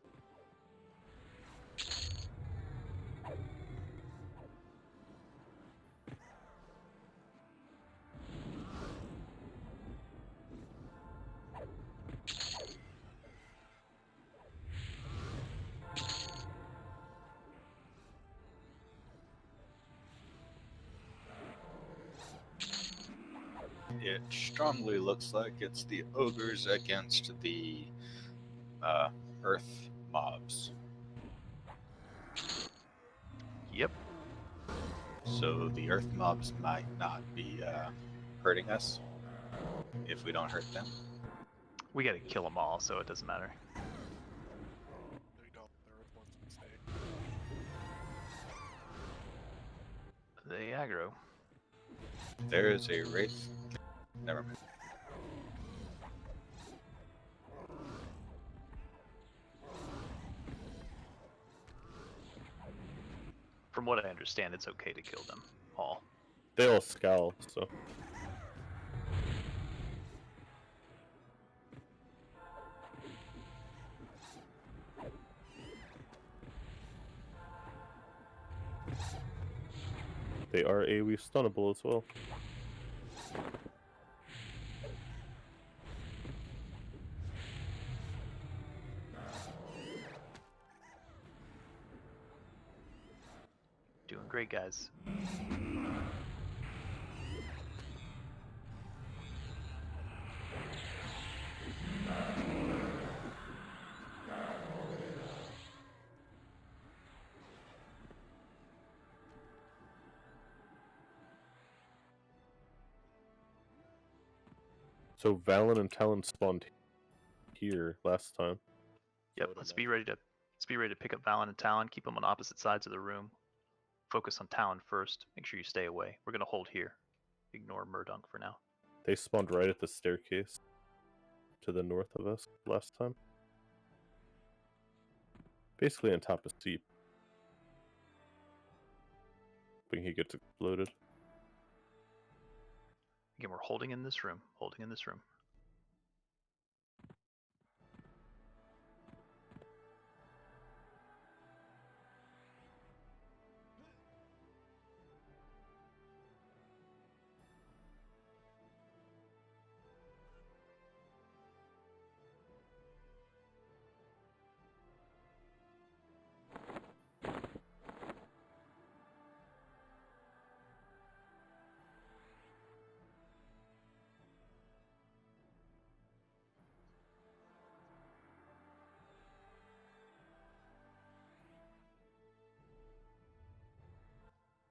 It strongly looks like it's the ogres against the earth mobs. Yep. So the earth mobs might not be hurting us if we don't hurt them. We gotta kill them all, so it doesn't matter. They don't. The Earth ones can stay. They aggro. There is a wraith. Never mind. From what I understand, it's okay to kill them all. They all scowl, so. They are AoE stunnable as well. Doing great, guys. So Valen and Talon spawned here last time. Yep, let's be ready to pick up Valen and Talon, keep them on opposite sides of the room. Focus on Talon first. Make sure you stay away. We're gonna hold here. Ignore Murdunk for now. They spawned right at the staircase to the north of us last time. Basically on top of Seep. Hoping he gets exploded. Again, we're holding in this room. Holding in this room.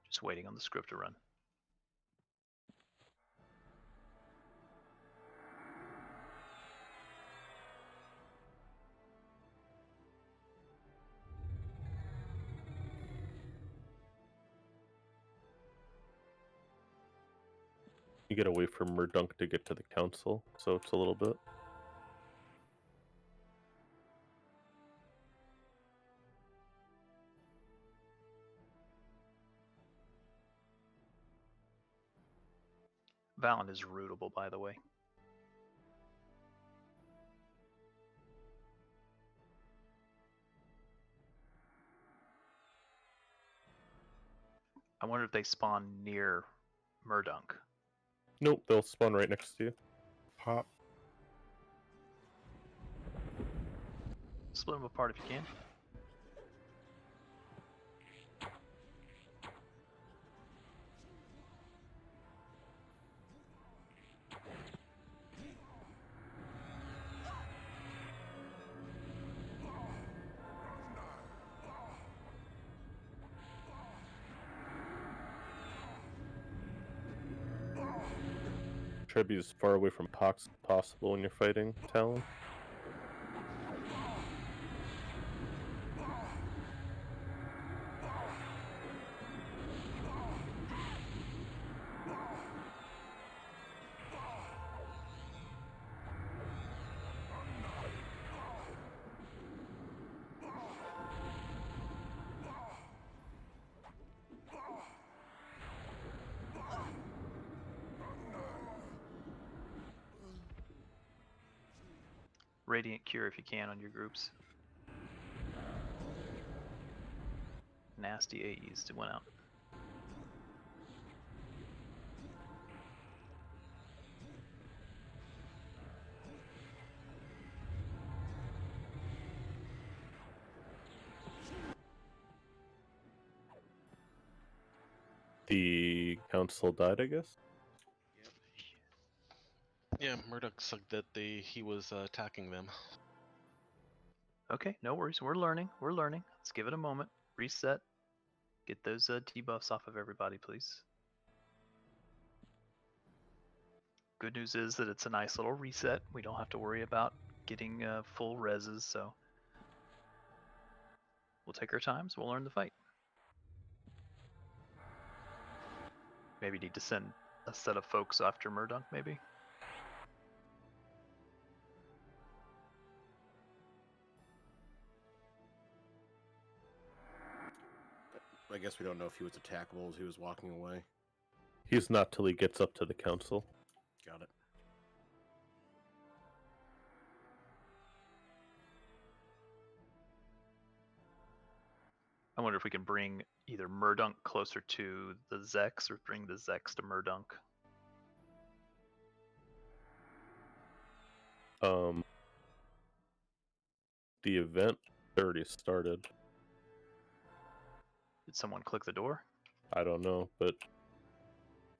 Just waiting on the script to run. You gotta wait for Murdunk to get to the council, so it's a little bit. Valen is rootable, by the way. I wonder if they spawn near Murdunk. Nope, they'll spawn right next to you. Pop. Split them apart if you can. Try to be as far away from Pox as possible when you're fighting Talon. Radiant Cure if you can on your groups. Nasty AEs went out. The council died, I guess? Yeah, Murdoch said that he was attacking them. Okay, no worries. We're learning. We're learning. Let's give it a moment. Reset. Get those debuffs off of everybody, please. Good news is that it's a nice little reset. We don't have to worry about getting full reses, so we'll take our times. We'll learn the fight. Maybe need to send a set of folks after Murdunk, maybe. I guess we don't know if he was attackable as he was walking away. He's not till he gets up to the council. Got it. I wonder if we can bring either Murdunk closer to the Zex or bring the Zex to Murdunk. The event already started. Did someone click the door? I don't know, but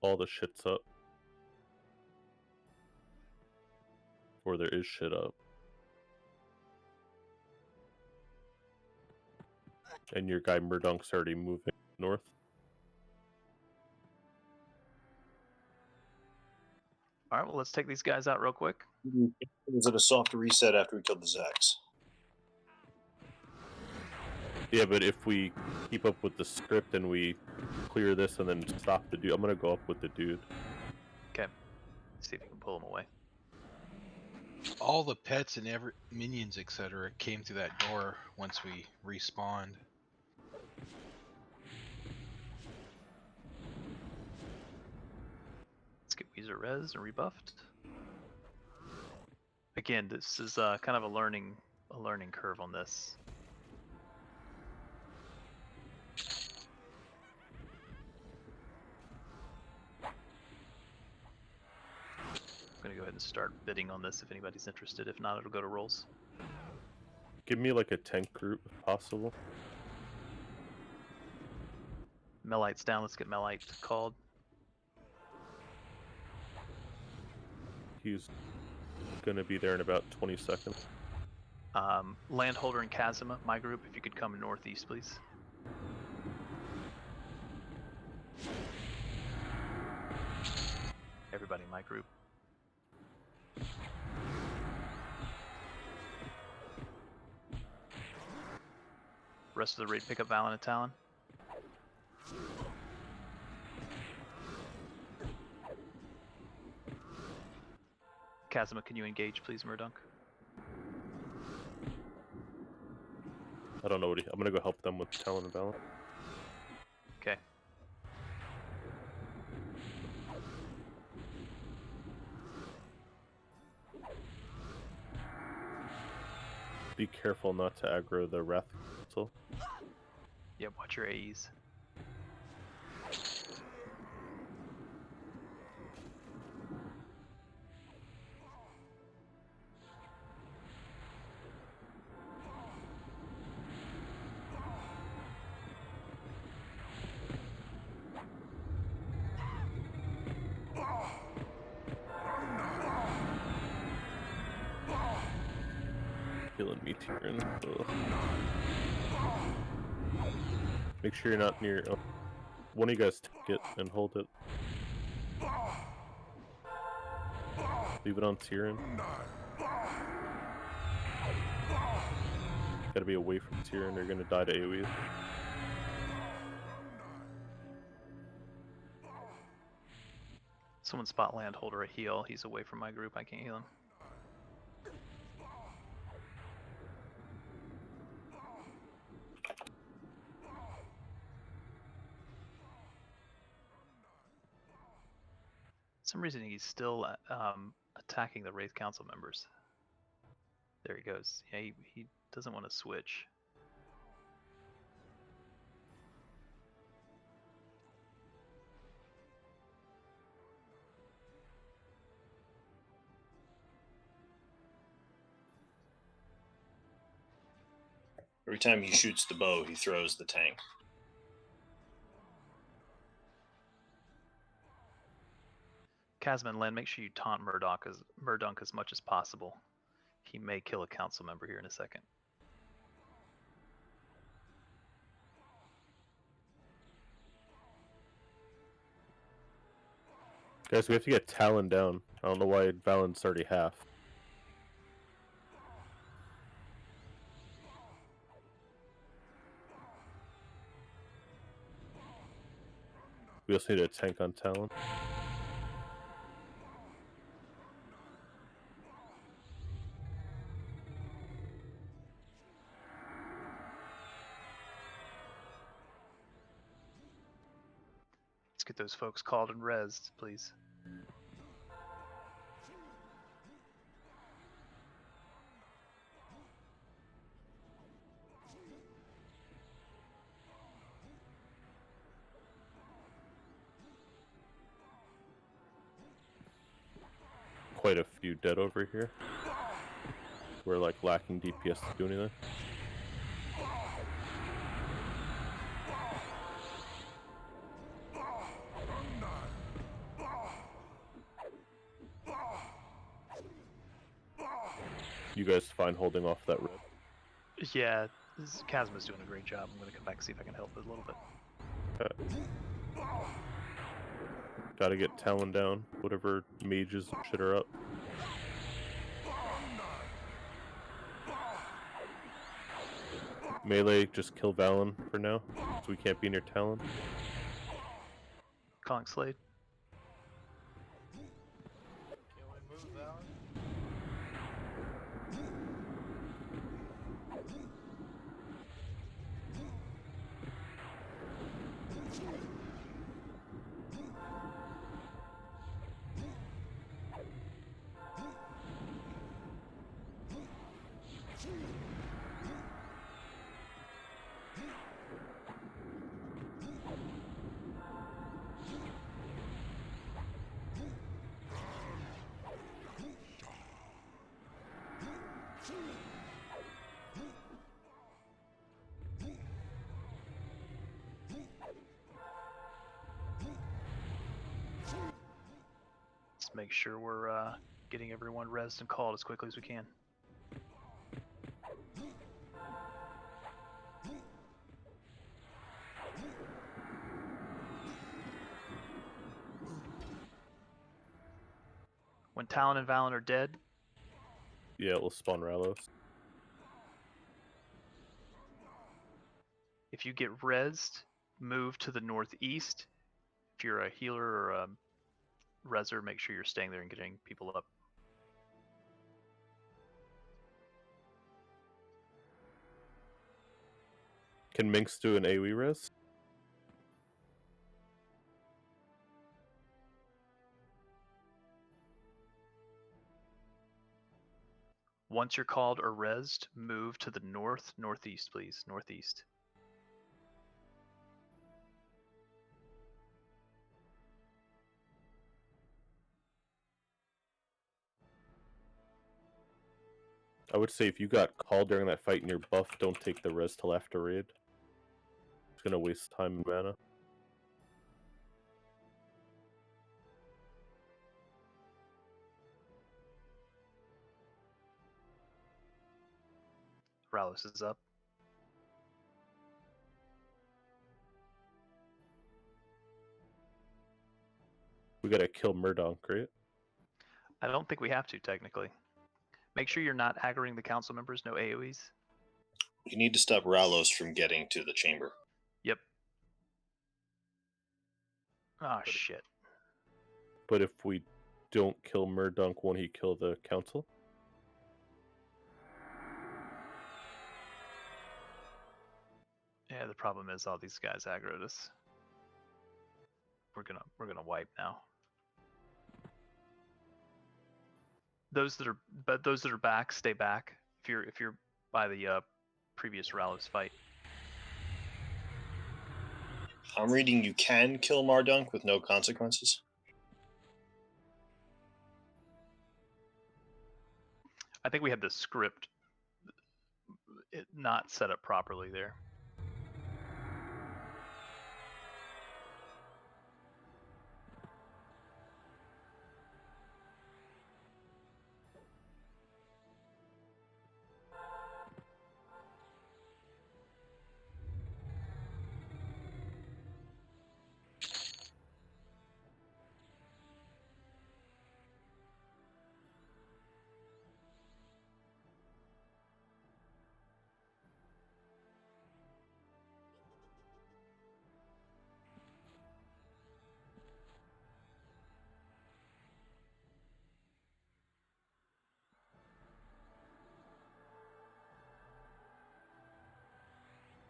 all the shit's up. Or there is shit up. And your guy Murdunk's already moving north. Alright, well let's take these guys out real quick. Was it a soft reset after we killed the Zax? Yeah, but if we keep up with the script and we clear this and then stop the dude, I'm gonna go up with the dude. Okay. See if you can pull him away. All the pets and minions, etc., came through that door once we respawned. Let's get Weezer res and rebuffed. Again, this is kind of a learning curve on this. I'm gonna go ahead and start bidding on this if anybody's interested. If not, it'll go to rolls. Give me like a tank group if possible. Melite's down. Let's get Melite called. He's gonna be there in about 20 seconds. Landholder and Kazuma, my group, if you could come northeast, please. Everybody in my group. Rest of the raid pick up Valen and Talon. Kazuma, can you engage, please, Murdunk? I don't know what I'm gonna go help them with Talon and Valen. Okay. be careful not to aggro the Wrath Council. Yep, watch your AEs. Killing me, Tyrion. Ugh. Make sure you're not near. Oh, one of you guys take it and hold it. Leave it on Tyrion. Gotta be away from Tyrion, or you're gonna die to AoE. Someone spot landholder a heal. He's away from my group. I can't heal him. For some reason he's still attacking the Wraith Council members. There he goes. Yeah, he doesn't want to switch. Every time he shoots the bow, he throws the tank. Chasm and Len, make sure you taunt Murdunk as much as possible. He may kill a council member here in a second. Guys, we have to get Talon down. I don't know why Valen's already half. We also need a tank on Talon. Let's get those folks called and rezzed, please. Quite a few dead over here. We're like lacking DPS to do anything. You guys fine holding off that red? Yeah, Chasma's doing a great job. I'm going to come back and see if I can help it a little bit. Okay. Gotta get Talon down. Whatever mages and shit are up. Melee, just kill Valen for now, so we can't be near Talon. Calling Slade. Can we move Valen? Let's make sure we're getting everyone rezzed and called as quickly as we can. When Talon and Valen are dead, yeah, we'll spawn Ralos. If you get rezzed, move to the northeast. If you're a healer or a rezzer, make sure you're staying there and getting people up. Can Minx do an AoE res? Once you're called or rezzed, move to the northeast, please. Northeast. I would say if you got called during that fight and you're buffed, don't take the res till after raid. It's gonna waste time and mana. Ralos is up. We gotta kill Murdonk, right? I don't think we have to, technically. Make sure you're not aggroing the council members, no AoEs. You need to stop Ralos from getting to the chamber. Yep. Ah, shit. But if we don't kill Murdonk, won't he kill the council? Yeah, the problem is all these guys aggroed us. We're gonna wipe now. Those that are back, stay back. If you're by the previous Ralos fight. I'm reading you can kill Mardunk with no consequences. I think we had the script not set up properly there.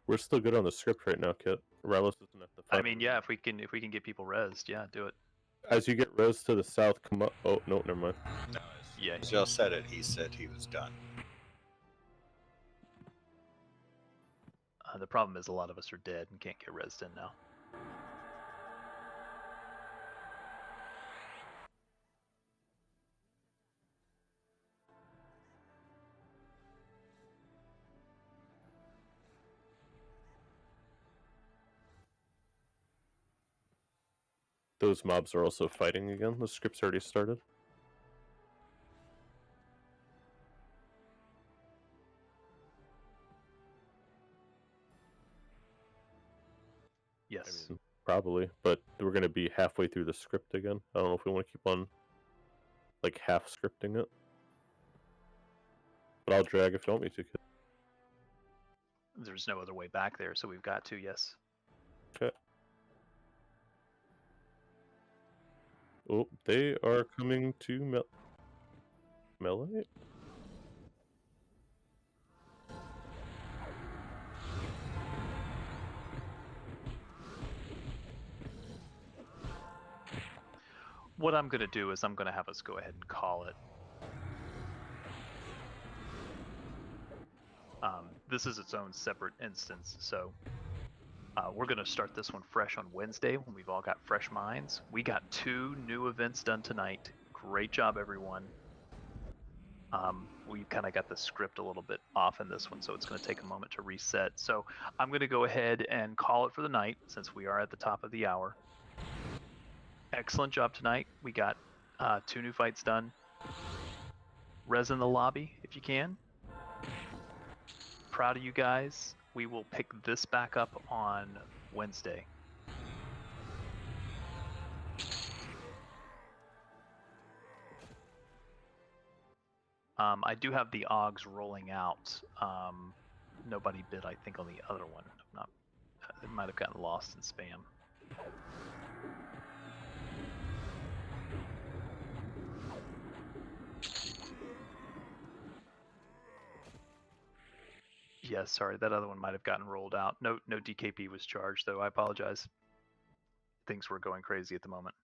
We're still good on the script right now, Kit. Ralos isn't at the I final. mean, yeah, if we can get people rezzed, yeah, do it. As you get res to the south, come up. Oh no, never mind. No, Yeah. as y'all said it, he said he was done. The problem is a lot of us are dead and can't get rezzed in now. Those mobs are also fighting again. The script's already started. Yes. I mean, probably, but we're gonna be halfway through the script again. I don't know if we want to keep on like half scripting it. But I'll drag if you want me to. Kit. There's no other way back there, so we've got to, yes. Okay. Oh, they are coming to melee? What I'm going to do is I'm going to have us go ahead and call it. This is its own separate instance, so we're going to start this one fresh on Wednesday when we've all got fresh minds. We got 2 new events done tonight. Great job, everyone. We kind of got the script a little bit off in this one, so it's going to take a moment to reset. So I'm going to go ahead and call it for the night since we are at the top of the hour. Excellent job tonight. We got 2 new fights done. Res in the lobby if you can. Proud of you guys. We will pick this back up on Wednesday. I do have the OGs rolling out. Nobody bid, I think, on the other one. It might have gotten lost in spam. Yeah, sorry, that other one might have gotten rolled out. No DKP was charged, though. I apologize. Things were going crazy at the moment.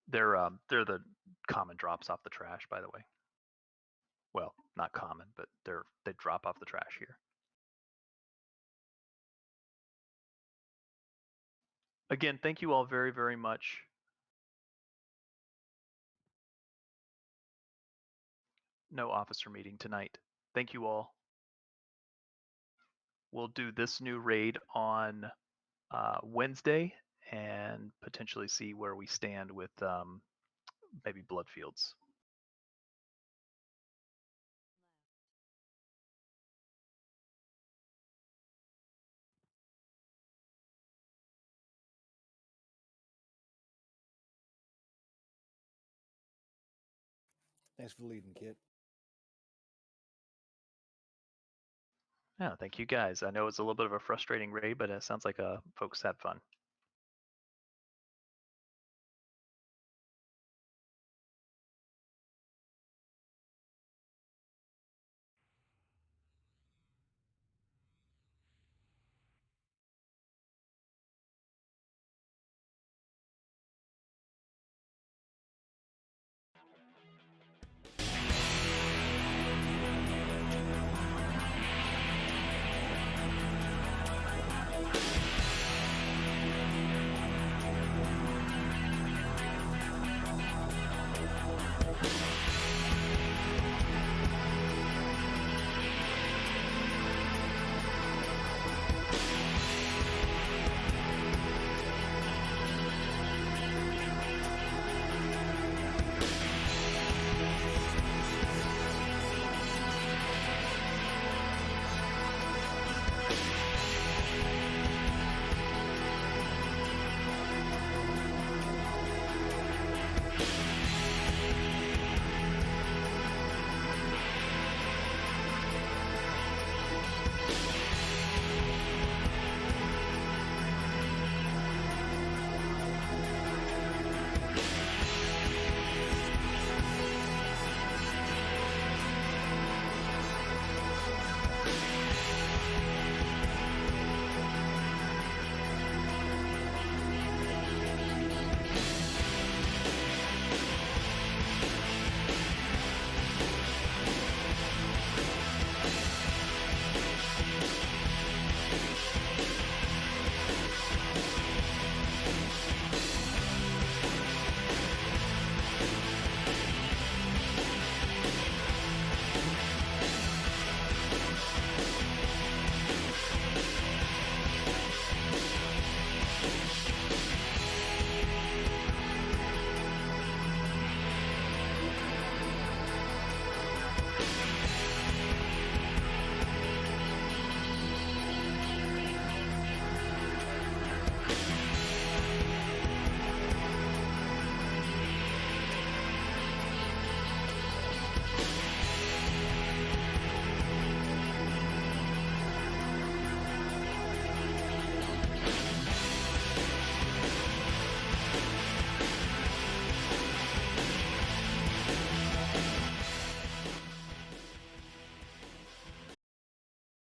They're the common drops off the trash, by the way. Well, not common, but they drop off the trash here. Again, thank you all very, very much. No officer meeting tonight. Thank you all. We'll do this new raid on Wednesday and potentially see where we stand with maybe Bloodfields. Thanks for leading, Kit. Yeah, thank you guys. I know it's a little bit of a frustrating raid, but it sounds like folks had fun.